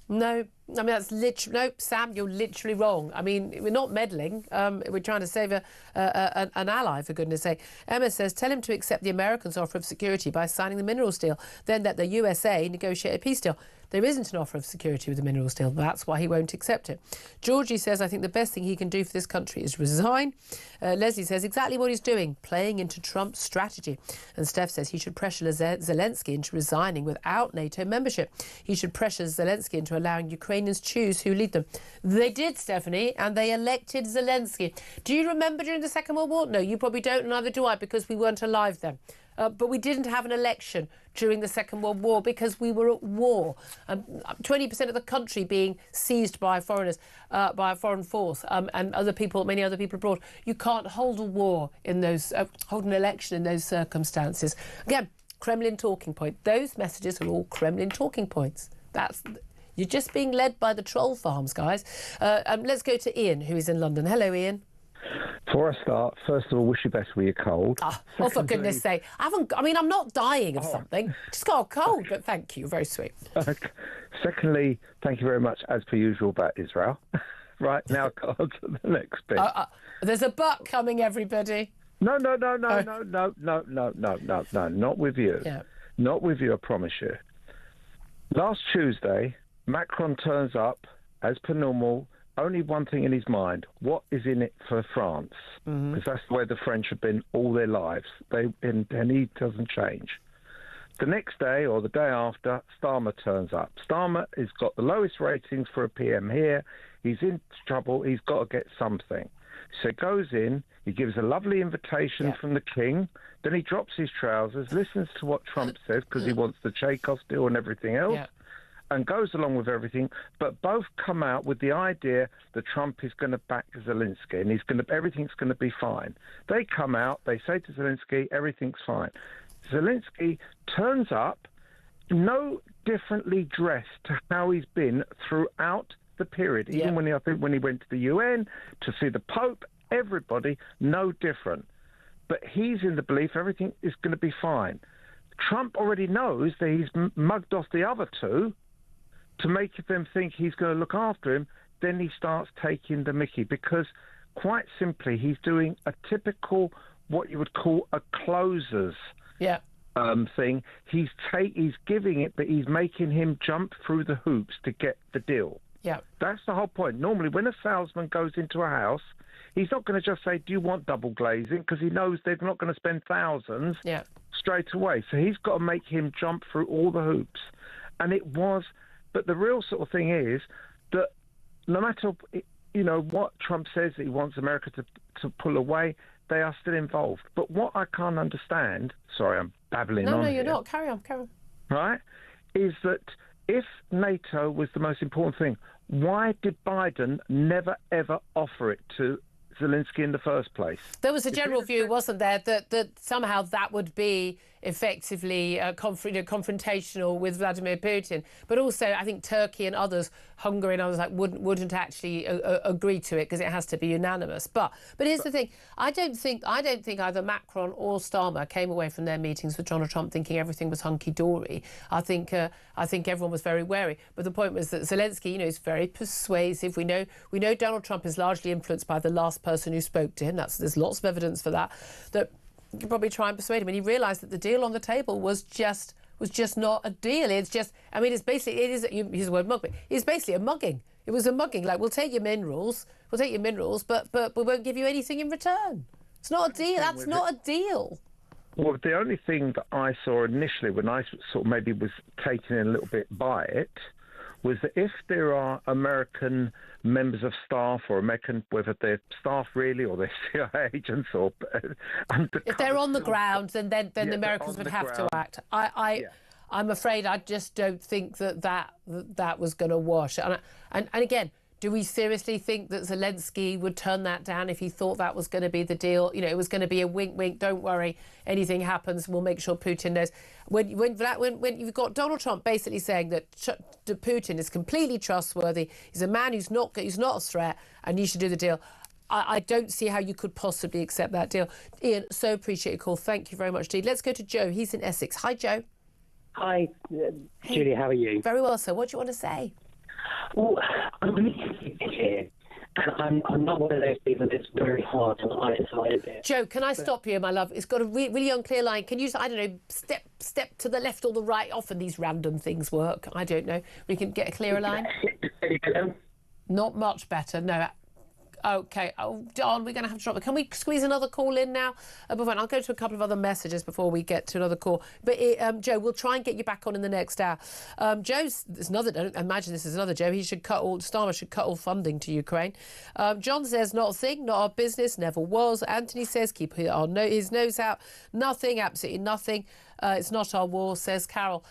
Speaker 3: No, I mean, that's literally... No, Sam, you're literally wrong. I mean, we're not meddling. We're trying to save an ally, for goodness sake. Emma says, tell him to accept the Americans' offer of security by signing the minerals deal. Then let the USA negotiate a peace deal. There isn't an offer of security with the minerals deal. That's why he won't accept it. Georgie says, I think the best thing he can do for this country is resign. Leslie says, exactly what he's doing, playing into Trump's strategy. And Steph says he should pressure Zelensky into resigning without NATO membership. He should pressure Zelensky into allowing Ukrainians choose who lead them. They did, Stephanie, and they elected Zelensky. Do you remember during the Second World War? No, you probably don't, and neither do I, because we weren't alive then. But we didn't have an election during the Second World War because we were at war. 20% of the country being seized by foreigners, by a foreign force, and many other people abroad. You can't hold a war in those, hold an election in those circumstances. Again, Kremlin talking point. Those messages are all Kremlin talking points. You're just being led by the troll farms, guys. Let's go to Ian, who is in London. Hello, Ian.
Speaker 15: Before I start, first of all, wish you best with your cold.
Speaker 3: Oh, for goodness sake. I'm not dying of something. Just got a cold, but thank you. Very sweet.
Speaker 15: Secondly, thank you very much, as per usual, about Israel. Right, now on to the next bit.
Speaker 3: There's a but coming, everybody.
Speaker 15: No, not with you.
Speaker 3: Yeah.
Speaker 15: Not with you, I promise you. Last Tuesday, Macron turns up, as per normal, only one thing in his mind: what is in it for France? Because that's where the French have been all their lives. And he doesn't change. The next day or the day after, Starmer turns up. Starmer has got the lowest ratings for a PM here. He's in trouble. He's got to get something. So he goes in, he gives a lovely invitation from the king, then he drops his trousers, listens to what Trump says because he wants the Chekhov deal and everything else. And goes along with everything, but both come out with the idea that Trump is going to back Zelensky and everything's going to be fine. They come out, they say to Zelensky, everything's fine. Zelensky turns up, no differently dressed to how he's been throughout the period, even when he went to the UN to see the Pope, everybody, no different. But he's in the belief everything is going to be fine. Trump already knows that he's mugged off the other two to make them think he's going to look after him. Then he starts taking the mickey because, quite simply, he's doing a typical, what you would call a closers thing. He's giving it, but he's making him jump through the hoops to get the deal.
Speaker 3: Yeah,
Speaker 15: that's the whole point. Normally, when a salesman goes into a house, he's not going to just say, do you want double glazing? Because he knows they're not going to spend thousands straight away. So he's got to make him jump through all the hoops. And it was... But the real sort of thing is that no matter, what Trump says that he wants America to pull away, they are still involved. But what I can't understand, sorry, I'm babbling on.
Speaker 3: No, you're
Speaker 15: here,
Speaker 3: not. Carry on.
Speaker 15: Right? Is that if NATO was the most important thing, why did Biden never, ever offer it to Zelensky in the first place?
Speaker 3: There was a general view, wasn't there, that somehow that would be effectively confrontational with Vladimir Putin. But also, I think Turkey and others, Hungary and others, wouldn't actually agree to it because it has to be unanimous. But here's the thing: I don't think either Macron or Starmer came away from their meetings with Donald Trump thinking everything was hunky dory. I think everyone was very wary. But the point was that Zelensky, is very persuasive. We know Donald Trump is largely influenced by the last person who spoke to him. There's lots of evidence for that. That you could probably try and persuade him, and he realised that the deal on the table was just not a deal. It's just, it's basically, you use the word mug, but it's basically a mugging. It was a mugging. Like, we'll take your minerals, but we won't give you anything in return. It's not a deal. That's not a deal.
Speaker 15: Well, the only thing that I saw initially when I sort of maybe was taken in a little bit by it was that if there are American members of staff or American, whether they're staff really or they're CIA agents or...
Speaker 3: if they're on the ground, then the Americans would have to act. I'm afraid I just don't think that was going to wash. And again, Do we seriously think that Zelensky would turn that down if he thought that was going to be the deal? You know, it was going to be a wink, wink, don't worry, anything happens, we'll make sure Putin knows. When you've got Donald Trump basically saying that Putin is completely trustworthy, he's a man who's not a threat, and you should do the deal. I don't see how you could possibly accept that deal. Ian, so appreciate your call. Thank you very much, indeed. Let's go to Joe. He's in Essex. Hi, Joe.
Speaker 16: Hi, Julia, how are you?
Speaker 3: Very well, sir. What do you want to say?
Speaker 16: Well, I'm really here, and I'm not one of those people that's very hard on either side of it.
Speaker 3: Joe, can I stop you, my love? It's got a really unclear line. Can you, I don't know, step to the left or the right? Often these random things work. I don't know. We can get a clearer line. Not much better, no. OK. Oh, darn, we're going to have to drop it. Can we squeeze another call in now? I'll go to a couple of other messages before we get to another call. But, Joe, we'll try and get you back on in the next hour. There's another, don't imagine this is another Joe. Starmer should cut all funding to Ukraine. John says, not a thing, not our business, never was. Anthony says, keep his nose out. Nothing, absolutely nothing. It's not our war, says Carol.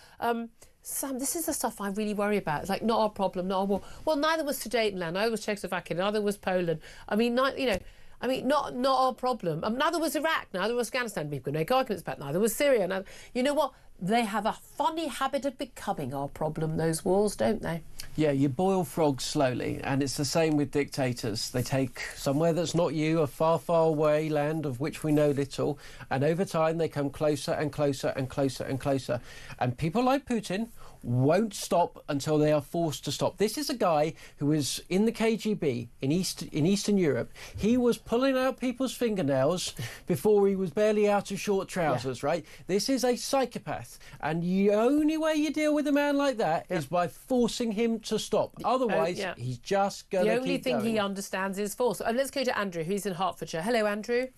Speaker 3: Sam, this is the stuff I really worry about. It's like, not our problem, not our war. Well, neither was Sudetenland, neither was Czechoslovakia, neither was Poland. I mean, not our problem. Neither was Iraq, neither was Afghanistan. People can make arguments about neither was Syria. You know what? They have a funny habit of becoming our problem, those wars, don't they?
Speaker 1: Yeah, you boil frogs slowly, and it's the same with dictators. They take somewhere that's not you, a far, far away land of which we know little, and over time they come closer and closer and closer and closer. And people like Putin won't stop until they are forced to stop. This is a guy who was in the KGB in Eastern Europe. He was pulling out people's fingernails before he was barely out of short trousers, right? This is a psychopath. And the only way you deal with a man like that is by forcing him to stop. Otherwise, he's just going to keep going.
Speaker 3: The only thing he understands is force. Let's go to Andrew, who's in Hertfordshire. Hello, Andrew.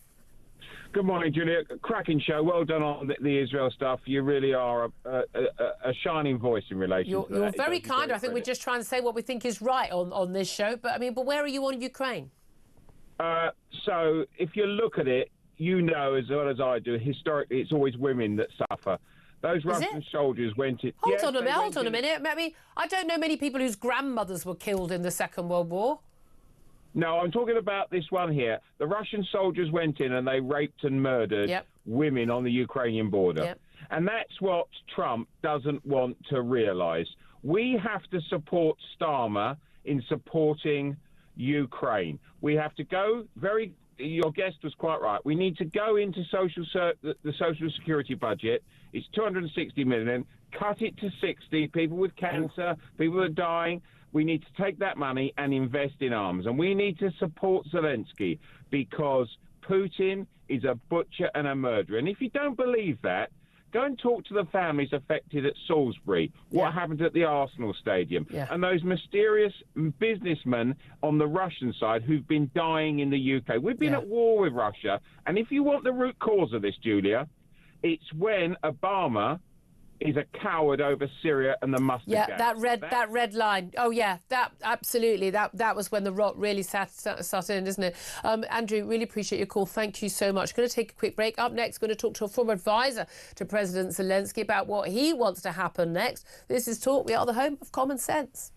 Speaker 15: Good morning, Julia. Cracking show. Well done on the Israel stuff. You really are a shining voice in relation to that.
Speaker 3: You're very kind. I think we're just trying to say what we think is right on this show. But where are you on Ukraine?
Speaker 15: So if you look at it, you know as well as I do, historically, it's always women that suffer. Those Russian soldiers went in...
Speaker 3: Hold on a minute. I don't know many people whose grandmothers were killed in the Second World War.
Speaker 15: No, I'm talking about this one here. The Russian soldiers went in and they raped and murdered women on the Ukrainian border. And that's what Trump doesn't want to realise. We have to support Starmer in supporting Ukraine. We have to go very... Your guest was quite right. We need to go into the social security budget. It's 260 million. Cut it to 60. People with cancer, people are dying. We need to take that money and invest in arms. And we need to support Zelensky because Putin is a butcher and a murderer. And if you don't believe that, go and talk to the families affected at Salisbury, what happened at the Arsenal Stadium, and those mysterious businessmen on the Russian side who've been dying in the UK. We've been at war with Russia. And if you want the root cause of this, Julia, it's when Obama is a coward over Syria and the mustard gas.
Speaker 3: That red line. Oh yeah, that absolutely. That was when the rot really sat in, isn't it? Andrew, really appreciate your call. Thank you so much. Going to take a quick break. Up next, going to talk to a former advisor to President Zelensky about what he wants to happen next. This is Talk. We are the home of common sense.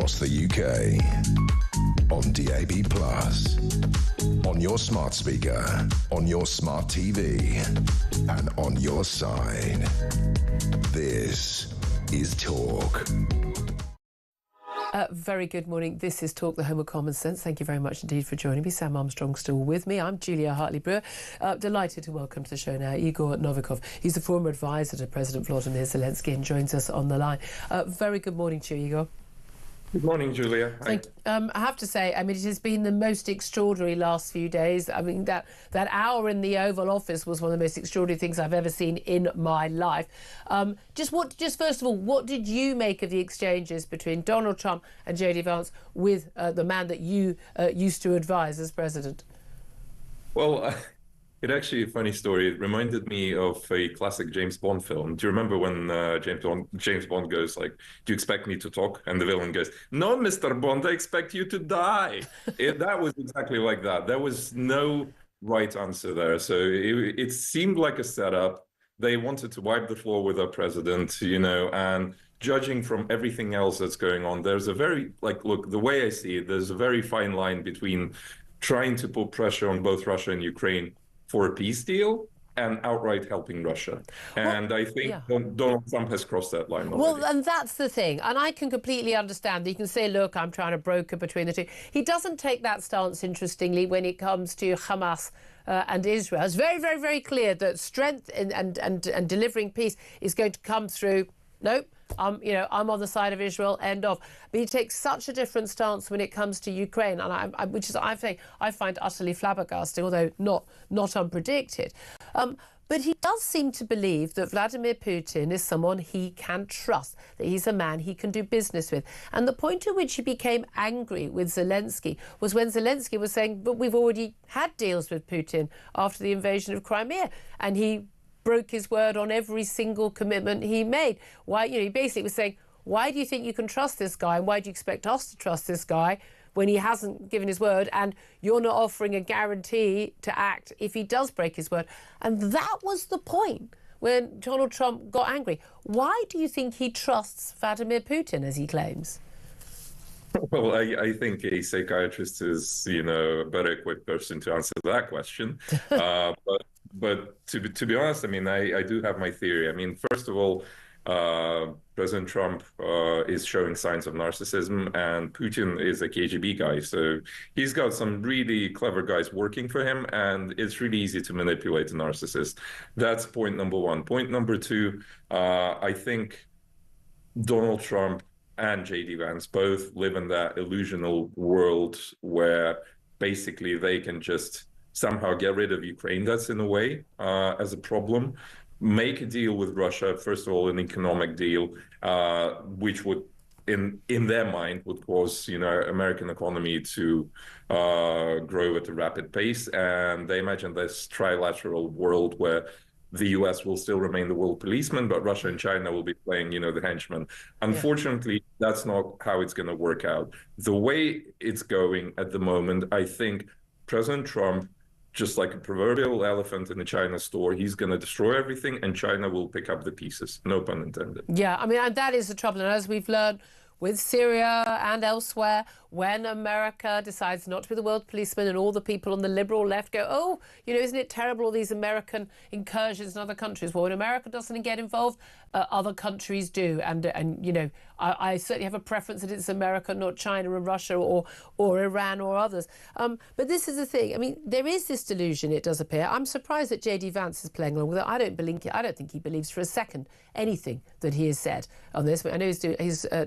Speaker 2: across the UK. On DAB+, on your smart speaker, on your smart TV, and on your side. This is Talk.
Speaker 3: Very good morning. This is Talk, the home of common sense. Thank you very much indeed for joining me. Sam Armstrong still with me. I'm Julia Hartley-Brewer. Delighted to welcome to the show now Igor Novikov. He's a former advisor to President Volodymyr Zelensky and joins us on the line. Very good morning to you, Igor.
Speaker 17: Good morning, Julia.
Speaker 3: I have to say, I mean, it has been the most extraordinary last few days. I mean, that hour in the Oval Office was one of the most extraordinary things I've ever seen in my life. Just first of all, what did you make of the exchanges between Donald Trump and J.D. Vance with the man that you used to advise as president?
Speaker 17: Well, it's actually a funny story. It reminded me of a classic James Bond film. Do you remember when James Bond goes like, "Do you expect me to talk?" And the villain goes, "No, Mr. Bond, I expect you to die." That was exactly like that. There was no right answer there. So it seemed like a setup. They wanted to wipe the floor with our president, and judging from everything else that's going on, there's a very, look, the way I see it, there's a very fine line between trying to put pressure on both Russia and Ukraine for a peace deal and outright helping Russia. And I think Donald Trump has crossed that line already.
Speaker 3: Well, and that's the thing. And I can completely understand that you can say, look, I'm trying to broker between the two. He doesn't take that stance, interestingly, when it comes to Hamas and Israel. It's very, very, very clear that strength and delivering peace is going to come through, nope, I'm on the side of Israel, end of. But he takes such a different stance when it comes to Ukraine, and I find utterly flabbergasting, although not unpredicted. But he does seem to believe that Vladimir Putin is someone he can trust, that he's a man he can do business with. And the point at which he became angry with Zelensky was when Zelensky was saying, but we've already had deals with Putin after the invasion of Crimea, and he broke his word on every single commitment he made. Why, he basically was saying, why do you think you can trust this guy, and why do you expect us to trust this guy when he hasn't given his word, and you're not offering a guarantee to act if he does break his word? And that was the point when Donald Trump got angry. Why do you think he trusts Vladimir Putin, as he claims?
Speaker 17: Well, I think a psychiatrist is, a better equipped person to answer that question. But to be honest, I mean, I do have my theory. I mean, first of all, President Trump is showing signs of narcissism, and Putin is a KGB guy. So he's got some really clever guys working for him, and it's really easy to manipulate a narcissist. That's point number one. Point number two, I think Donald Trump and J.D. Vance both live in that illusional world where basically they can just somehow get rid of Ukraine. That's in a way as a problem. Make a deal with Russia, first of all, an economic deal, which would, in their mind, would cause American economy to grow at a rapid pace. And they imagine this trilateral world where the US will still remain the world policeman, but Russia and China will be playing, the henchman. Unfortunately, that's not how it's going to work out. The way it's going at the moment, I think President Trump, just like a proverbial elephant in a China store, he's going to destroy everything and China will pick up the pieces. No pun intended.
Speaker 3: Yeah, I mean, and that is the trouble. And as we've learned with Syria and elsewhere, when America decides not to be the world policeman and all the people on the liberal left go, oh, isn't it terrible, all these American incursions in other countries? Well, when America doesn't get involved, other countries do. And I certainly have a preference that it's America, not China and Russia or Iran or others. But this is the thing. I mean, there is this delusion, it does appear. I'm surprised that J.D. Vance is playing along with it. I don't think he believes for a second anything that he has said on this. I know he's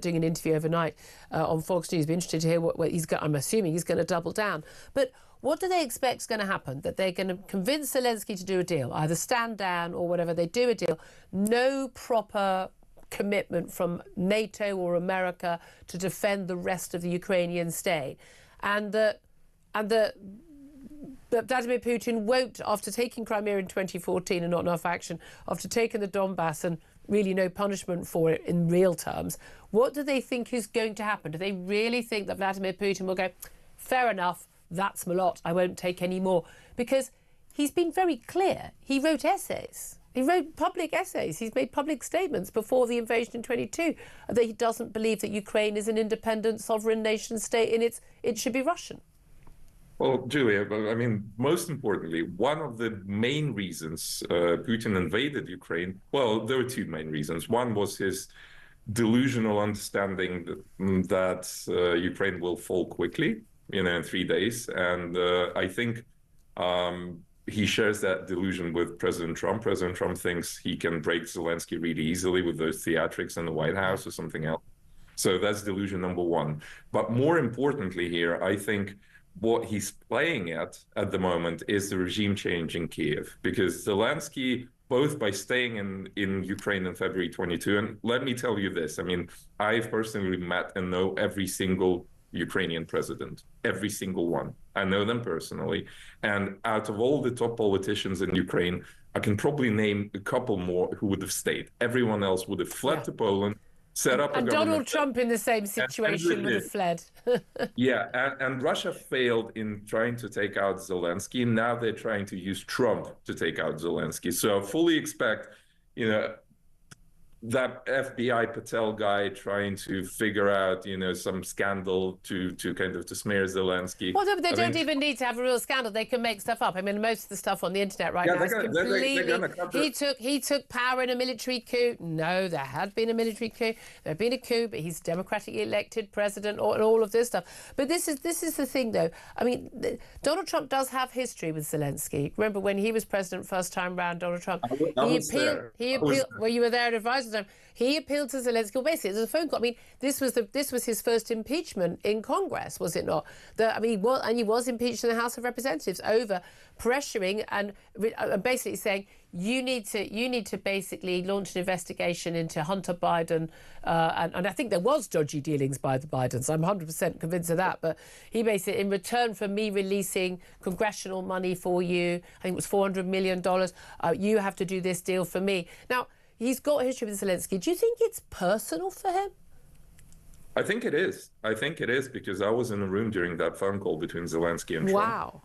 Speaker 3: doing an interview overnight on Fox News. Be interested to hear what he's got. I'm assuming he's going to double down. But what do they expect is going to happen? That they're going to convince Zelensky to do a deal, either stand down or whatever. They do a deal. No proper commitment from NATO or America to defend the rest of the Ukrainian state, and that Vladimir Putin won't, after taking Crimea in 2014 and not enough action, after taking the Donbass and really no punishment for it in real terms, what do they think is going to happen? Do they really think that Vladimir Putin will go, fair enough, that's my lot, I won't take any more? Because he's been very clear. He wrote essays He wrote public essays. He's made public statements before the invasion in 22 that he doesn't believe that Ukraine is an independent sovereign nation state and it should be Russian.
Speaker 17: Well, Julia, I mean, most importantly, one of the main reasons Putin invaded Ukraine, well, there were two main reasons. One was his delusional understanding that Ukraine will fall quickly, in 3 days. And I think he shares that delusion with President Trump. President Trump thinks he can break Zelensky really easily with those theatrics in the White House or something else. So that's delusion number one. But more importantly here, I think what he's playing at the moment is the regime change in Kiev, because Zelensky, both by staying in Ukraine in February 22, and let me tell you this, I mean, I've personally met and know every single Ukrainian president, every single one. I know them personally. And out of all the top politicians in Ukraine, I can probably name a couple more who would have stayed. Everyone else would have fled to Poland, set up a government.
Speaker 3: And Donald Trump in the same situation would have fled.
Speaker 17: Yeah, and Russia failed in trying to take out Zelensky. Now they're trying to use Trump to take out Zelensky. So I fully expect, that FBI Patel guy trying to figure out, some scandal to smear Zelensky.
Speaker 3: Well, they don't even need to have a real scandal. They can make stuff up. I mean, most of the stuff on the internet right now is completely... He took power in a military coup. No, there had been a military coup. There had been a coup, but he's democratically elected president, and all of this stuff. But this is the thing, though. I mean, Donald Trump does have history with Zelensky. Remember when he was president first time round, Donald Trump? He appealed. Well, you were there at advisor. He appealed to Zelensky. Well, basically, it was a phone call. I mean, this was his first impeachment in Congress, was it not? He was impeached in the House of Representatives over pressuring and basically saying you need to basically launch an investigation into Hunter Biden, and I think there was dodgy dealings by the Bidens. I'm 100% convinced of that. But he basically, in return for me releasing congressional money for you, I think it was $400 million, you have to do this deal for me. Now, he's got a history with Zelensky. Do you think it's personal for him?
Speaker 17: I think it is. Because I was in the room during that phone call between Zelensky and Trump.
Speaker 3: Wow.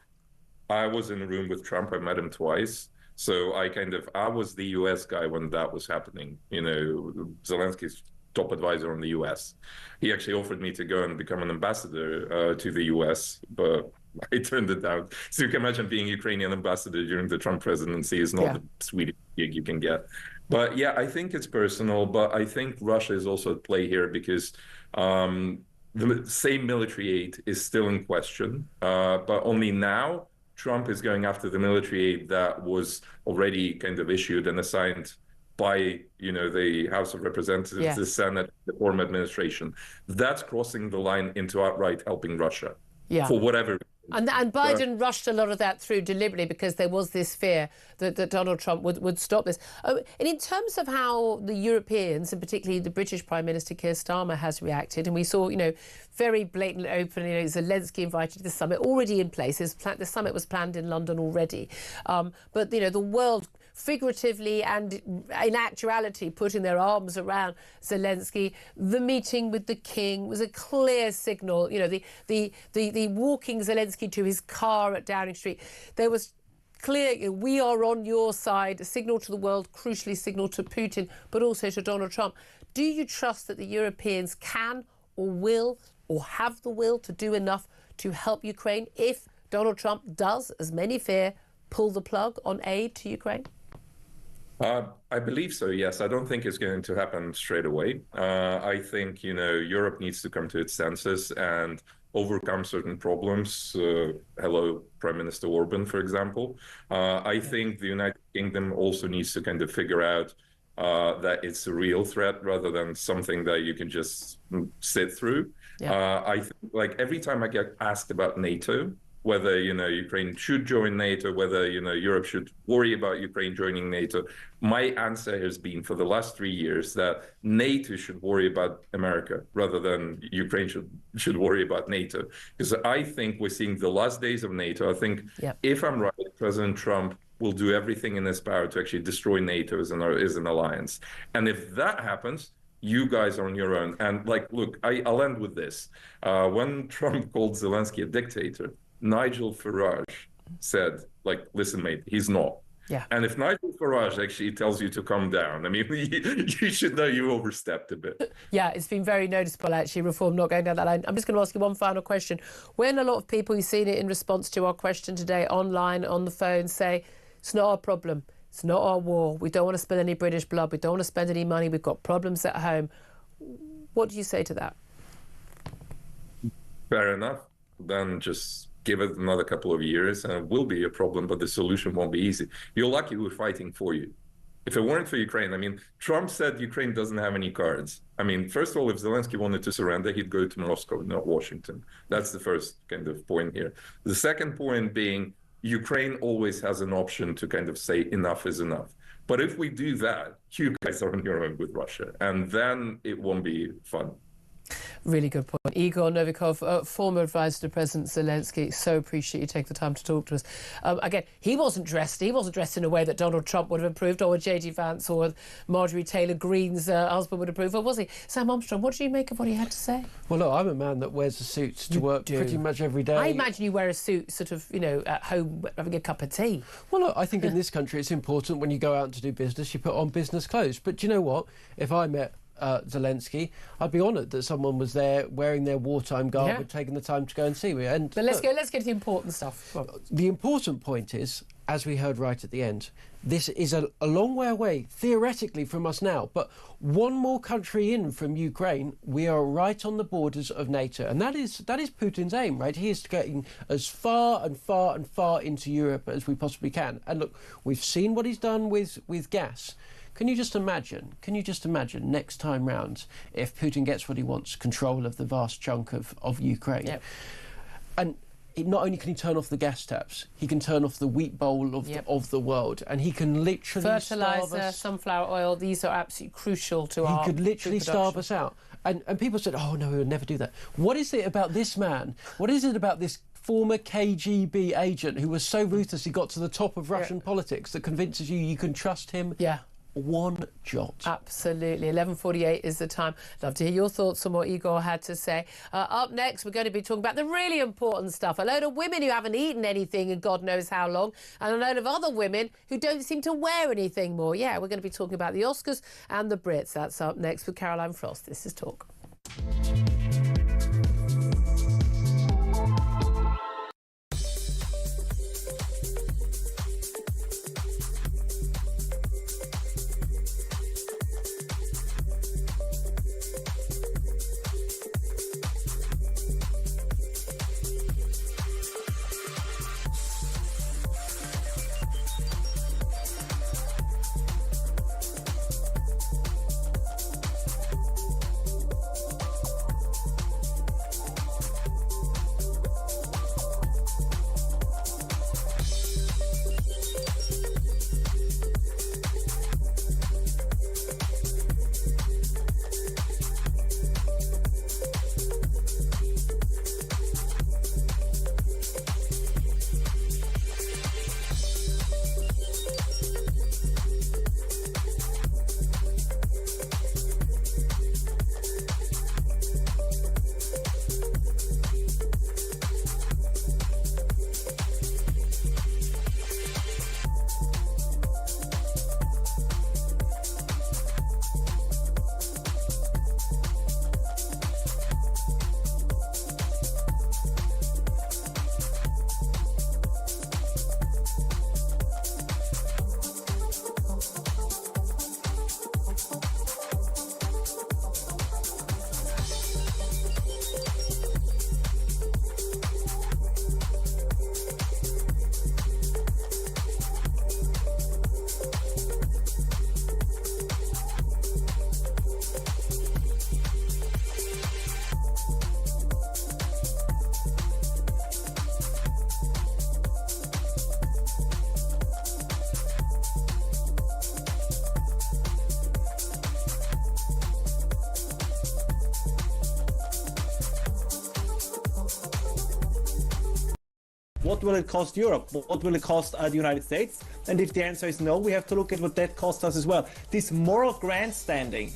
Speaker 17: I was in the room with Trump. I met him twice. So I was the US guy when that was happening. Zelensky's top advisor on the US. He actually offered me to go and become an ambassador to the US, but I turned it down. So you can imagine being Ukrainian ambassador during the Trump presidency is not the sweetest gig you can get. But yeah, I think it's personal, but I think Russia is also at play here because the same military aid is still in question, but only now Trump is going after the military aid that was already kind of issued and assigned by, the House of Representatives, the Senate, the former administration. That's crossing the line into outright helping Russia for whatever reason.
Speaker 3: And Biden rushed a lot of that through deliberately because there was this fear that Donald Trump would stop this. And in terms of how the Europeans, and particularly the British Prime Minister Keir Starmer, has reacted, and we saw, very blatant, open, Zelensky invited to the summit, already in place. The summit was planned in London already. But, the world figuratively and in actuality putting their arms around Zelensky. The meeting with the king was a clear signal. The walking Zelensky to his car at Downing Street, there was clear, we are on your side, a signal to the world, crucially signal to Putin, but also to Donald Trump. Do you trust that the Europeans can or will or have the will to do enough to help Ukraine if Donald Trump does, as many fear, pull the plug on aid to Ukraine?
Speaker 17: I believe so, yes. I don't think it's going to happen straight away. I think, Europe needs to come to its senses and overcome certain problems. Hello, Prime Minister Orban, for example. I think the United Kingdom also needs to kind of figure out that it's a real threat rather than something that you can just sit through. Yeah. I think, every time I get asked about NATO, whether, Ukraine should join NATO, whether, Europe should worry about Ukraine joining NATO, my answer has been for the last 3 years that NATO should worry about America rather than Ukraine should worry about NATO. Because I think we're seeing the last days of NATO. I think if I'm right, President Trump will do everything in his power to actually destroy NATO as an alliance. And if that happens, you guys are on your own. And look, I'll end with this. When Trump called Zelensky a dictator, Nigel Farage said, listen, mate, he's not.
Speaker 3: Yeah.
Speaker 17: And if Nigel Farage actually tells you to calm down, I mean, you should know you overstepped a bit.
Speaker 3: Yeah, it's been very noticeable, actually, reform not going down that line. I'm just going to ask you one final question. When a lot of people, you've seen it in response to our question today, online, on the phone, say, it's not our problem, it's not our war, we don't want to spill any British blood, we don't want to spend any money, we've got problems at home. What do you say to that?
Speaker 17: Fair enough. Then just give it another couple of years and it will be a problem, but the solution won't be easy. You're lucky we're fighting for you. If it weren't for Ukraine, I mean, Trump said Ukraine doesn't have any cards. I mean, first of all, if Zelensky wanted to surrender, he'd go to Moscow, not Washington. That's the first kind of point here. The second point being, Ukraine always has an option to kind of say enough is enough. But if we do that, you guys are on your own with Russia, and then it won't be fun.
Speaker 3: Really good point. Igor Novikov, former advisor to President Zelensky, so appreciate you taking the time to talk to us. Again, he wasn't dressed in a way that Donald Trump would have approved, or J.D. Vance or Marjorie Taylor Greene's husband would approve, or was he? Sam Armstrong, what do you make of what he had to say?
Speaker 1: Well, look, I'm a man that wears a suit to work pretty much every day.
Speaker 3: I imagine you wear a suit sort of, you know, at home having a cup of tea.
Speaker 1: Well, look, I think in this country it's important when you go out to do business, you put on business clothes. But do you know what? If I met Zelensky, I'd be honoured that someone was there wearing their wartime garb and taking the time to go and see me. And
Speaker 3: but let's get to the important stuff.
Speaker 1: The important point is, as we heard right at the end, this is a long way away, theoretically, from us now. But one more country in from Ukraine, we are right on the borders of NATO. And that is Putin's aim, right? He is getting as far and far and far into Europe as we possibly can. And look, we've seen what he's done with gas. Can you just imagine next time round if Putin gets what he wants, control of the vast chunk of Ukraine? Yep. And not only can he turn off the gas taps, he can turn off the wheat bowl of the world, and he can literally
Speaker 3: fertilizer, sunflower oil, these are absolutely crucial to our
Speaker 1: He could literally starve us out. And people said, oh no, he would never do that. What is it about this man? What is it about this former KGB agent who was so ruthless he got to the top of Russian politics that convinces you can trust him?
Speaker 3: Yeah.
Speaker 1: One jot.
Speaker 3: Absolutely. 11:48 is the time. Love to hear your thoughts on what Igor had to say. Up next, we're going to be talking about the really important stuff. A load of women who haven't eaten anything in God knows how long, and a load of other women who don't seem to wear anything more. Yeah, we're going to be talking about the Oscars and the Brits. That's up next with Caroline Frost. This is Talk.
Speaker 18: What will it cost Europe? What will it cost the United States? And if the answer is no, we have to look at what that costs us as well. This moral grandstanding,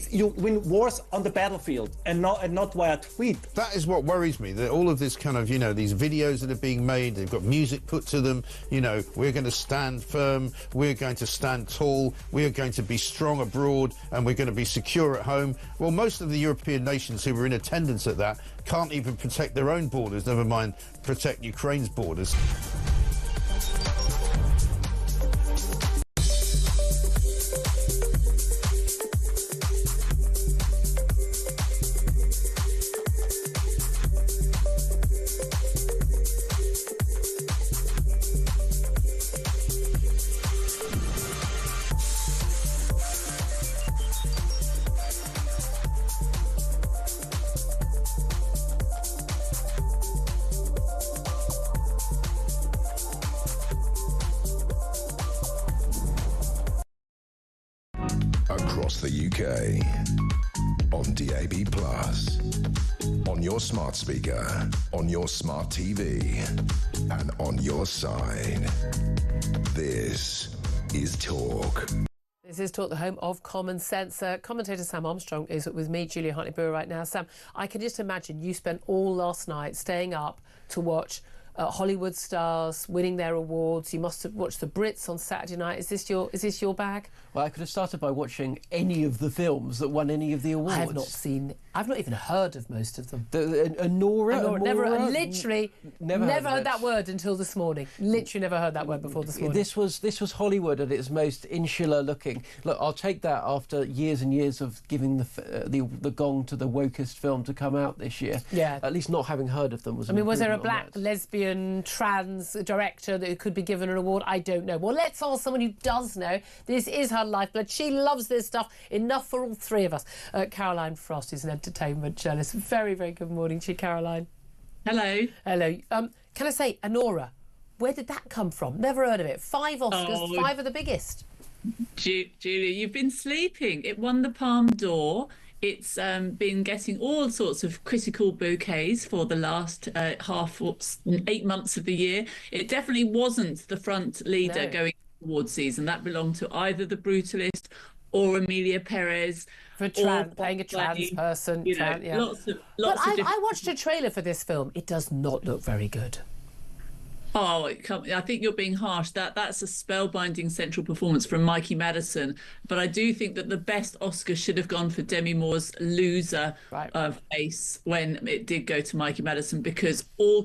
Speaker 18: you win wars on the battlefield and not via tweet.
Speaker 10: That is what worries me, that all of this kind of, these videos that are being made, they've got music put to them, we're going to stand firm, we're going to stand tall, we're going to be strong abroad, and we're going to be secure at home. Well, most of the European nations who were in attendance at that can't even protect their own borders, never mind protect Ukraine's borders.
Speaker 2: Across the UK, on DAB+, on your smart speaker, on your smart TV, and on your side. This is Talk.
Speaker 3: This is Talk, the home of common sense. Commentator Sam Armstrong is with me, Julia Hartley-Brewer, right now. Sam, I can just imagine you spent all last night staying up to watch Hollywood stars winning their awards. You must have watched the Brits on Saturday night. Is this your bag?
Speaker 1: Well, I could have started by watching any of the films that won any of the awards.
Speaker 3: I've not even heard of most of them.
Speaker 1: Anora?
Speaker 3: Literally never heard that word until this morning. Literally never heard that word before this morning.
Speaker 1: This was Hollywood at its most insular looking. Look, I'll take that after years and years of giving the gong to the wokest film to come out this year.
Speaker 3: Yeah.
Speaker 1: At least not having heard of them was.
Speaker 3: Was there a black lesbian trans director that could be given an award? I don't know. Well, let's ask someone who does know. This is her lifeblood. She loves this stuff enough for all three of us. Caroline Frost is an entertainment journalist. Very, very good morning to you, Caroline.
Speaker 19: Hello.
Speaker 3: Hello. Can I say, Anora, where did that come from? Never heard of it. 5 Oscars, 5 of the biggest.
Speaker 19: Julia, you've been sleeping. It won the Palme d'Or. It's been getting all sorts of critical bouquets for the last 8 months of the year. It definitely wasn't the front leader going award season. That belonged to either The Brutalist or Emilia Perez.
Speaker 3: For playing a trans person.
Speaker 19: Lots of
Speaker 3: I watched a trailer for this film. It does not look very good.
Speaker 19: Oh, I think you're being harsh. That's a spellbinding central performance from Mikey Madison. But I do think that the best Oscar should have gone for Demi Moore's loser face when it did go to Mikey Madison, because all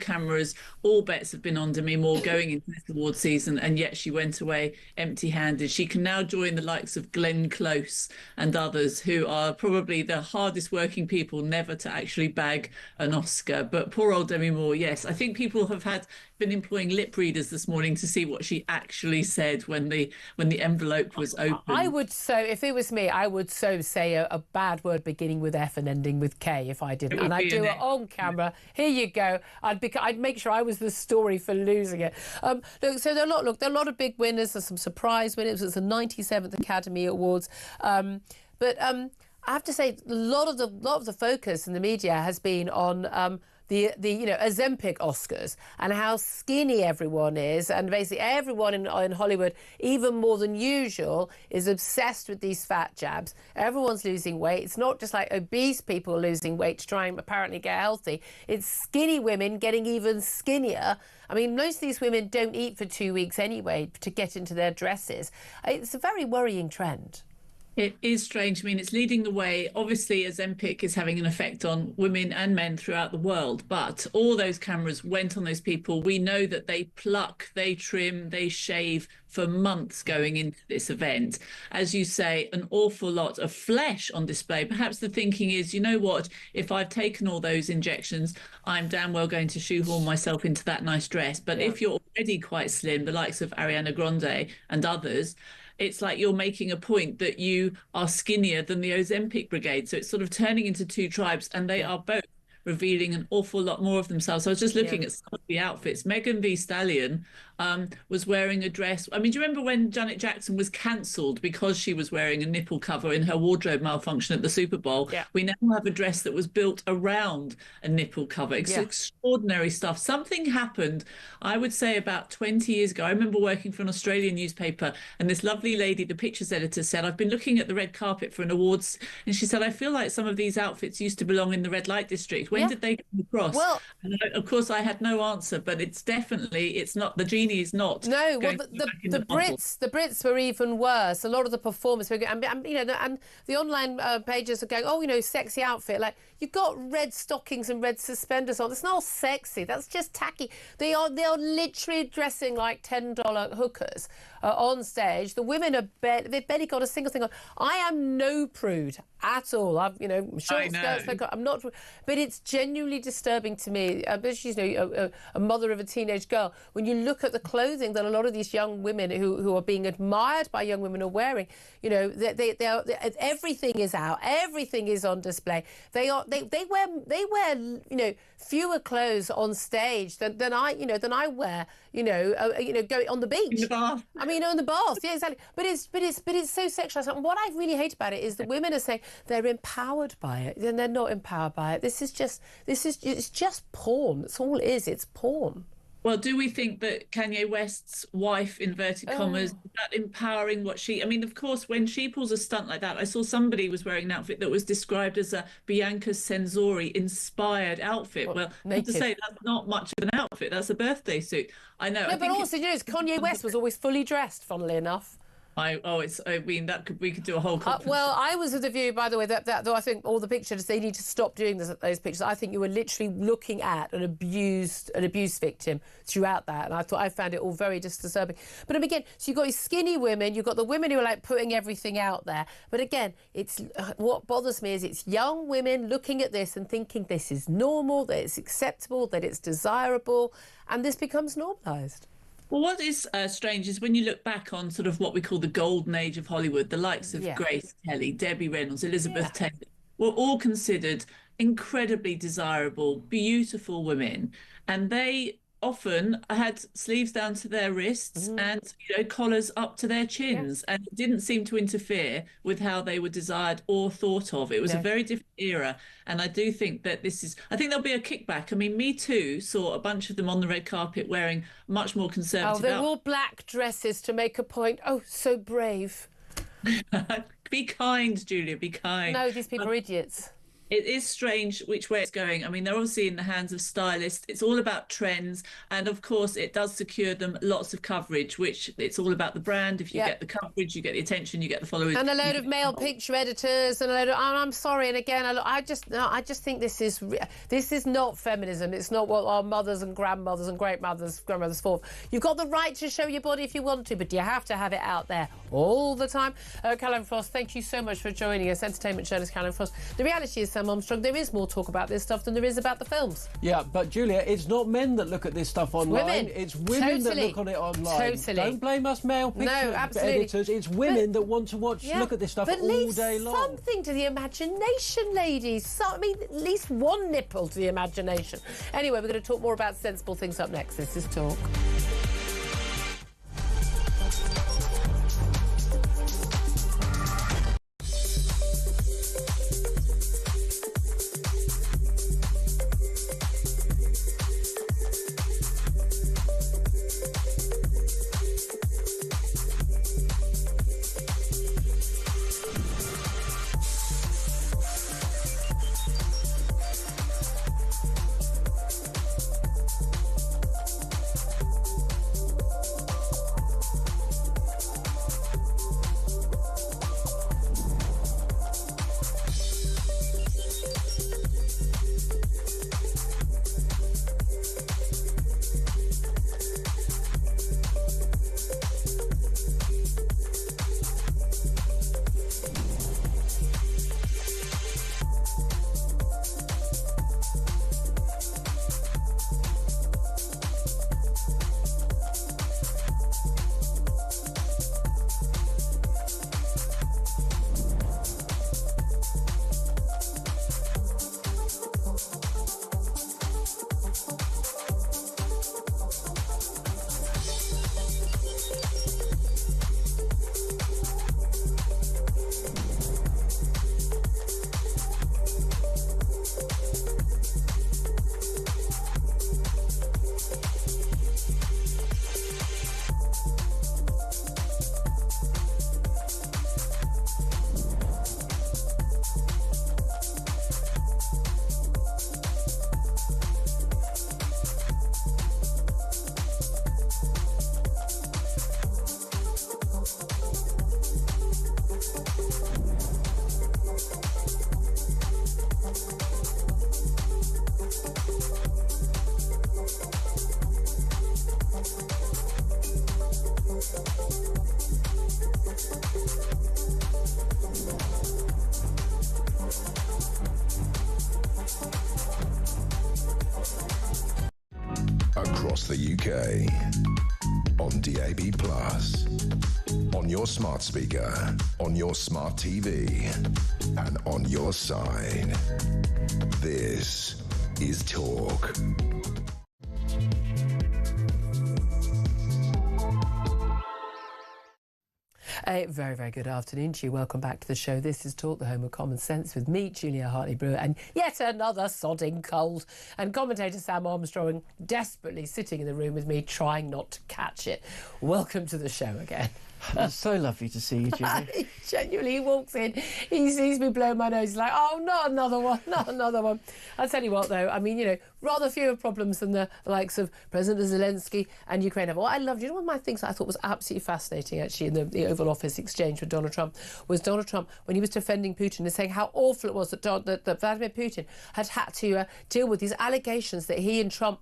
Speaker 19: bets have been on Demi Moore going into this award season, and yet she went away empty-handed. She can now join the likes of Glenn Close and others, who are probably the hardest working people never to actually bag an Oscar. But poor old Demi Moore, yes. I think people have been employing lip readers this morning to see what she actually said when the envelope was open.
Speaker 3: If it was me, I would say a bad word beginning with F and ending with K if I didn't, and I'd do it on camera. Here you go. I'd make sure I was the story for losing it. There are a lot of big winners. There's some surprise winners. It's the 97th Academy Awards, but I have to say a lot of the focus in the media has been on the Ozempic Oscars and how skinny everyone is, and basically everyone in Hollywood, even more than usual, is obsessed with these fat jabs. Everyone's losing weight. It's not just like obese people losing weight to try and apparently get healthy. It's skinny women getting even skinnier. I mean, most of these women don't eat for 2 weeks anyway to get into their dresses. It's a very worrying trend.
Speaker 19: It is strange. I mean, it's leading the way. Obviously, Ozempic is having an effect on women and men throughout the world, but all those cameras went on those people. We know that they pluck, they trim, they shave for months going into this event. As you say, an awful lot of flesh on display. Perhaps the thinking is, you know what, if I've taken all those injections, I'm damn well going to shoehorn myself into that nice dress. But if you're already quite slim, the likes of Ariana Grande and others, it's like you're making a point that you are skinnier than the Ozempic brigade. So it's sort of turning into two tribes, and they are both revealing an awful lot more of themselves. So I was just looking at some of the outfits. Megan Thee Stallion was wearing a dress. I mean, do you remember when Janet Jackson was cancelled because she was wearing a nipple cover in her wardrobe malfunction at the Super Bowl?
Speaker 3: Yeah.
Speaker 19: We now have a dress that was built around a nipple cover. It's extraordinary stuff. Something happened, I would say, about 20 years ago. I remember working for an Australian newspaper, and this lovely lady, the pictures editor, said, I've been looking at the red carpet for an awards, and she said, I feel like some of these outfits used to belong in the red light district. When did they come across?
Speaker 3: Well,
Speaker 19: and of course, I had no answer, but it's not, the genie is not.
Speaker 3: No, well, the Brits were even worse. A lot of the performers were, and the online pages are going, oh, sexy outfit. Like, you've got red stockings and red suspenders on. It's not sexy. That's just tacky. They are literally dressing like $10 hookers on stage. The women they've barely got a single thing on. I am no prude at all. I've short skirts. I'm not, but it's genuinely disturbing to me. She's a mother of a teenage girl. When you look at the clothing that a lot of these young women who are being admired by young women are wearing, they everything is out. Everything is on display. They wear fewer clothes on stage than I wear going on the beach.
Speaker 19: In the bath.
Speaker 3: I mean, on the bath, yeah, exactly. But it's so sexualized. And what I really hate about it is the women are saying they're empowered by it, and they're not empowered by it. It's just porn. That's all it is. It's porn.
Speaker 19: Well, do we think that Kanye West's wife, inverted commas, is that empowering what she... I mean, of course, when she pulls a stunt like that, I saw somebody was wearing an outfit that was described as a Bianca Censori-inspired outfit. Well, I have to say, that's not much of an outfit. That's a birthday suit. I know.
Speaker 3: No, but also, Kanye West was always fully dressed, funnily enough.
Speaker 19: We could do a whole conference.
Speaker 3: Well, I was of the view, by the way, that though I think all the pictures, they need to stop doing those pictures. I think you were literally looking at an abuse victim throughout that, and I found it all very disturbing. But again, so you've got these skinny women, you've got the women who are like putting everything out there. But again, it's what bothers me is it's young women looking at this and thinking this is normal, that it's acceptable, that it's desirable, and this becomes normalised.
Speaker 19: Well, what is strange is when you look back on sort of what we call the golden age of Hollywood, the likes of Grace Kelly, Debbie Reynolds, Elizabeth Taylor, were all considered incredibly desirable, beautiful women. And they often had sleeves down to their wrists and collars up to their chins, and it didn't seem to interfere with how they were desired or thought of. It was a very different era, and I do think that I think there'll be a kickback. I mean, Me Too saw a bunch of them on the red carpet wearing much more conservative
Speaker 3: they wore black dresses to make a point. Oh, so brave.
Speaker 19: Be kind, Julia, be kind.
Speaker 3: No, these people are idiots.
Speaker 19: It is strange which way it's going. I mean, they're obviously in the hands of stylists. It's all about trends. And of course, it does secure them lots of coverage, which it's all about the brand. If you get the coverage, you get the attention, you get the followers.
Speaker 3: And a load of male picture editors and a load of, I'm sorry. And again, I just think this is not feminism. It's not what our mothers and grandmothers and grandmothers fought. You've got the right to show your body if you want to, but you have to have it out there all the time. Callum Frost, thank you so much for joining us. Entertainment journalist Callum Frost. The reality is, Sam Armstrong, there is more talk about this stuff than there is about the films.
Speaker 1: Yeah, but Julia, it's not men that look at this stuff online.
Speaker 3: It's
Speaker 1: women that look on it online.
Speaker 3: Totally.
Speaker 1: Don't blame us male picture editors. It's women that want to look at this stuff all day long.
Speaker 3: But something to the imagination, ladies. I mean, at least one nipple to the imagination. Anyway, we're going to talk more about sensible things up next. This is Talk.
Speaker 2: across the UK. On DAB+, on your smart speaker, on your smart TV, and on your side. This is Talk.
Speaker 3: A very, very good afternoon to you. Welcome back to the show. This is Talk, the home of common sense, with me, Julia Hartley-Brewer, and yet another sodding cold. And commentator Sam Armstrong desperately sitting in the room with me, trying not to catch it. Welcome to the show again.
Speaker 1: It's so lovely to see you, Julie.
Speaker 3: He genuinely walks in, he sees me blow my nose, he's like, oh, not another one, not another one. I'll tell you what, though, I mean, you know, rather fewer problems than the likes of President Zelensky and Ukraine have. What I loved, you know, one of my things that I thought was absolutely fascinating, actually, in the Oval Office exchange with Donald Trump, was Donald Trump, when he was defending Putin and saying how awful it was that Vladimir Putin had to deal with these allegations that he and Trump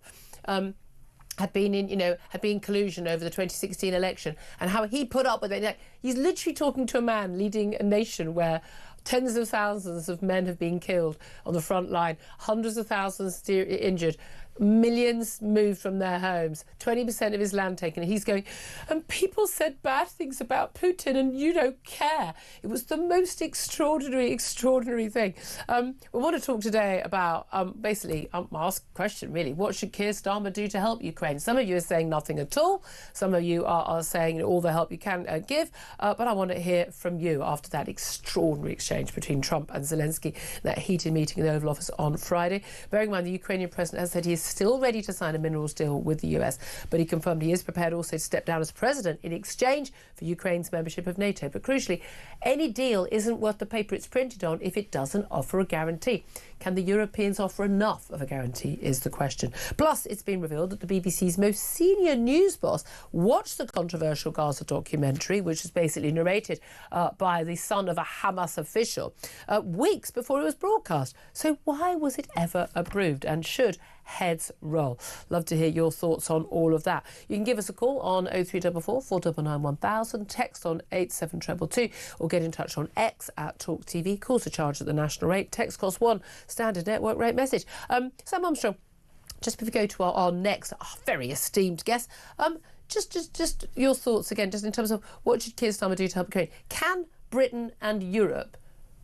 Speaker 3: had been in collusion over the 2016 election, and how he put up with it. Like, he's literally talking to a man leading a nation where tens of thousands of men have been killed on the front line, hundreds of thousands injured, millions moved from their homes, 20% of his land taken. And he's going, and people said bad things about Putin and you don't care. It was the most extraordinary thing. We want to talk today about, basically, ask a question really, what should Keir Starmer do to help Ukraine? Some of you are saying nothing at all. Some of you are saying all the help you can give. But I want to hear from you after that extraordinary exchange between Trump and Zelensky, that heated meeting in the Oval Office on Friday. Bearing in mind the Ukrainian president has said he is still ready to sign a minerals deal with the US, but he confirmed he is prepared also to step down as president in exchange for Ukraine's membership of NATO. But crucially, any deal isn't worth the paper it's printed on if it doesn't offer a guarantee. Can the Europeans offer enough of a guarantee is the question. Plus, it's been revealed that the BBC's most senior news boss watched the controversial Gaza documentary, which was basically narrated by the son of a Hamas official, weeks before it was broadcast. So why was it ever approved, and should heads roll? Love to hear your thoughts on all of that. You can give us a call on 0344 499 1000, text on 87222, or get in touch on X at Talk TV. Calls are charged at the national rate. Text costs £1, standard network rate message. Sam Armstrong, just before we go to our next very esteemed guest, just your thoughts again, just in terms of what should Keir Starmer do to help Ukraine? Can Britain and Europe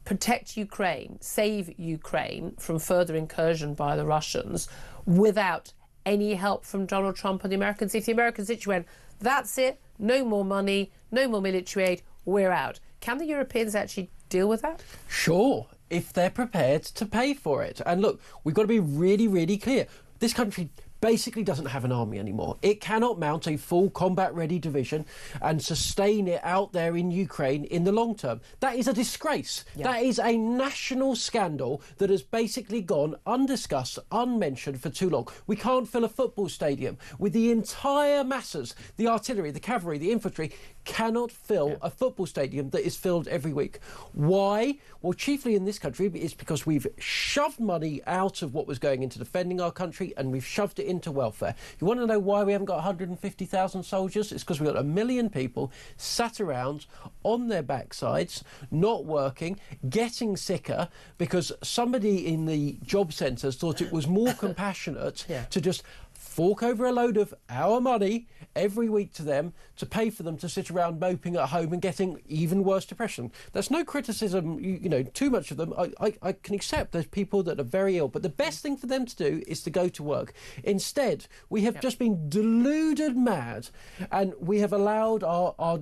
Speaker 3: protect Ukraine, save Ukraine from further incursion by the Russians without any help from Donald Trump and the Americans? If the Americans literally went, that's it, no more money, no more military aid, we're out. Can the Europeans actually deal with that?
Speaker 1: Sure, if they're prepared to pay for it. And look, we've got to be really, really clear. This country basically doesn't have an army anymore. It cannot mount a full combat-ready division and sustain it out there in Ukraine in the long term. That is a disgrace. Yeah. That is a national scandal that has basically gone undiscussed, unmentioned for too long. We can't fill a football stadium with the entire masses, the artillery, the cavalry, the infantry, cannot fill a football stadium that is filled every week. Why? Well, chiefly in this country, it's because we've shoved money out of what was going into defending our country, and we've shoved it into welfare. You want to know why we haven't got 150,000 soldiers? It's because we've got 1 million people sat around on their backsides, not working, getting sicker, because somebody in the job centres thought it was more compassionate to just fork over a load of our money every week to them, to pay for them to sit around moping at home and getting even worse depression. That's no criticism, you know, too much of them. I can accept there's people that are very ill, but the best thing for them to do is to go to work. Instead, we have just been deluded mad, and we have allowed our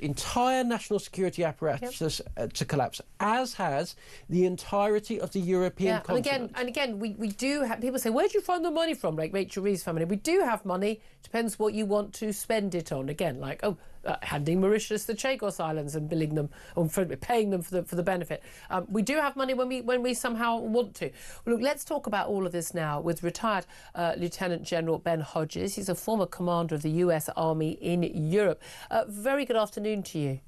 Speaker 1: entire national security apparatus to collapse, as has the entirety of the European continent.
Speaker 3: And again, we do have people say, where do you find the money from? Like Rachel Reeves' family. We do have money. Depends what you want to spend it on. Again, like handing Mauritius the Chagos Islands and billing them, or paying them for the benefit. We do have money when we somehow want to. Well, look, let's talk about all of this now with retired Lieutenant General Ben Hodges. He's a former commander of the US Army in Europe. Very good afternoon to you.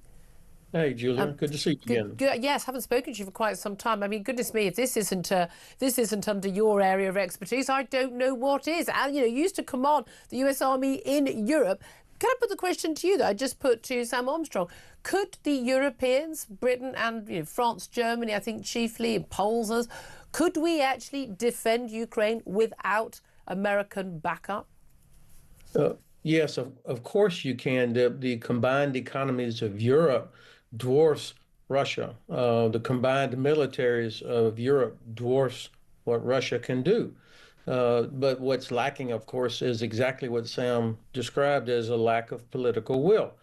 Speaker 20: Hey, Julia, good to see you again.
Speaker 3: Yes, haven't spoken to you for quite some time. I mean, goodness me, if this isn't under your area of expertise, I don't know what is. And, you know, you used to command the US Army in Europe. Can I put the question to you that I just put to Sam Armstrong? Could the Europeans, Britain and France, Germany, I think chiefly, and Poles, could we actually defend Ukraine without American backup?
Speaker 20: Yes, of course you can. The combined economies of Europe dwarfs Russia. The combined militaries of Europe dwarfs what Russia can do. But what's lacking, of course, is exactly what Sam described as a lack of political will.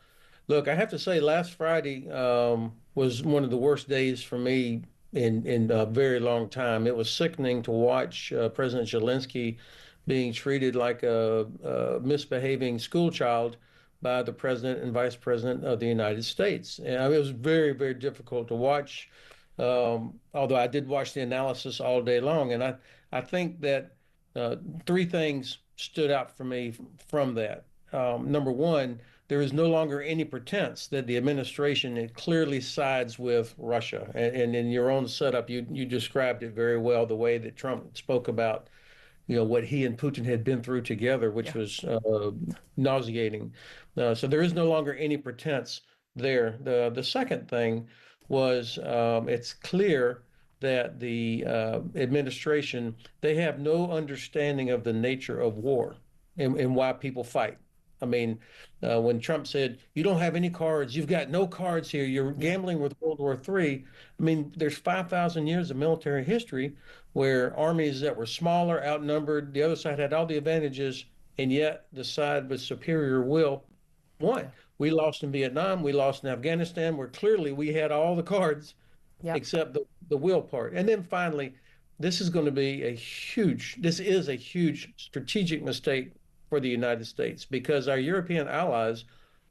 Speaker 20: Look, I have to say, last Friday was one of the worst days for me in a very long time. It was sickening to watch President Zelensky being treated like a misbehaving school child by the president and vice president of the United States. And it was very, very difficult to watch, although I did watch the analysis all day long. And I think that three things stood out for me from that. Number one, there is no longer any pretense that the administration it clearly sides with Russia. And in your own setup, you described it very well, the way that Trump spoke about what he and Putin had been through together, which was nauseating. So there is no longer any pretense there. The second thing was it's clear that the administration, they have no understanding of the nature of war and why people fight. I mean, when Trump said, you don't have any cards, you've got no cards here, you're gambling with World War III. I mean, there's 5,000 years of military history where armies that were smaller, outnumbered, the other side had all the advantages, and yet the side with superior will won. We lost in Vietnam, we lost in Afghanistan, where clearly we had all the cards except the will part. And then finally, this is a huge strategic mistake for the United States, because our European allies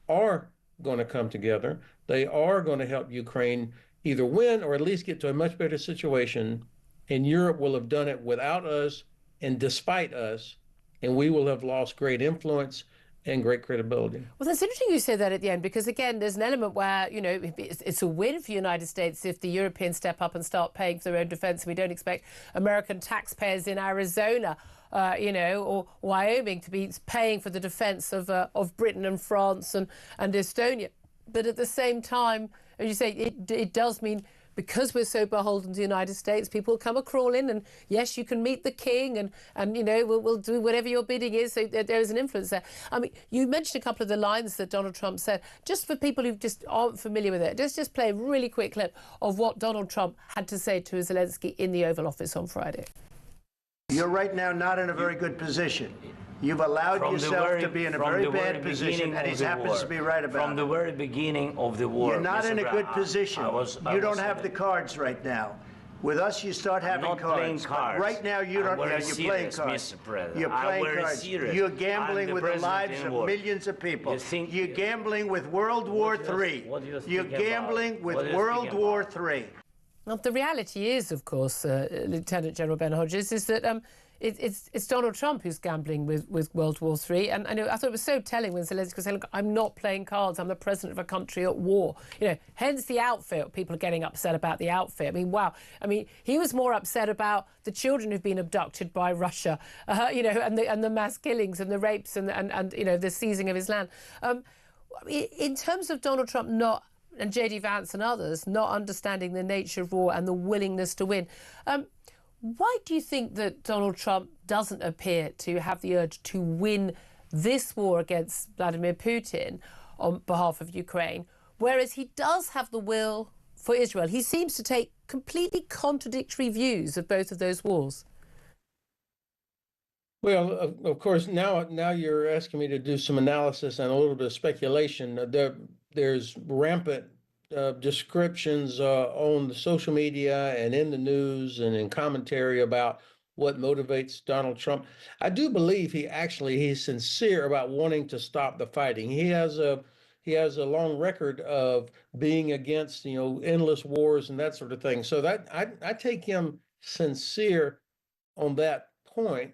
Speaker 20: are going to come together. They are going to help Ukraine either win or at least get to a much better situation. And Europe will have done it without us and despite us, and we will have lost great influence and great credibility.
Speaker 3: Well, that's interesting you say that at the end, because again, there's an element where, it's a win for the United States if the Europeans step up and start paying for their own defence. And we don't expect American taxpayers in Arizona or Wyoming to be paying for the defence of Britain and France and Estonia. But at the same time, as you say, it does mean, because we're so beholden to the United States, people come a-crawling, and yes, you can meet the king, and we'll do whatever your bidding is. So there is an influence there. I mean, you mentioned a couple of the lines that Donald Trump said. Just for people who just aren't familiar with it, just play a really quick clip of what Donald Trump had to say to Zelensky in the Oval Office on Friday.
Speaker 4: You're right now not in a very good position. You've allowed yourself to be in a very bad position, and he happens to be right about it.
Speaker 5: From the very beginning of the war.
Speaker 4: You're not in a good position. You don't have the cards right now. With us, you start having cards. Right now, you don't. You're playing cards. You're playing cards. You're gambling with the lives of millions of people. You're gambling with World War III. You're gambling with World War III.
Speaker 3: Well, the reality is, of course, Lieutenant General Ben Hodges, is that it's Donald Trump who's gambling with World War III. And I thought it was so telling when Zelensky said, look, I'm not playing cards, I'm the president of a country at war. Hence the outfit. People are getting upset about the outfit. I mean, wow. I mean, he was more upset about the children who've been abducted by Russia, and the mass killings and the rapes and the seizing of his land. In terms of Donald Trump and J.D. Vance and others not understanding the nature of war and the willingness to win, why do you think that Donald Trump doesn't appear to have the urge to win this war against Vladimir Putin on behalf of Ukraine, whereas he does have the will for Israel? He seems to take completely contradictory views of both of those wars.
Speaker 20: Well, of course, now you're asking me to do some analysis and a little bit of speculation. There's rampant descriptions on the social media and in the news and in commentary about what motivates Donald Trump. I do believe he's sincere about wanting to stop the fighting. He has a long record of being against endless wars and that sort of thing. So that I take him sincere on that point.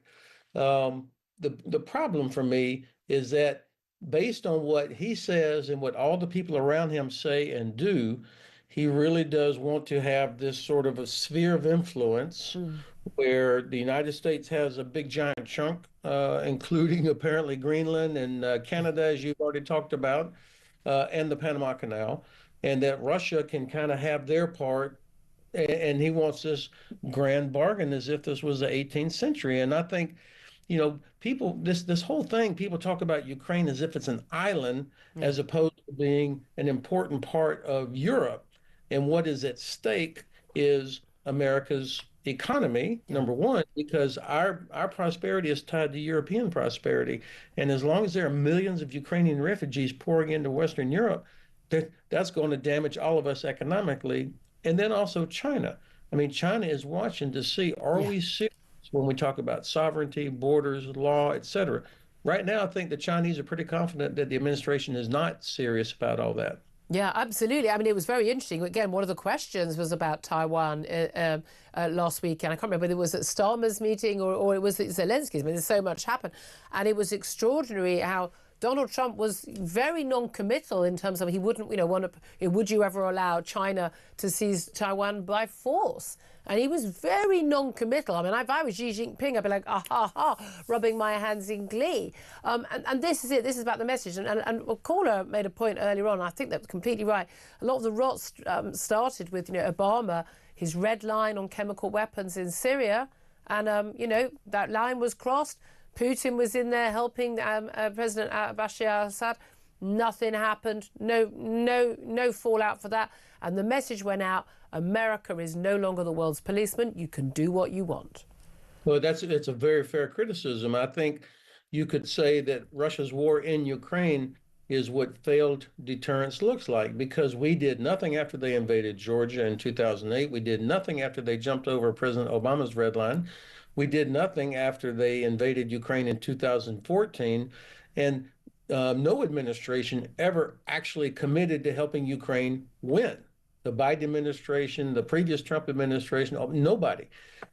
Speaker 20: The problem for me is that based on what he says and what all the people around him say and do, he really does want to have this sort of a sphere of influence where the United States has a big giant chunk, including apparently Greenland and Canada, as you've already talked about, and the Panama Canal, and that Russia can kind of have their part. And he wants this grand bargain as if this was the 18th century. And I think people, this whole thing, people talk about Ukraine as if it's an island, as opposed to being an important part of Europe. And what is at stake is America's economy, number one, because our prosperity is tied to European prosperity. And as long as there are millions of Ukrainian refugees pouring into Western Europe, that's going to damage all of us economically. And then also China. I mean, China is watching to see, are we serious when we talk about sovereignty, borders, law, et cetera? Right now, I think the Chinese are pretty confident that the administration is not serious about all that.
Speaker 3: Yeah, absolutely. I mean, it was very interesting. Again, one of the questions was about Taiwan last week, and I can't remember whether it was at Starmer's meeting or it was at Zelensky's. I mean, there's so much happened. And it was extraordinary how Donald Trump was very non-committal in terms of he wouldn't, would you ever allow China to seize Taiwan by force? And he was very non-committal. I mean, if I was Xi Jinping, I'd be like, ah, ha, ha, rubbing my hands in glee. And this is it. This is about the message. And a caller made a point earlier on. I think that's completely right. A lot of the rot started with, Obama, his red line on chemical weapons in Syria. And, that line was crossed. Putin was in there helping President Bashar al-Assad. Nothing happened. No fallout for that. And the message went out: America is no longer the world's policeman. You can do what you want.
Speaker 20: Well, it's a very fair criticism. I think you could say that Russia's war in Ukraine is what failed deterrence looks like, because we did nothing after they invaded Georgia in 2008. We did nothing after they jumped over President Obama's red line. We did nothing after they invaded Ukraine in 2014. And no administration ever actually committed to helping Ukraine win. The Biden administration, the previous Trump administration, nobody.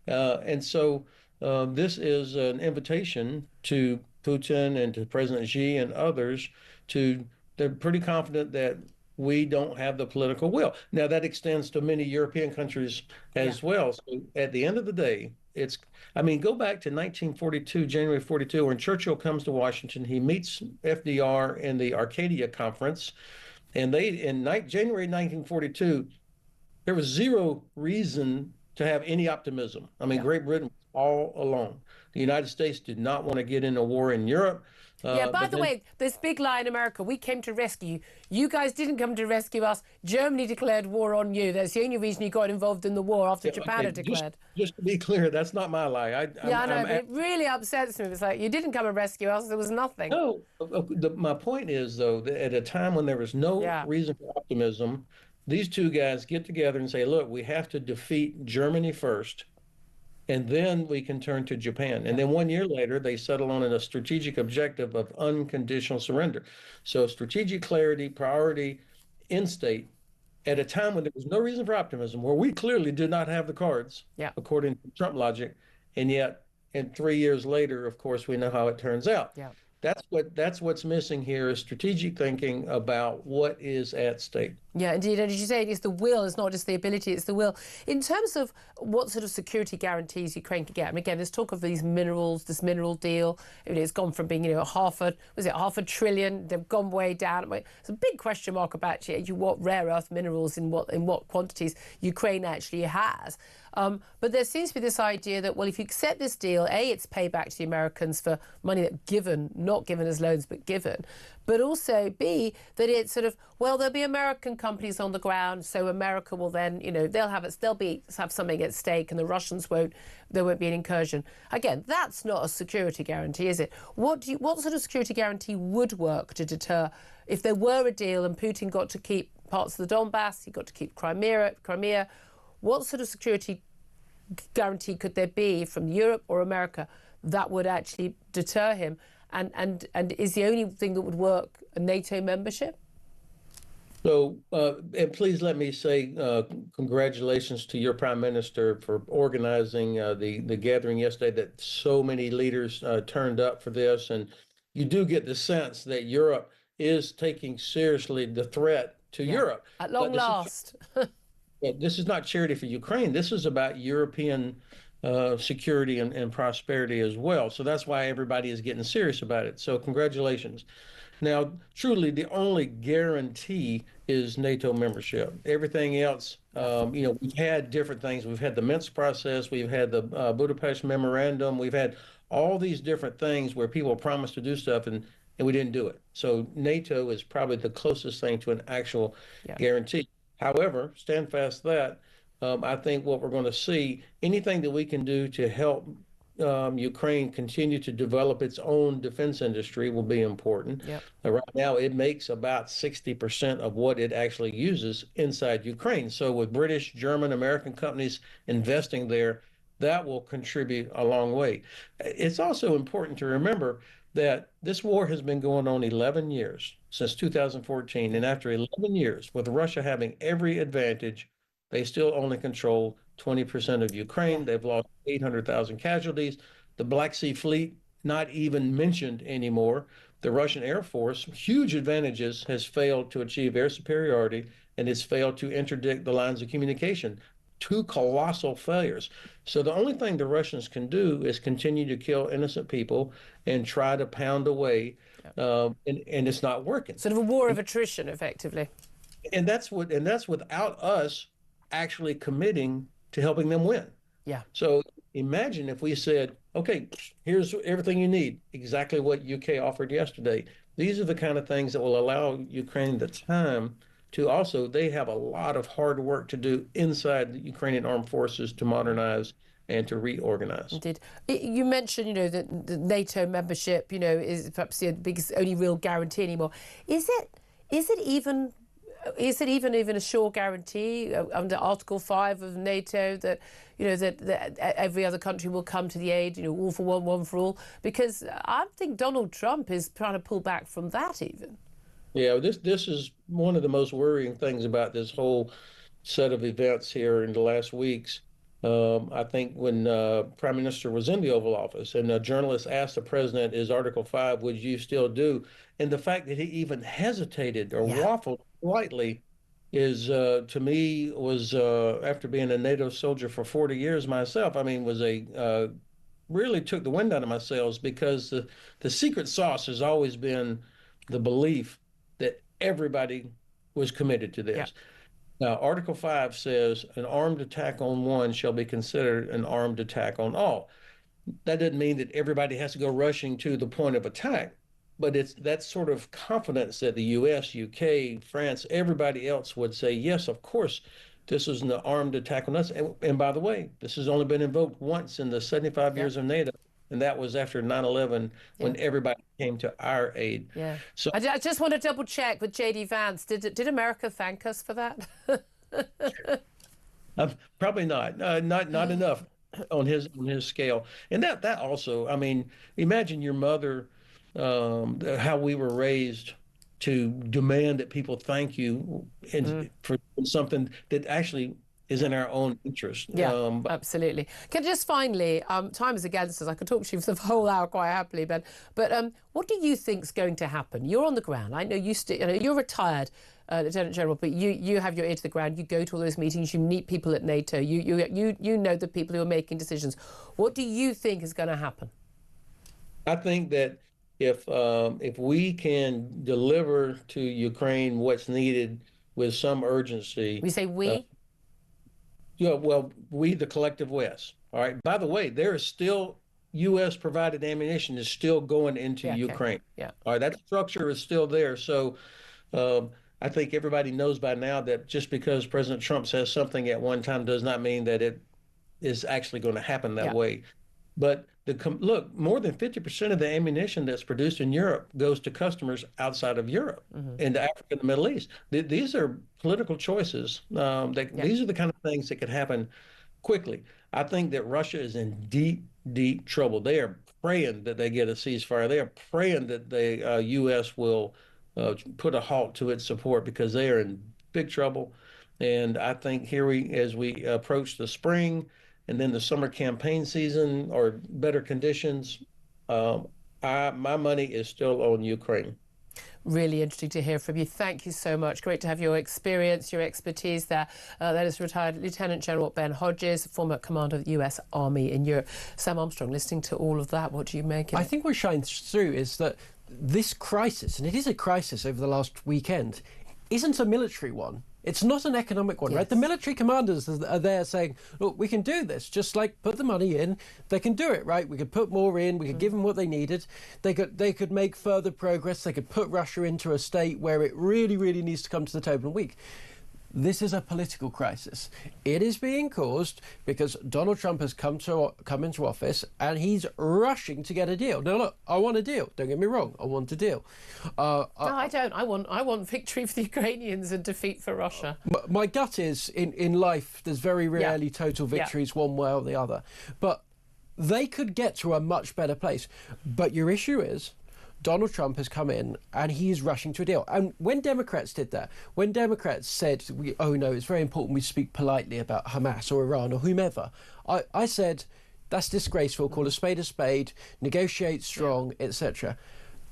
Speaker 20: And so this is an invitation to Putin and to President Xi and others they're pretty confident that we don't have the political will. Now, that extends to many European countries as well. So at the end of the day, go back to 1942, January 42, when Churchill comes to Washington. He meets FDR in the Arcadia Conference. And in January 1942, there was zero reason to have any optimism. I mean, Great Britain was all alone. The United States did not want to get in a war in Europe.
Speaker 3: By the way, this big lie in America, we came to rescue you. You guys didn't come to rescue us. Germany declared war on you. That's the only reason you got involved in the war after Japan had declared.
Speaker 20: Just to be clear, that's not my lie.
Speaker 3: I know, but it really upsets me. It's like, you didn't come and rescue us. There was nothing.
Speaker 20: No, my point is, though, that at a time when there was no reason for optimism, these two guys get together and say, look, we have to defeat Germany first, and then we can turn to Japan. And then 1 year later, they settle on a strategic objective of unconditional surrender. So strategic clarity, priority, end state, at a time when there was no reason for optimism, where we clearly did not have the cards, according to Trump logic. And yet, 3 years later, of course, we know how it turns out.
Speaker 3: Yeah.
Speaker 20: That's what's missing here is strategic thinking about what is at stake.
Speaker 3: Yeah, indeed. And as you say, it's the will. It's not just the ability, it's the will. In terms of what sort of security guarantees Ukraine could get, and again, there's talk of these minerals, this mineral deal. It's gone from being, half a trillion? They've gone way down. It's a big question mark about what rare earth minerals in what quantities Ukraine actually has. But there seems to be this idea that, well, if you accept this deal, A, it's payback to the Americans for money that not given as loans, but given. But also, B, that it's sort of, well, there'll be American companies on the ground, so America will then, they'll have something at stake, and the Russians there won't be an incursion. Again, that's not a security guarantee, is it? What sort of security guarantee would work to deter, if there were a deal and Putin got to keep parts of the Donbass, he got to keep Crimea, what sort of security guarantee could there be from Europe or America that would actually deter him? And is the only thing that would work a NATO membership?
Speaker 20: So, and please let me say congratulations to your Prime Minister for organizing the gathering yesterday, that so many leaders turned up for this. And you do get the sense that Europe is taking seriously the threat to Europe.
Speaker 3: At long last.
Speaker 20: This is not charity for Ukraine. This is about European security and prosperity as well. So that's why everybody is getting serious about it. So congratulations. Now, truly, the only guarantee is NATO membership. Everything else, we've had different things. We've had the Minsk process. We've had the Budapest Memorandum. We've had all these different things where people promised to do stuff and we didn't do it. So NATO is probably the closest thing to an actual guarantee. However, stand fast that I think what we're going to see, anything that we can do to help Ukraine continue to develop its own defense industry will be important. Right now, it makes about 60% of what it actually uses inside Ukraine. So with British, German, American companies investing there, that will contribute a long way. It's also important to remember that this war has been going on 11 years, since 2014. And after 11 years, with Russia having every advantage, they still only control 20% of Ukraine. They've lost 800,000 casualties. The Black Sea Fleet, not even mentioned anymore. The Russian Air Force, huge advantages, has failed to achieve air superiority and has failed to interdict the lines of communication. Two colossal failures. So the only thing the Russians can do is continue to kill innocent people and try to pound away, and it's not working.
Speaker 3: Sort of a war of attrition, effectively.
Speaker 20: And that's without us actually committing to helping them win.
Speaker 3: Yeah.
Speaker 20: So imagine if we said, okay, here's everything you need, exactly what UK offered yesterday. These are the kind of things that will allow Ukraine the time to also, they have a lot of hard work to do inside the Ukrainian armed forces to modernize and to reorganize.
Speaker 3: Indeed. You mentioned, that the NATO membership, is perhaps the biggest, only real guarantee anymore. Is it even a sure guarantee under Article 5 of NATO that that every other country will come to the aid, all for one for all? Because I think Donald Trump is trying to pull back from that even.
Speaker 20: Yeah, this is one of the most worrying things about this whole set of events here in the last weeks. I think when Prime Minister was in the Oval Office and a journalist asked the president, is Article 5, would you still do? And the fact that he even hesitated or waffled slightly is, to me, was, after being a NATO soldier for 40 years myself, was really took the wind out of my sails, because the secret sauce has always been the belief that everybody was committed to this. Now, Article 5 says an armed attack on one shall be considered an armed attack on all. That doesn't mean that everybody has to go rushing to the point of attack, but it's that sort of confidence that the US, UK, France, everybody else would say, yes, of course, this is an armed attack on us. And by the way, this has only been invoked once in the 75 years of NATO. And that was after 9/11, when everybody came to our aid.
Speaker 3: Yeah.
Speaker 20: So
Speaker 3: I just want to double check with JD Vance. Did America thank us for that?
Speaker 20: Probably not. Not enough on his scale. And that also, imagine your mother, how we were raised to demand that people thank you for something that actually is in our own interest.
Speaker 3: Yeah, absolutely. Can just finally, time is against us. I could talk to you for the whole hour quite happily, Ben. But what do you think's going to happen? You're on the ground. I know you're retired, Lieutenant General, but you have your ear to the ground. You go to all those meetings. You meet people at NATO. You know the people who are making decisions. What do you think is going to happen?
Speaker 20: I think that if we can deliver to Ukraine what's needed with some urgency.
Speaker 3: We say we?
Speaker 20: We, the collective West. All right. By the way, there is still U.S. provided ammunition is still going into Ukraine.
Speaker 3: Yeah.
Speaker 20: All right. That structure is still there. So I think everybody knows by now that just because President Trump says something at one time does not mean that it is actually going to happen that way. But look, more than 50% of the ammunition that's produced in Europe goes to customers outside of Europe, into Africa and the Middle East. These are political choices. These are the kind of things that could happen quickly. I think that Russia is in deep, deep trouble. They are praying that they get a ceasefire. They are praying that the U.S. will put a halt to its support, because they are in big trouble. And I think as we approach the spring, and then the summer campaign season or better conditions, my money is still on Ukraine.
Speaker 3: Really interesting to hear from you. Thank you so much. Great to have your experience, your expertise there. That is retired Lieutenant General Ben Hodges, former commander of the US Army in Europe. Sam Armstrong, listening to all of that, what do you make of it?
Speaker 1: I think what shines through is that this crisis, and it is a crisis over the last weekend, isn't a military one. It's not an economic one, right? The military commanders are there saying, look, we can do this. Just like put the money in, they can do it, right? We could put more in, we could give them what they needed. They could make further progress. They could put Russia into a state where it really, really needs to come to the table and weak. This is a political crisis. It is being caused because Donald Trump has come into office and he's rushing to get a deal. Now, look, I want a deal. Don't get me wrong. I want a deal.
Speaker 3: No, I don't. I want victory for the Ukrainians and defeat for Russia.
Speaker 1: My gut is, in life, there's very rarely total victories one way or the other. But they could get to a much better place. But your issue is, Donald Trump has come in and he's rushing to a deal. And when Democrats did that, when Democrats said, oh no, it's very important we speak politely about Hamas or Iran or whomever, I said, that's disgraceful, call a spade, negotiate strong, etc.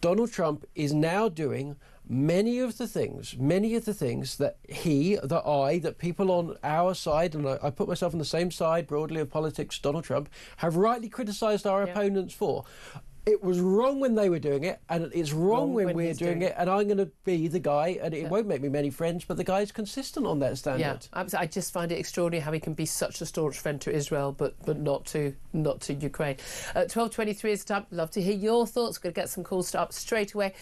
Speaker 1: Donald Trump is now doing many of the things that that people on our side, and I put myself on the same side broadly of politics, Donald Trump, have rightly criticised our opponents for. It was wrong when they were doing it, and it's wrong when we're doing it, and I'm going to be the guy, and it won't make me many friends, but the guy's consistent on that standard.
Speaker 3: Yeah, I just find it extraordinary how he can be such a staunch friend to Israel, but not to Ukraine. 12:23 is the time. Love to hear your thoughts. We're going to get some calls up straight away.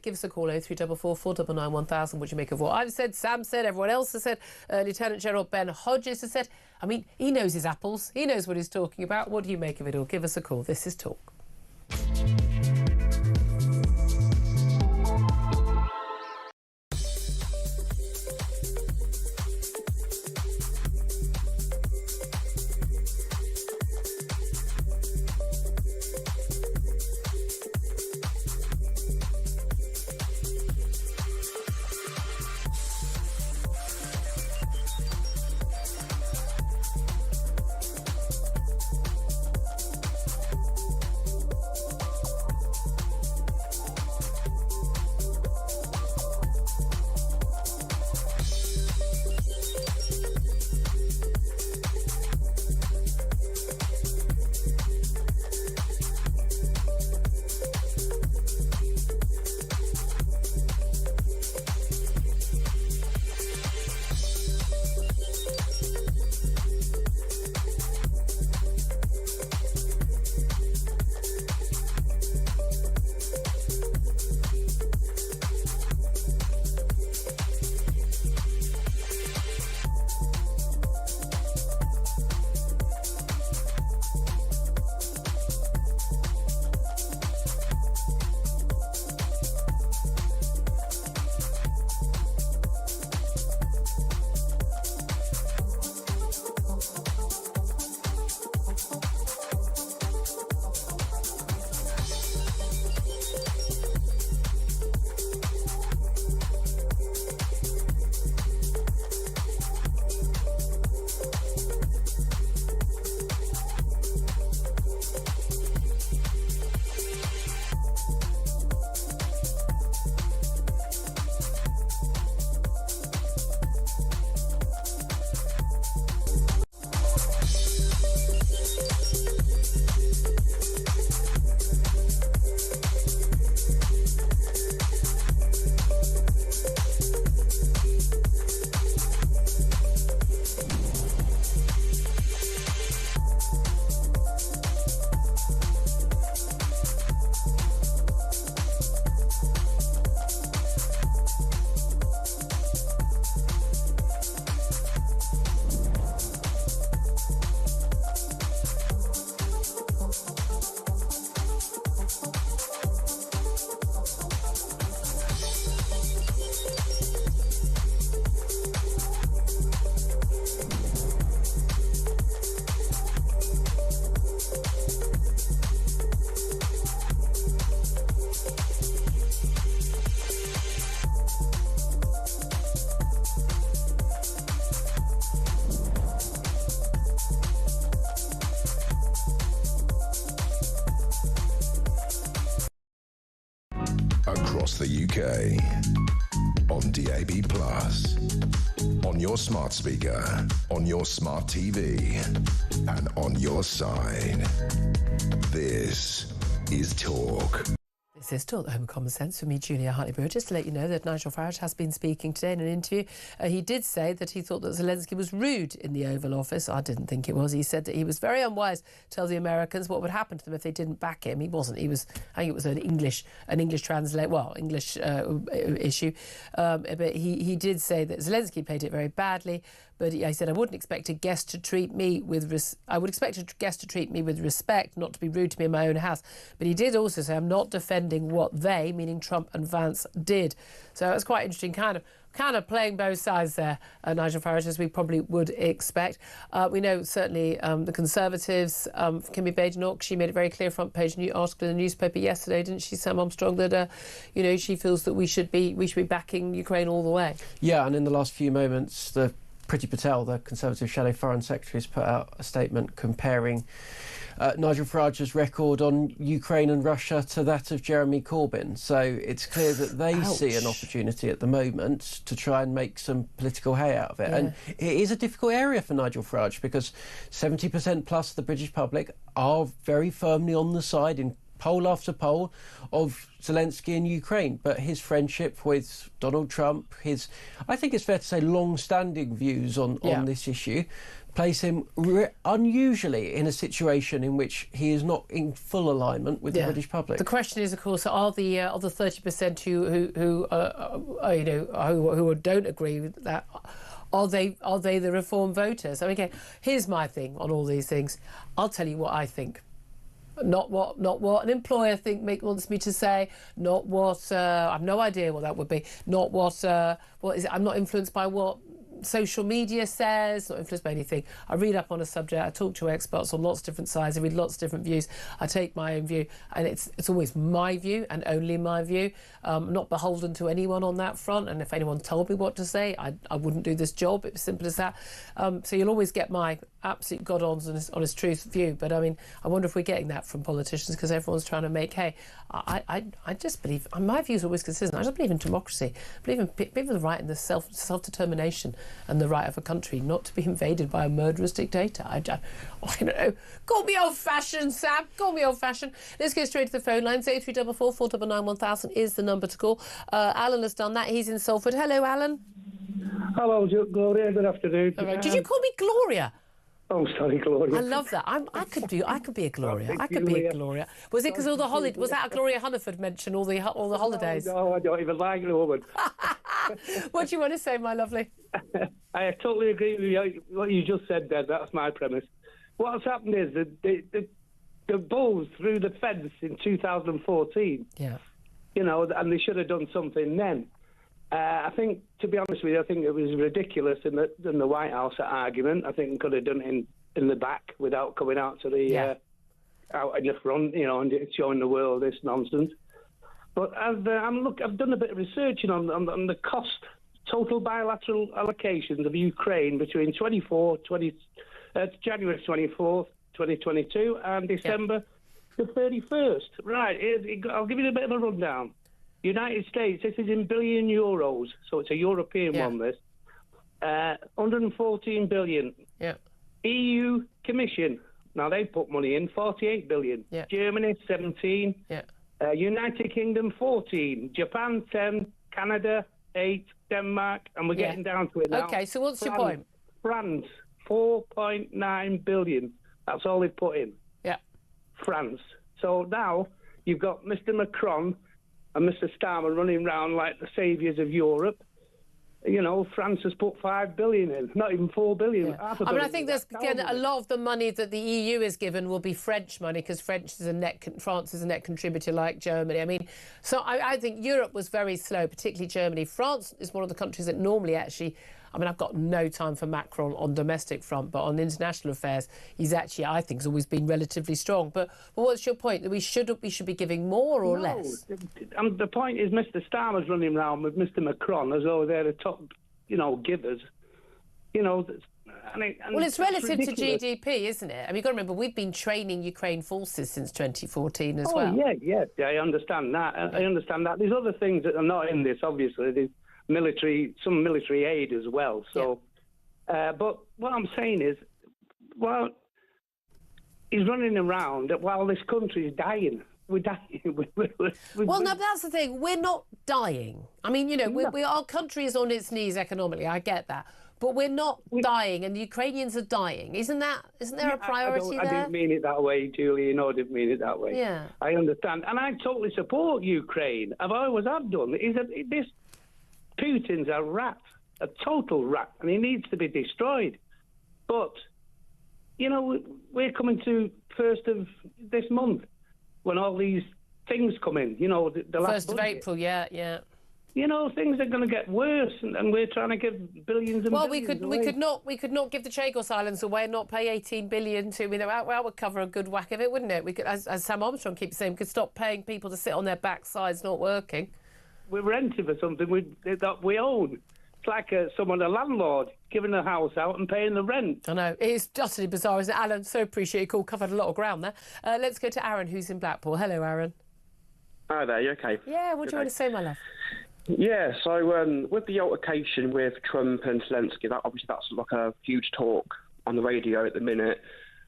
Speaker 3: Give us a call, 0344 499 1000. What do you make of what I've said, Sam said, everyone else has said? Lieutenant General Ben Hodges has said. I mean, he knows his apples. He knows what he's talking about. What do you make of it all? Give us a call. This is Talk.
Speaker 2: across the UK, on DAB+, on your smart speaker, on your smart TV, and on your side. This is Talk.
Speaker 3: This is Talk, the Home of Common Sense, for me, Julia Hartley-Brewer. Just to let you know that Nigel Farage has been speaking today in an interview. He did say that he thought that Zelensky was rude in the Oval Office. I didn't think it was. He said that he was very unwise to tell the Americans what would happen to them if they didn't back him. He wasn't. He was, I think it was an English English issue. But he did say that Zelensky played it very badly. But he said, I wouldn't expect a guest to treat me with I would expect a guest to treat me with respect, not to be rude to me in my own house. But he did also say, I'm not defending what they, meaning Trump and Vance, did. So it's quite interesting, kind of playing both sides there, Nigel Farage, as we probably would expect. We know certainly the Conservatives, Kimmy Badenoch, she made it very clear, front page article in the newspaper yesterday, didn't she, Sam Armstrong, that she feels that we should be backing Ukraine all the way.
Speaker 1: Yeah, and in the last few moments, Priti Patel, the Conservative Shadow Foreign Secretary, has put out a statement comparing Nigel Farage's record on Ukraine and Russia to that of Jeremy Corbyn. So it's clear that they see an opportunity at the moment to try and make some political hay out of it. Yeah. And it is a difficult area for Nigel Farage because 70% plus of the British public are very firmly on the side in poll after poll of Zelensky in Ukraine, but his friendship with Donald Trump, I think it's fair to say long-standing views on this issue, place him unusually in a situation in which he is not in full alignment with the British public.
Speaker 3: The question is, of course, are the 30% who don't agree with that? Are they the Reform voters? I mean, okay, here's my thing on all these things. I'll tell you what I think. Not what an employer wants me to say. Not what I have no idea what that would be. Not what is it? I'm not influenced by what social media says, not influenced by anything. I read up on a subject, I talk to experts on lots of different sides, I read lots of different views, I take my own view, and it's always my view and only my view. I'm not beholden to anyone on that front, and if anyone told me what to say, I wouldn't do this job. It's as simple as that. So you'll always get my absolute honest truth view, but I mean, I wonder if we're getting that from politicians because everyone's trying to make hay. I just believe, my view is always consistent. I just believe in democracy. I believe in the right and the self-determination and the right of a country not to be invaded by a murderous dictator. I don't know. Call me old-fashioned, Sam. Call me oldfashioned. Let's go straight to the phone lines. 0344 499 1000 is the number to call. Alan has done that. He's in Salford. Hello, Alan.
Speaker 21: Hello, Gloria. Good afternoon.
Speaker 3: Right. Did you call me Gloria?
Speaker 21: Oh, sorry, Gloria.
Speaker 3: I love that. I could be a Gloria. I could be a Gloria. Was it because all the holidays? Was that a Gloria Hunniford mention? All the holidays?
Speaker 21: No, I don't even like the woman.
Speaker 3: What do you want to say, my lovely?
Speaker 21: I totally agree with you. What you just said there. That's my premise. What's happened is the Bulls threw the fence in 2014.
Speaker 3: Yeah.
Speaker 21: And they should have done something then. I think, to be honest with you, I think it was ridiculous in the White House argument. I think they could have done it in the back without coming out to the out in the front, and showing the world this nonsense. But I've done a bit of research on the cost, total bilateral allocations of Ukraine between January 24th, 2022, and December the 31st. Right, I'll give you a bit of a rundown. United States, this is in billion euros, so it's a European one, this. 114 billion.
Speaker 3: Yeah.
Speaker 21: EU Commission, now they put money in, 48 billion.
Speaker 3: Yeah.
Speaker 21: Germany, 17.
Speaker 3: Yeah.
Speaker 21: United Kingdom, 14. Japan, 10. Canada, 8. Denmark, and we're getting down to it now.
Speaker 3: Okay, so what's your point?
Speaker 21: France, 4.9 billion. That's all they've put in.
Speaker 3: Yeah.
Speaker 21: France. So now you've got Mr. Macron and Mr. Starmer running around like the saviours of Europe. France has put 5 billion in, not even 4 billion.
Speaker 3: Yeah. I think there's a lot of the money that the EU is given will be French money because France is a net contributor like Germany. I mean, so I think Europe was very slow, particularly Germany. France is one of the countries that normally actually. I mean, I've got no time for Macron on domestic front, but on international affairs, he's actually, I think, has always been relatively strong. But what's your point? That we should be giving more or less?
Speaker 21: The point is, Mr. Starmer's running around with Mr. Macron as though they're the top, givers. Well,
Speaker 3: it's relative to GDP, isn't it? I mean, you've got to remember, we've been training Ukraine forces since 2014 as well.
Speaker 21: Yeah, I understand that. I understand that. There's other things that are not in this, obviously. There's some military aid as well. So, but what I'm saying is, well, he's running around while this country is dying. we're dying.
Speaker 3: Well, no, but that's the thing. We're not dying. I mean, you know, our country is on its knees economically. I get that. But we're not dying, and the Ukrainians are dying. Isn't there a priority there?
Speaker 21: I didn't mean it that way, Julie. No, I didn't mean it that way.
Speaker 3: Yeah.
Speaker 21: I understand. And I totally support Ukraine. I've always have done. This Putin's a rat, a total rat, and he needs to be destroyed. But, you know, we're coming to 1st of this month when all these things come in, you know, the last
Speaker 3: 1st of April, yeah.
Speaker 21: You know, things are going to get worse, and we're trying to give billions and
Speaker 3: well,
Speaker 21: billions
Speaker 3: we could not give the Chagos Islands away and not pay 18 billion to. That would cover a good whack of it, wouldn't it? We could, as Sam Armstrong keeps saying, we could stop paying people to sit on their backsides not working.
Speaker 21: We're renting for something that we own. It's like a landlord giving a house out and paying the rent.
Speaker 3: I know. It's utterly bizarre, isn't it? Alan, so appreciate your call. Covered a lot of ground there. Let's go to Aaron, who's in Blackpool. Hello, Aaron.
Speaker 8: Hi there, you okay?
Speaker 3: Yeah, what do you want to say, my love?
Speaker 8: Yeah, so with the altercation with Trump and Zelensky, that's like a huge talk on the radio at the minute.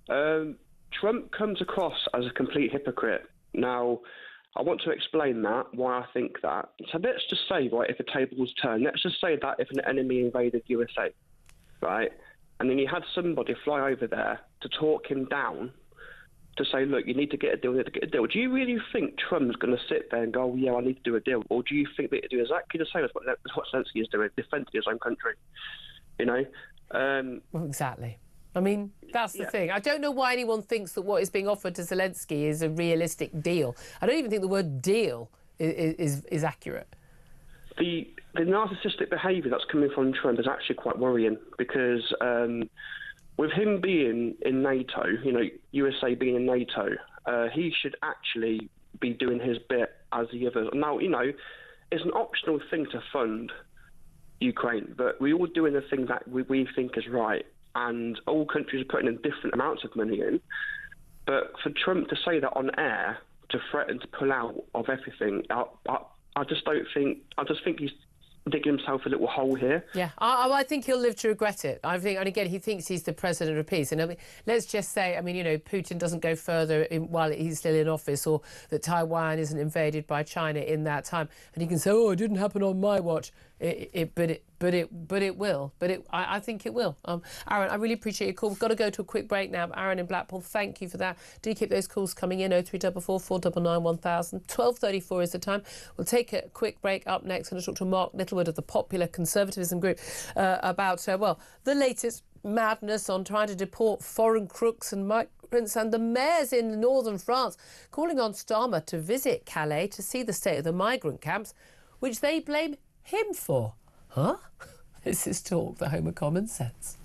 Speaker 8: Trump comes across as a complete hypocrite. Now, I want to explain that, why I think that. So let's just say, right, if the tables turn, let's just say that if an enemy invaded USA, right, and then you had somebody fly over there to talk him down, to say, look, you need to get a deal, Do you really think Trump's going to sit there and go, oh, yeah, I need to do a deal? Or do you think that he'll do exactly the same as what Zelensky is doing, defending his own country? You know?
Speaker 3: Well, exactly. I mean, that's the thing. I don't know why anyone thinks that what is being offered to Zelensky is a realistic deal. I don't even think the word deal is accurate.
Speaker 8: The narcissistic behaviour that's coming from Trump is actually quite worrying because with him being in NATO, you know, USA being in NATO, he should actually be doing his bit as the others. Now, you know, it's an optional thing to fund Ukraine, but we're all doing the thing that we think is right. And all countries are putting in different amounts of money in. But for Trump to say that on air, to threaten to pull out of everything, I just think he's digging himself a little hole here.
Speaker 3: Yeah, I think he'll live to regret it. I think, and again, he thinks he's the president of peace. And I mean, let's just say, I mean, you know, Putin doesn't go further while he's still in office, or that Taiwan isn't invaded by China in that time. And he can say, oh, it didn't happen on my watch. But it will. I think it will. Aaron, I really appreciate your call. We've got to go to a quick break now. Aaron in Blackpool, thank you for that. Do keep those calls coming in. 0344 499 1000. 12:34 is the time. We'll take a quick break. Up next, I'm going to talk to Mark Littlewood of the Popular Conservatism Group about the latest madness on trying to deport foreign crooks and migrants, and the mayors in northern France calling on Starmer to visit Calais to see the state of the migrant camps, which they blame him for. Huh? This is Talk, the home of common sense.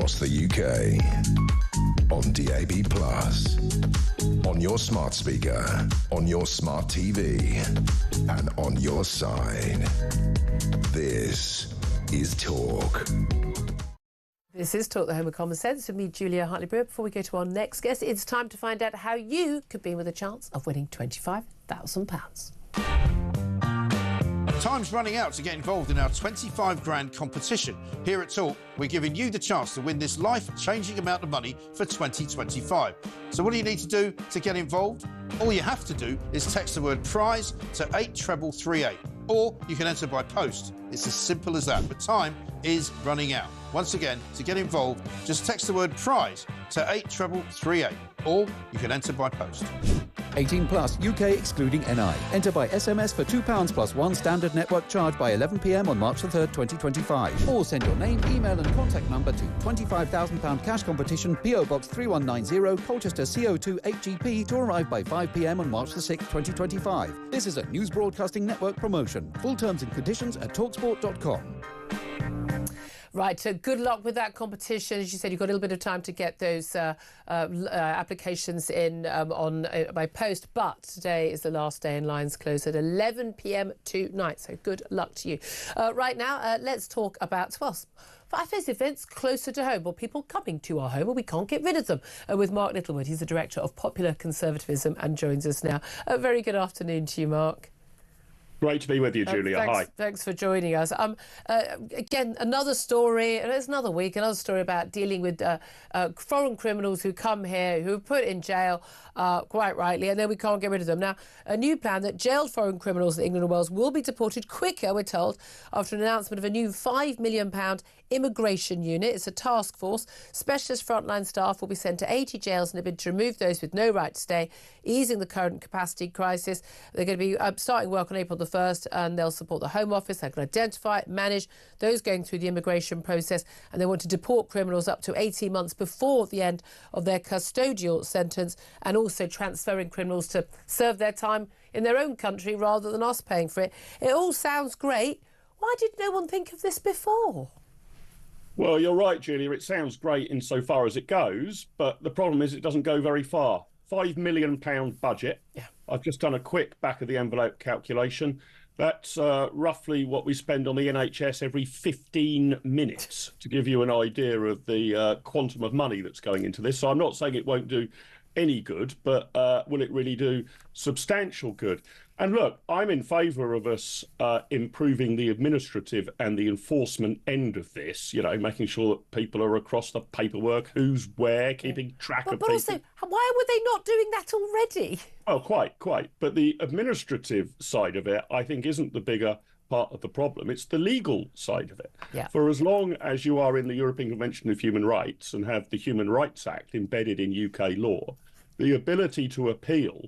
Speaker 2: across the UK. On DAB+, on your smart speaker, on your smart TV, and on your side. This is Talk.
Speaker 3: This is Talk, the Home of Common Sense, with me, Julia Hartley-Brewer. Before we go to our next guest, it's time to find out how you could be with a chance of winning £25,000.
Speaker 10: Time's running out to get involved in our 25 grand competition. Here at Talk, we're giving you the chance to win this life-changing amount of money for 2025. So what do you need to do to get involved? All you have to do is text the word prize to 83338, or you can enter by post. It's as simple as that, but time is running out. Once again, to get involved, just text the word prize to 83338, or you can enter by post.
Speaker 11: 18 plus, UK excluding NI. Enter by SMS for £2 plus one standard network charge by 11 p.m. on March the 3rd, 2025. Or send your name, email and contact number to £25,000 cash competition, PO Box 3190, Colchester CO2 8GP, to arrive by 5 p.m. on March the 6th, 2025. This is a News Broadcasting Network promotion. Full terms and conditions at talksport.com.
Speaker 3: Right, so good luck with that competition. As you said, you've got a little bit of time to get those applications in by post, but today is the last day and lines close at 11 p.m. tonight, so good luck to you. Right now, let's talk about, well, I suppose events closer to home, or people coming to our home, or we can't get rid of them, with Mark Littlewood. He's the Director of Popular Conservatism and joins us now. A very good afternoon to you, Mark.
Speaker 9: Great to be with you, Julia. Hi.
Speaker 3: Thanks for joining us. Again, another story, and it's another week, another story about dealing with foreign criminals who come here, who are put in jail, quite rightly, and then we can't get rid of them. Now, a new plan that jailed foreign criminals in England and Wales will be deported quicker, we're told, after an announcement of a new £5 million immigration unit. It's a task force. Specialist frontline staff will be sent to 80 jails in a bid to remove those with no right to stay, easing the current capacity crisis. They're going to be starting work on April the 1st, and they'll support the Home Office. They can identify, manage those going through the immigration process, and they want to deport criminals up to 18 months before the end of their custodial sentence, and also transferring criminals to serve their time in their own country rather than us paying for it. It all sounds great. Why did no one think of this before?
Speaker 9: Well, you're right, Julia. It sounds great insofar as it goes, but the problem is it doesn't go very far. £5 million budget. Yeah. I've just done a quick back-of-the-envelope calculation. That's roughly what we spend on the NHS every 15 minutes, to give you an idea of the quantum of money that's going into this. So I'm not saying it won't do any good, but will it really do substantial good? And look, I'm in favour of us improving the administrative and the enforcement end of this, you know, making sure that people are across the paperwork, who's where, keeping track of people. But
Speaker 3: also, why were they not doing that already?
Speaker 9: Oh, quite. But the administrative side of it, I think, isn't the bigger part of the problem. It's the legal side of it.
Speaker 3: Yeah.
Speaker 9: For as long as you are in the European Convention of Human Rights and have the Human Rights Act embedded in UK law, the ability to appeal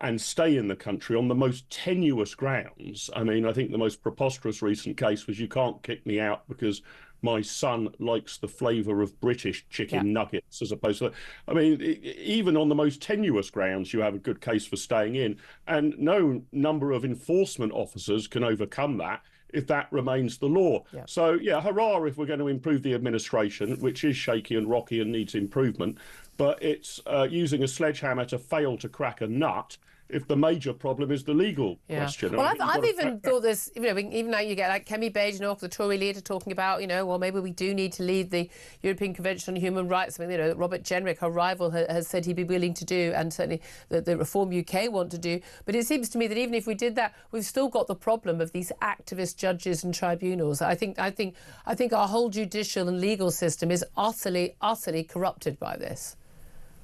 Speaker 9: and stay in the country on the most tenuous grounds. I mean, I think the most preposterous recent case was you can't kick me out because my son likes the flavour of British chicken nuggets, as opposed to, I mean, even on the most tenuous grounds, you have a good case for staying in. And no number of enforcement officers can overcome that if that remains the law. Yeah. So, yeah, hurrah if we're going to improve the administration, which is shaky and rocky and needs improvement. But it's using a sledgehammer to fail to crack a nut if the major problem is the legal question.
Speaker 3: Well, I've even thought this, you know, even now you get like Kemi Badenoch, the Tory leader, talking about, you know, well, maybe we do need to leave the European Convention on Human Rights. I mean, you know, Robert Jenrick, her rival, has said he'd be willing to do, and certainly the Reform UK want to do. But it seems to me that even if we did that, we've still got the problem of these activist judges and tribunals. I think our whole judicial and legal system is utterly corrupted by this.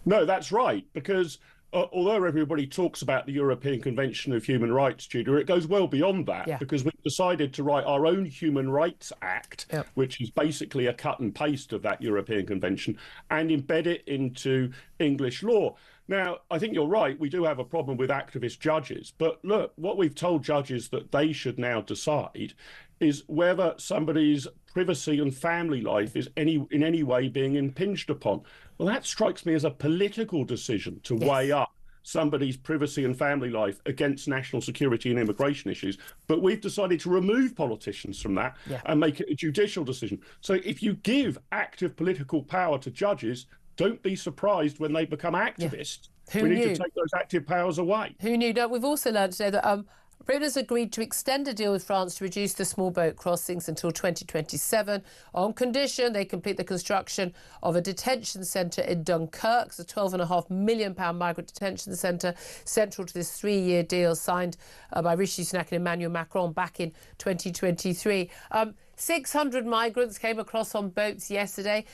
Speaker 9: No, that's right, because although everybody talks about the European Convention of Human Rights, Julia, it goes well beyond that, because we've decided to write our own Human Rights Act, which is basically a cut and paste of that European Convention, and embed it into English law. Now, I think you're right, we do have a problem with activist judges, but look, what we've told judges that they should now decide is whether somebody's privacy and family life is in any way being impinged upon. Well, that strikes me as a political decision to weigh up somebody's privacy and family life against national security and immigration issues. But we've decided to remove politicians from that and make it a judicial decision. So if you give active political power to judges, don't be surprised when they become activists. We need to take those active powers away.
Speaker 3: Who knew? No, we've also learned today that Britain has agreed to extend a deal with France to reduce the small boat crossings until 2027 on condition they complete the construction of a detention centre in Dunkirk. It's a £12.5 million migrant detention centre central to this 3-year deal signed by Rishi Sunak and Emmanuel Macron back in 2023. 600 migrants came across on boats yesterday.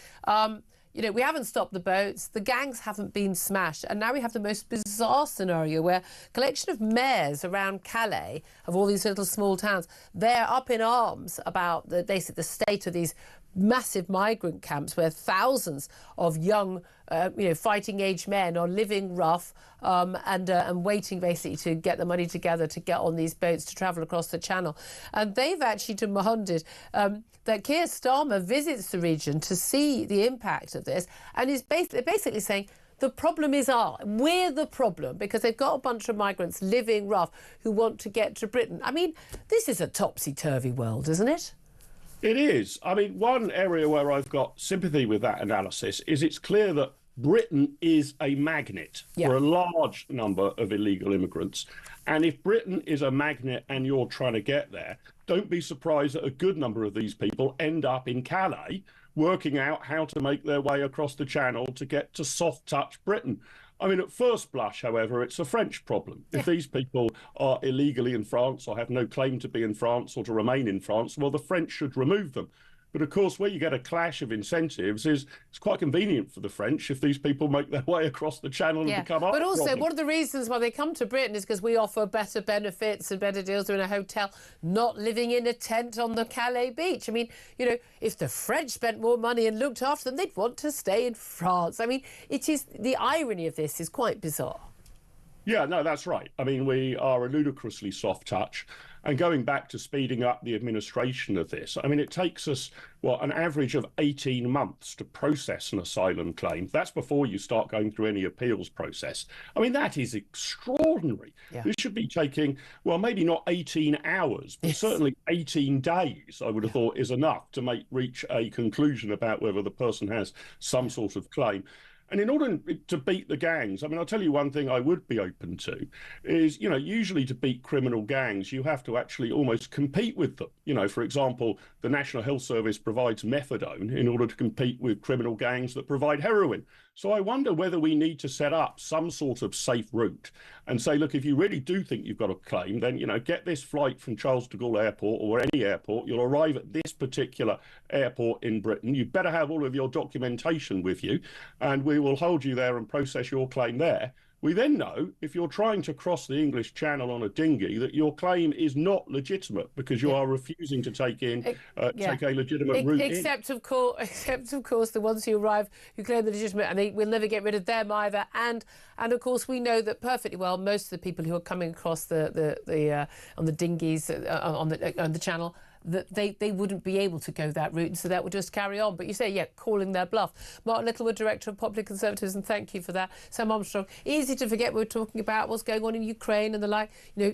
Speaker 3: You know, we haven't stopped the boats, the gangs haven't been smashed, and now we have the most bizarre scenario where a collection of mayors around Calais, of all these little small towns, they're up in arms about basically the state of these massive migrant camps where thousands of young, fighting age men are living rough and waiting basically to get the money together to get on these boats to travel across the Channel. And they've actually demanded that Keir Starmer visits the region to see the impact of this, and is basically saying the problem is we're the problem, because they've got a bunch of migrants living rough who want to get to Britain. I mean, this is a topsy-turvy world, isn't it?
Speaker 9: It is. I mean, one area where I've got sympathy with that analysis is it's clear that Britain is a magnet for a large number of illegal immigrants. And if Britain is a magnet and you're trying to get there, don't be surprised that a good number of these people end up in Calais working out how to make their way across the Channel to get to soft-touch Britain. I mean, at first blush, however, it's a French problem. If these people are illegally in France or have no claim to be in France or to remain in France, well, the French should remove them. But of course, where you get a clash of incentives is it's quite convenient for the French if these people make their way across the Channel and become our
Speaker 3: But also,
Speaker 9: problem.
Speaker 3: one of the reasons why they come to Britain is because we offer better benefits and better deals. They're in a hotel, not living in a tent on the Calais beach. I mean, if the French spent more money and looked after them, they'd want to stay in France. I mean, the irony of this is quite bizarre.
Speaker 9: Yeah, no, that's right. I mean, we are a ludicrously soft touch. And going back to speeding up the administration of this, I mean, it takes us, an average of 18 months to process an asylum claim. That's before you start going through any appeals process. I mean, that is extraordinary. Yeah. This should be taking, maybe not 18 hours, but certainly 18 days, I would have thought, is enough to reach a conclusion about whether the person has some sort of claim. And in order to beat the gangs, I mean, I'll tell you one thing I would be open to is, usually to beat criminal gangs, you have to actually almost compete with them. For example, the National Health Service provides methadone in order to compete with criminal gangs that provide heroin. So I wonder whether we need to set up some sort of safe route and say, look, if you really do think you've got a claim, then, get this flight from Charles de Gaulle Airport or any airport. You'll arrive at this particular airport in Britain. You better have all of your documentation with you, and we will hold you there and process your claim there. We then know if you're trying to cross the English Channel on a dinghy that your claim is not legitimate because you are refusing to take a legitimate route
Speaker 3: except, of course, the ones who arrive who claim they're legitimate, and we'll never get rid of them either. And of course, we know that perfectly well most of the people who are coming across on the dinghies on the Channel, that they wouldn't be able to go that route, and so that would just carry on. But you say, calling their bluff. Martin Littlewood, Director of Popular Conservatives, and thank you for that. Sam Armstrong, easy to forget we're talking about what's going on in Ukraine and the like.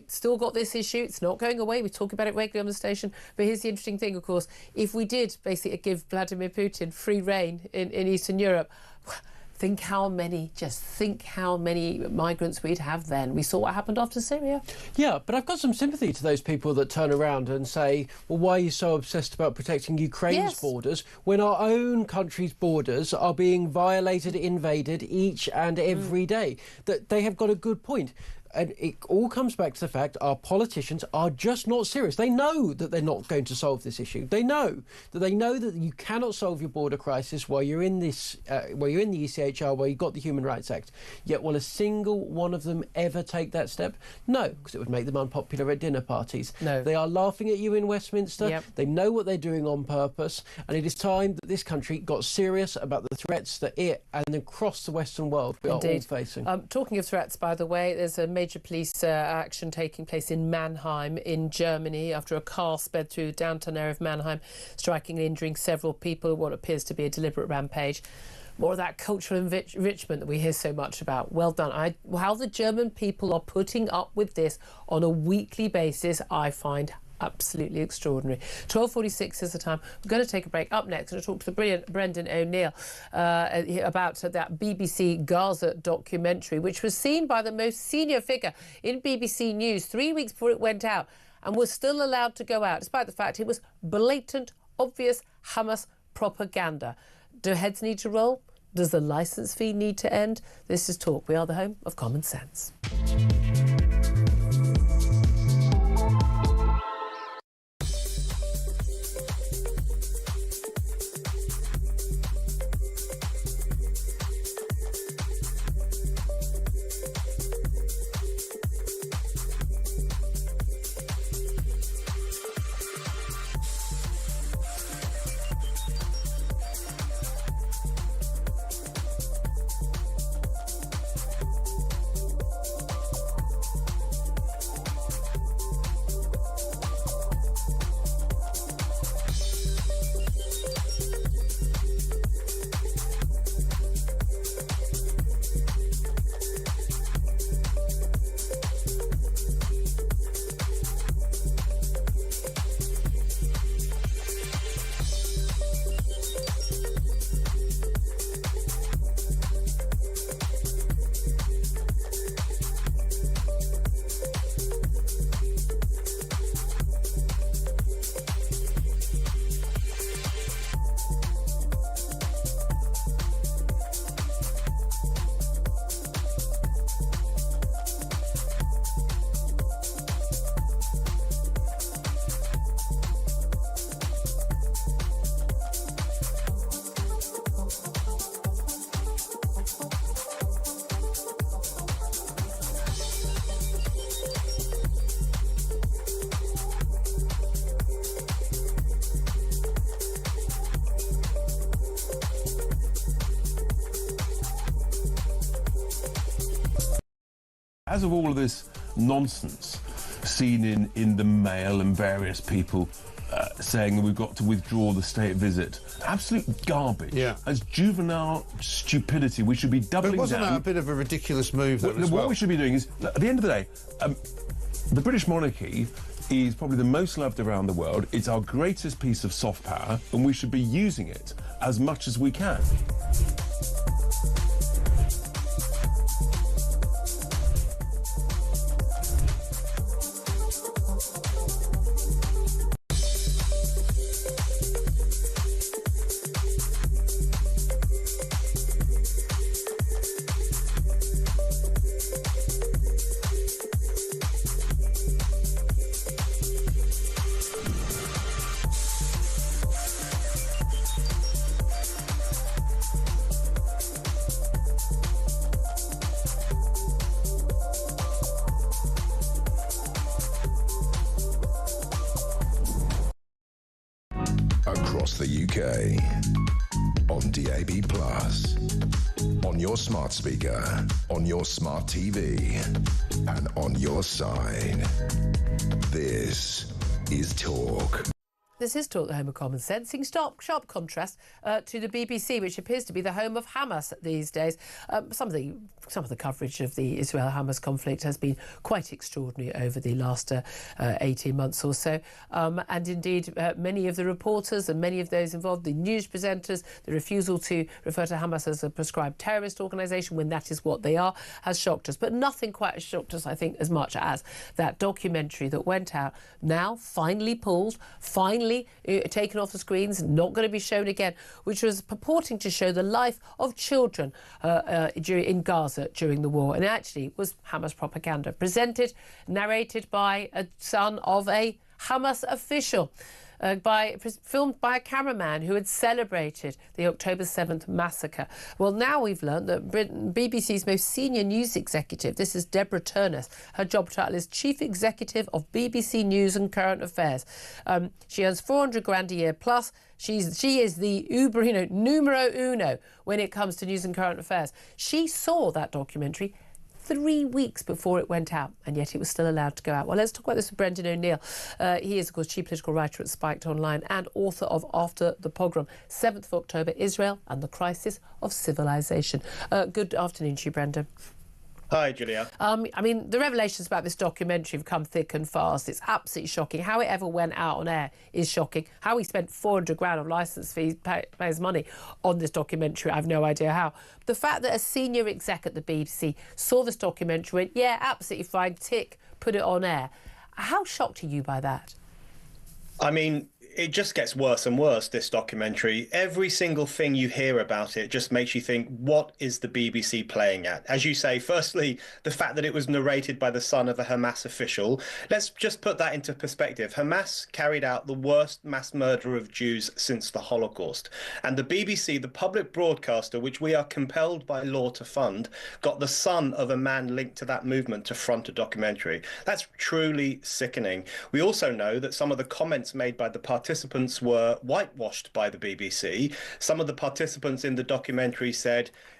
Speaker 3: Still got this issue. It's not going away. We talk about it regularly on the station. But here's the interesting thing, of course. If we did basically give Vladimir Putin free rein in Eastern Europe, think how many migrants we'd have then. We saw what happened after Syria.
Speaker 1: Yeah, but I've got some sympathy to those people that turn around and say, well, why are you so obsessed about protecting Ukraine's borders when our own country's borders are being violated, invaded each and every day? That they have got a good point. And it all comes back to the fact our politicians are just not serious. They know that they're not going to solve this issue. They know that you cannot solve your border crisis while you're in this, while you're in the ECHR, while you've got the Human Rights Act. Yet will a single one of them ever take that step? No, because it would make them unpopular at dinner parties. No. They are laughing at you in Westminster. Yep. They know what they're doing on purpose. And it is time that this country got serious about the threats that it and across the Western world we are all facing.
Speaker 3: Talking of threats, by the way, there's a major major police action taking place in Mannheim in Germany after a car sped through the downtown area of Mannheim, striking and injuring several people, what appears to be a deliberate rampage. More of that cultural enrichment that we hear so much about. Well done. How the German people are putting up with this on a weekly basis, I find absolutely extraordinary. 12:46 is the time. We're going to take a break. Up next, I'm going to talk to the brilliant Brendan O'Neill about that BBC Gaza documentary, which was seen by the most senior figure in BBC News 3 weeks before it went out and was still allowed to go out, despite the fact it was blatant, obvious Hamas propaganda. Do heads need to roll? Does the licence fee need to end? This is Talk. We are the home of common sense.
Speaker 12: As of all of this nonsense seen in the Mail and various people saying that we've got to withdraw the state visit, absolute garbage.
Speaker 10: Yeah.
Speaker 12: As juvenile stupidity, we should be doubling down.
Speaker 10: But wasn't that a bit of a ridiculous move, though, as well?
Speaker 12: What we should be doing is, at the end of the day, the British monarchy is probably the most loved around the world. It's our greatest piece of soft power, and we should be using it as much as we can.
Speaker 2: Across the UK, on DAB+, on your smart speaker, on your smart TV, and on your side. This is Talk.
Speaker 3: This is Talk, the home of common sense, in sharp contrast to the BBC, which appears to be the home of Hamas these days. Some of the coverage of the Israel-Hamas conflict has been quite extraordinary over the last 18 months or so. And indeed, many of the reporters and many of those involved, the news presenters, the refusal to refer to Hamas as a proscribed terrorist organisation when that is what they are, has shocked us. But nothing quite has shocked us, I think, as much as that documentary that went out, now finally pulled, finally taken off the screens, not going to be shown again, which was purporting to show the life of children in Gaza during the war, and actually was Hamas propaganda, narrated by a son of a Hamas official. Filmed by a cameraman who had celebrated the October 7th massacre. Well, now we've learned that BBC's most senior news executive, this is Deborah Turness, her job title is Chief Executive of BBC News and Current Affairs. She earns 400 grand a year plus. She is the numero uno when it comes to news and current affairs. She saw that documentary 3 weeks before it went out, and yet it was still allowed to go out. Well, let's talk about this with Brendan O'Neill. He is, of course, chief political writer at Spiked Online and author of After the Pogrom, 7th of October, Israel and the Crisis of Civilization. Good afternoon to you, Brendan.
Speaker 13: Hi, Julia.
Speaker 3: I mean, the revelations about this documentary have come thick and fast. It's absolutely shocking. How it ever went out on air is shocking. How he spent 400 grand on licence fees, pays money on this documentary, I have no idea how. The fact that a senior exec at the BBC saw this documentary, went, yeah, absolutely fine, tick, put it on air. How shocked are you by that?
Speaker 13: I mean, it just gets worse and worse, this documentary. Every single thing you hear about it just makes you think, what is the BBC playing at? As you say, firstly, the fact that it was narrated by the son of a Hamas official. Let's just put that into perspective. Hamas carried out the worst mass murder of Jews since the Holocaust. And the BBC, the public broadcaster, which we are compelled by law to fund, got the son of a man linked to that movement to front a documentary. That's truly sickening. We also know that some of the comments made by the participants were whitewashed by the BBC. Some of the participants in the documentary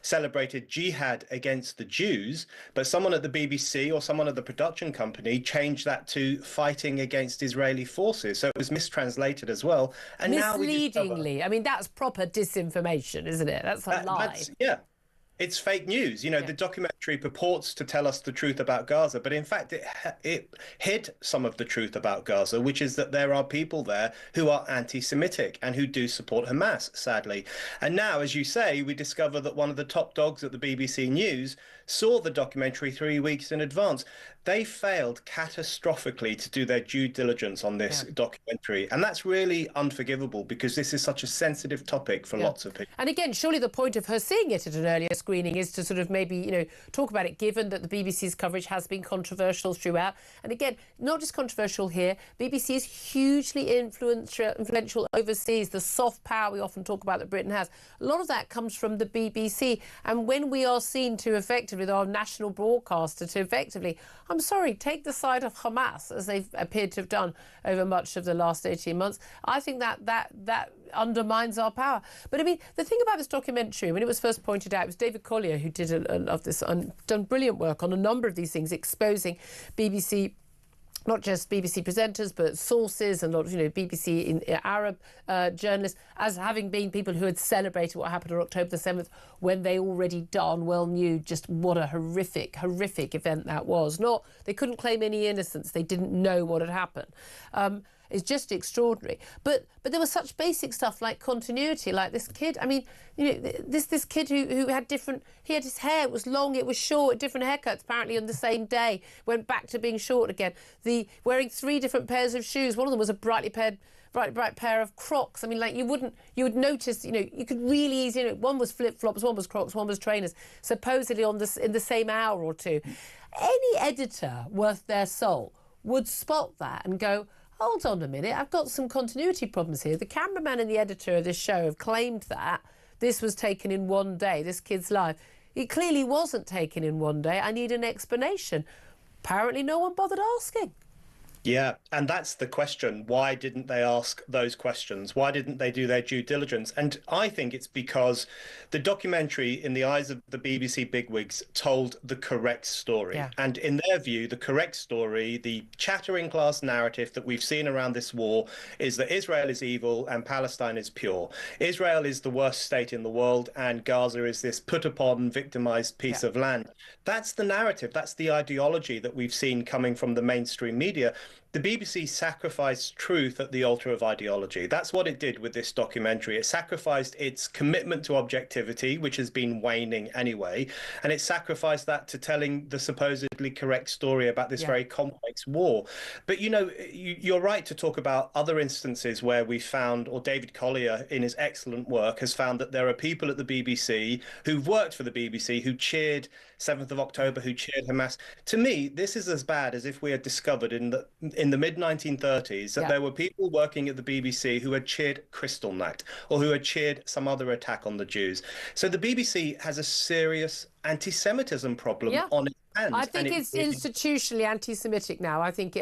Speaker 13: celebrated jihad against the Jews, but someone at the BBC or someone at the production company changed that to fighting against Israeli forces. So it was mistranslated as well. And
Speaker 3: misleadingly. I mean, that's proper disinformation, isn't it? That's a lie.
Speaker 13: Yeah. It's fake news. You know, the documentary purports to tell us the truth about Gaza, but in fact, it hid some of the truth about Gaza, which is that there are people there who are anti-Semitic and who do support Hamas, sadly. And now, as you say, we discover that one of the top dogs at the BBC News saw the documentary 3 weeks in advance. They failed catastrophically to do their due diligence on this documentary. And that's really unforgivable because this is such a sensitive topic for lots of people.
Speaker 3: And again, surely the point of her seeing it at an earlier screening is to sort of maybe, you know, talk about it, given that the BBC's coverage has been controversial throughout. And again, not just controversial here, BBC is hugely influential overseas. The soft power we often talk about that Britain has, a lot of that comes from the BBC. And when we are seen to effectively, with our national broadcaster, to effectively, I'm sorry, take the side of Hamas, as they've appeared to have done over much of the last 18 months, I think that undermines our power. But I mean, the thing about this documentary, when it was first pointed out, it was David Collier who did a lot of this, done brilliant work on a number of these things, exposing BBC, not just BBC presenters, but sources and a lot of, BBC in Arab journalists, as having been people who had celebrated what happened on October the 7th, when they already darn well knew just what a horrific event that was. They couldn't claim any innocence. They didn't know what had happened. It's just extraordinary. But there was such basic stuff like continuity, like this kid. I mean, this kid who had he had his hair, it was long, it was short, different haircuts apparently on the same day, went back to being short again. Wearing 3 different pairs of shoes. One of them was a bright pair of Crocs. I mean, like you would notice, you could really easily, one was flip-flops, one was Crocs, one was trainers, supposedly in the same hour or two. Any editor worth their soul would spot that and go, hold on a minute, I've got some continuity problems here. The cameraman and the editor of this show have claimed that this was taken in one day, this kid's life. It clearly wasn't taken in one day. I need an explanation. Apparently no one bothered asking.
Speaker 13: Yeah, and that's the question. Why didn't they ask those questions? Why didn't they do their due diligence? And I think it's because the documentary, in the eyes of the BBC bigwigs, told the correct story. Yeah. And in their view, the correct story, the chattering class narrative that we've seen around this war, is that Israel is evil and Palestine is pure. Israel is the worst state in the world and Gaza is this put upon, victimized piece of land. That's the narrative. That's the ideology that we've seen coming from the mainstream media. The BBC sacrificed truth at the altar of ideology. That's what it did with this documentary. It sacrificed its commitment to objectivity, which has been waning anyway, and it sacrificed that to telling the supposedly correct story about this very complex war. But, you're right to talk about other instances where we found, or David Collier in his excellent work has found, that there are people at the BBC who've worked for the BBC who cheered 7th of October, who cheered Hamas. To me, this is as bad as if we had discovered in the mid-1930s that there were people working at the BBC who had cheered Kristallnacht or who had cheered some other attack on the Jews. So the BBC has a serious anti-Semitism problem on its hands.
Speaker 3: I think it's institutionally anti-Semitic now. I think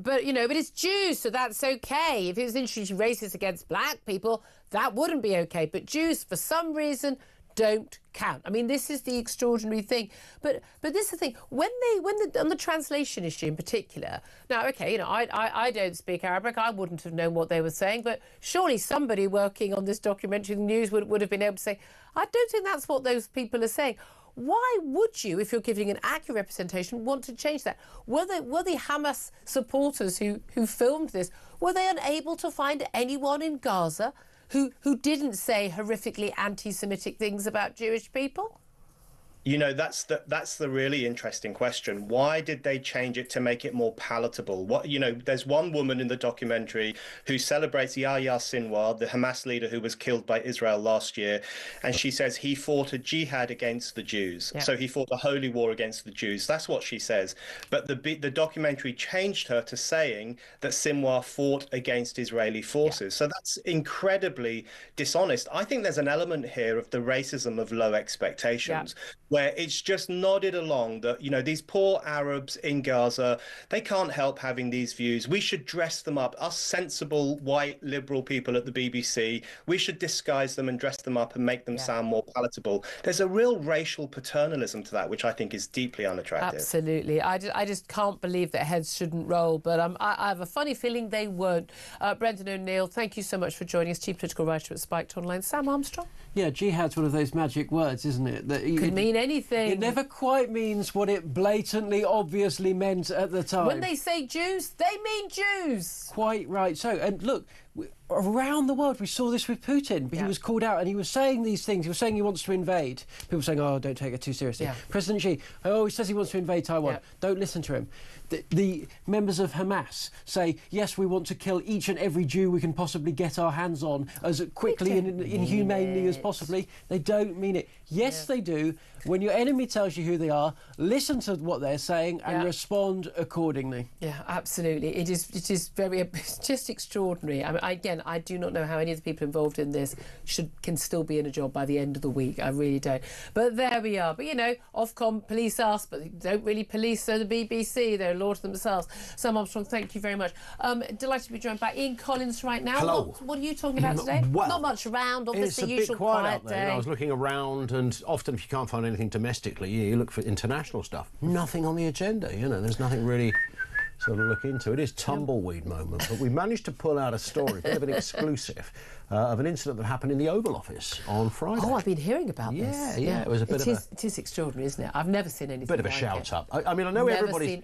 Speaker 3: but it's Jews, so that's okay. If it was institutionally racist against black people, that wouldn't be okay. But Jews, for some reason, don't count. I mean, this is the extraordinary thing. But this is the thing. On the translation issue in particular. Now, okay, I don't speak Arabic. I wouldn't have known what they were saying. But surely somebody working on this documentary news would have been able to say, I don't think that's what those people are saying. Why would you, if you're giving an accurate representation, want to change that? Were the Hamas supporters who filmed this, were they unable to find anyone in Gaza who didn't say horrifically anti-Semitic things about Jewish people?
Speaker 13: You know, that's the really interesting question. Why did they change it to make it more palatable? There's one woman in the documentary who celebrates Yahya Sinwar, the Hamas leader who was killed by Israel last year, and she says he fought a jihad against the Jews. Yeah. So he fought a holy war against the Jews. That's what she says. But the documentary changed her to saying that Sinwar fought against Israeli forces. Yeah. So that's incredibly dishonest. I think there's an element here of the racism of low expectations. Yeah. Where it's just nodded along that, these poor Arabs in Gaza, they can't help having these views. We should dress them up. Us sensible, white, liberal people at the BBC, we should disguise them and dress them up and make them sound more palatable. There's a real racial paternalism to that, which I think is deeply unattractive.
Speaker 3: Absolutely. I just can't believe that heads shouldn't roll, but I have a funny feeling they won't. Brendan O'Neill, thank you so much for joining us, chief political writer at Spiked Online. Sam Armstrong?
Speaker 1: Yeah, jihad's one of those magic words, isn't it? That
Speaker 3: could mean anything.
Speaker 1: It never quite means what it blatantly, obviously meant at the time.
Speaker 3: When they say Jews, they mean Jews.
Speaker 1: Quite right. So, and look, around the world, we saw this with Putin. He was called out and he was saying these things. He was saying he wants to invade. People saying, oh, don't take it too seriously. Yeah. President Xi, he says he wants to invade Taiwan. Yeah. Don't listen to him. The members of Hamas say, yes, we want to kill each and every Jew we can possibly get our hands on as quickly and inhumanely as possibly. They don't mean it. Yes, they do. When your enemy tells you who they are, listen to what they're saying and respond accordingly.
Speaker 3: Yeah, absolutely. It is it's just extraordinary. I mean, I do not know how any of the people involved in this can still be in a job by the end of the week. I really don't. But there we are. But, Ofcom police us, but they don't really police the BBC. They're a law to themselves. Sam Armstrong, thank you very much. Delighted to be joined by Ian Collins right now.
Speaker 14: Hello.
Speaker 3: What are you talking about today?
Speaker 14: Well,
Speaker 3: not much around, obviously.
Speaker 14: It's a bit quiet out there. I was looking around, and often if you can't find anything domestically, you look for international stuff. Nothing on the agenda, there's nothing really sort of look into. It is tumbleweed moment, but we managed to pull out a story, a bit of an exclusive, of an incident that happened in the Oval Office on Friday.
Speaker 3: Oh, I've been hearing about this.
Speaker 14: Yeah, it was a bit
Speaker 3: It is extraordinary, isn't it? I've never seen anything
Speaker 14: bit of a
Speaker 3: like
Speaker 14: shout
Speaker 3: it.
Speaker 14: up. I mean, I know everybody's